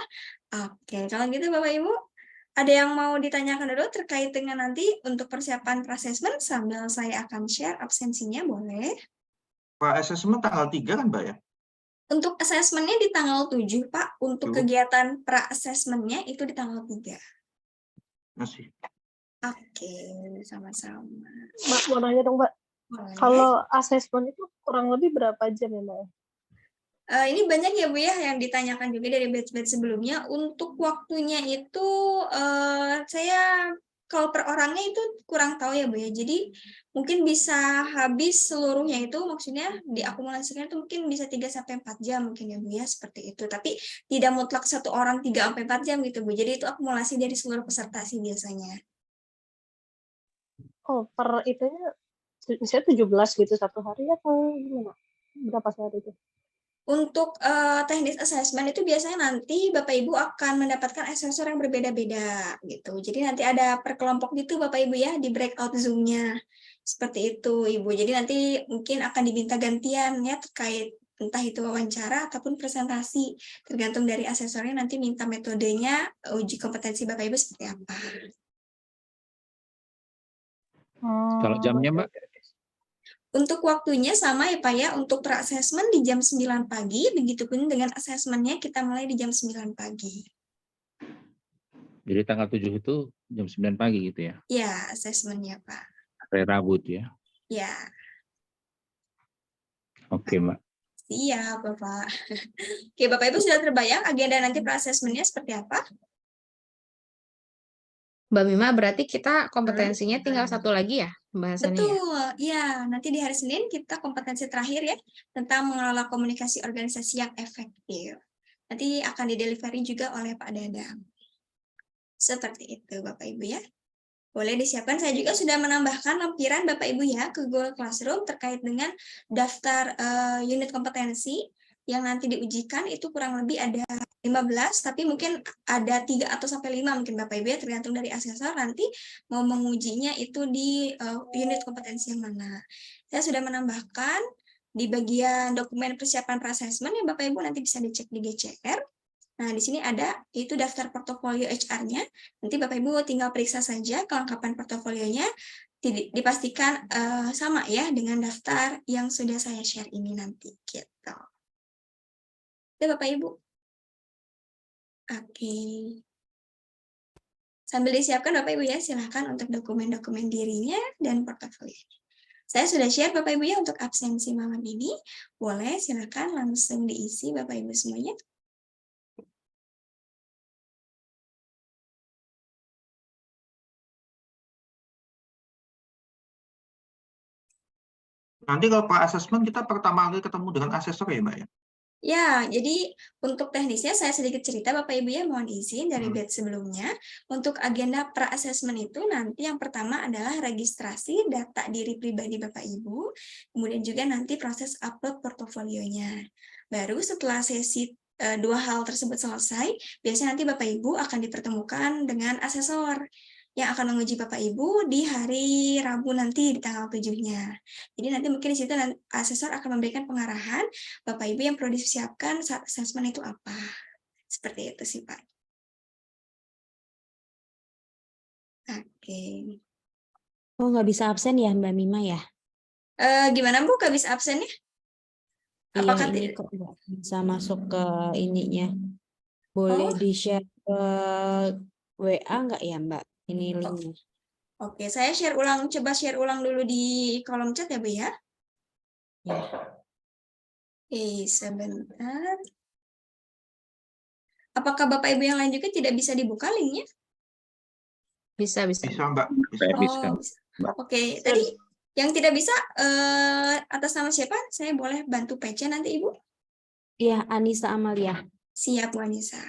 Speaker 1: Oke, kalau gitu Bapak Ibu, ada yang mau ditanyakan dulu terkait dengan nanti untuk persiapan pra-assessment sambil saya akan share absensinya, boleh?
Speaker 2: Pak, asesmen tanggal 3 kan, Mbak ya?
Speaker 1: Untuk assessment-nya di tanggal 7, Pak. Untuk kegiatan pra-assessment-nya itu di tanggal 3.
Speaker 2: Masih.
Speaker 1: Oke, sama-sama.
Speaker 7: Mbak, mau nanya dong Mbak.
Speaker 1: Boleh.
Speaker 7: Kalau asesmen itu kurang lebih berapa jam ya Mbak?
Speaker 1: Ini banyak ya Bu ya yang ditanyakan juga dari batch-batch sebelumnya. Untuk waktunya itu saya kalau per orangnya itu kurang tahu ya Bu ya. Jadi mungkin bisa habis seluruhnya itu, maksudnya diakumulasikan itu mungkin bisa 3-4 jam mungkin ya Bu ya, seperti itu. Tapi tidak mutlak satu orang 3-4 jam gitu Bu. Jadi itu akumulasi dari seluruh peserta sih biasanya.
Speaker 7: Oh, per itunya misalnya 17 gitu satu hari atau gimana? Berapa sehari itu?
Speaker 1: Untuk teknis assessment itu biasanya nanti Bapak Ibu akan mendapatkan assessor yang berbeda-beda gitu. Jadi nanti ada per kelompok gitu Bapak Ibu ya di breakout Zoom-nya. Seperti itu Ibu. Jadi nanti mungkin akan diminta gantian ya terkait entah itu wawancara ataupun presentasi, tergantung dari asesornya nanti minta metodenya uji kompetensi Bapak Ibu seperti apa.
Speaker 5: Kalau jamnya Mbak?
Speaker 1: Untuk waktunya sama ya Pak ya, untuk pra-assessment di jam 9 pagi, begitupun dengan asesmennya kita mulai di jam 9 pagi.
Speaker 5: Jadi tanggal 7 itu jam 9 pagi gitu ya?
Speaker 1: Ya, asesmennya Pak.
Speaker 5: Hari Rabu tuh ya?
Speaker 1: Ya,
Speaker 5: Oke Mbak.
Speaker 1: siap Bapak. Oke, Bapak Ibu sudah terbayang agenda nanti pra-assessmentnya seperti apa?
Speaker 8: Mbak Mima, berarti kita kompetensinya tinggal satu lagi ya pembahasannya ya?
Speaker 1: Betul, ya. Nanti di hari Senin kita kompetensi terakhir ya, tentang mengelola komunikasi organisasi yang efektif. Nanti akan didelivery juga oleh Pak Dadang. Seperti itu Bapak Ibu ya. Boleh disiapkan, saya juga sudah menambahkan lampiran Bapak Ibu ya ke Google Classroom terkait dengan daftar unit kompetensi yang nanti diujikan itu kurang lebih ada 15, tapi mungkin ada 3 atau sampai 5 mungkin Bapak Ibu ya, tergantung dari asesor nanti mau mengujinya itu di unit kompetensi yang mana. Saya sudah menambahkan di bagian dokumen persiapan pra-assessment yang Bapak Ibu nanti bisa dicek di GCR. Nah, di sini ada itu daftar portofolio HR-nya. Nanti Bapak Ibu tinggal periksa saja kelengkapan portofolionya, dipastikan sama ya dengan daftar yang sudah saya share ini nanti gitu. Oke Bapak Ibu. Oke. Sambil disiapkan Bapak Ibu ya, silakan untuk dokumen-dokumen dirinya dan portofolio. Saya sudah share Bapak Ibu ya untuk absensi malam ini. Boleh silakan langsung diisi Bapak Ibu semuanya.
Speaker 2: Nanti kalau pra-assessment kita pertama kali ketemu dengan asesor ya Mbak ya?
Speaker 1: Ya, jadi untuk teknisnya saya sedikit cerita Bapak Ibu ya, mohon izin dari batch sebelumnya. Untuk agenda pra-assessment itu nanti yang pertama adalah registrasi data diri pribadi Bapak Ibu, kemudian juga nanti proses upload portofolionya. Baru setelah sesi dua hal tersebut selesai, biasanya nanti Bapak Ibu akan dipertemukan dengan asesor yang akan menguji Bapak Ibu di hari Rabu nanti di tanggal 7-nya. Jadi nanti mungkin di situ asesor akan memberikan pengarahan Bapak Ibu yang perlu disiapkan saat assessment itu apa. Seperti itu sih Pak. Oke.
Speaker 6: Oh, nggak bisa absen ya Mbak Mima ya?
Speaker 1: Gimana Bu, nggak bisa absennya? Apakah
Speaker 6: Iya, ini kok nggak bisa masuk ke ininya. Boleh di-share ke WA nggak ya Mbak? Ini linknya.
Speaker 1: Oke, saya coba share ulang dulu di kolom chat ya Bu ya.
Speaker 6: Ya.
Speaker 1: Oke, sebentar. Apakah Bapak Ibu yang lain juga tidak bisa dibuka linknya?
Speaker 8: Bisa.
Speaker 2: Bisa Mbak. Bisa.
Speaker 5: Saya bisa.
Speaker 1: Oke, tadi yang tidak bisa atas nama siapa? Saya boleh bantu PC nanti Ibu?
Speaker 6: Iya, Anissa Amalia.
Speaker 1: Siap Bu Anissa.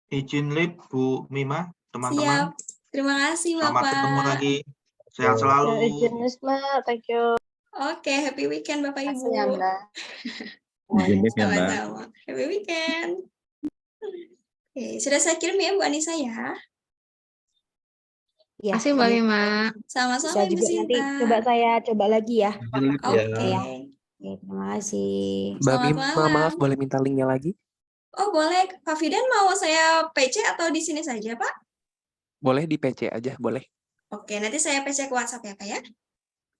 Speaker 2: Izin lip Bu Mima, teman-teman.
Speaker 1: Siap. Terima kasih
Speaker 2: Selamat
Speaker 1: Bapak.
Speaker 2: ketemu lagi. Sehat selalu.
Speaker 7: Izin Mbak, thank you.
Speaker 1: Oke, happy weekend Bapak Ibu.
Speaker 7: Makasih ya Mbak.
Speaker 5: Izin live ya Mbak.
Speaker 1: Sama-sama. Happy weekend. Oke, sudah saya kirim ya Bu Anissa ya.
Speaker 6: Ya,
Speaker 8: Kasih Mbak
Speaker 6: iya.
Speaker 8: Mima.
Speaker 1: Sama-sama
Speaker 6: Bisa
Speaker 1: Ibu
Speaker 6: juga nanti
Speaker 1: Sinta.
Speaker 6: coba saya coba lagi ya.
Speaker 4: Izin lip
Speaker 1: Oke.
Speaker 4: ya.
Speaker 6: Oke, terima kasih.
Speaker 9: Mbak
Speaker 1: Selamat
Speaker 9: Mima,
Speaker 1: malam.
Speaker 9: maaf boleh minta linknya lagi?
Speaker 1: Oh boleh, Pak Fidan mau saya PC atau di sini saja Pak?
Speaker 9: Boleh di PC aja, boleh.
Speaker 1: Oke, nanti saya PC ke WhatsApp ya Pak ya.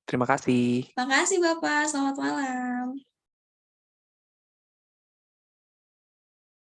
Speaker 9: Terima kasih.
Speaker 1: Makasih Bapak, selamat malam.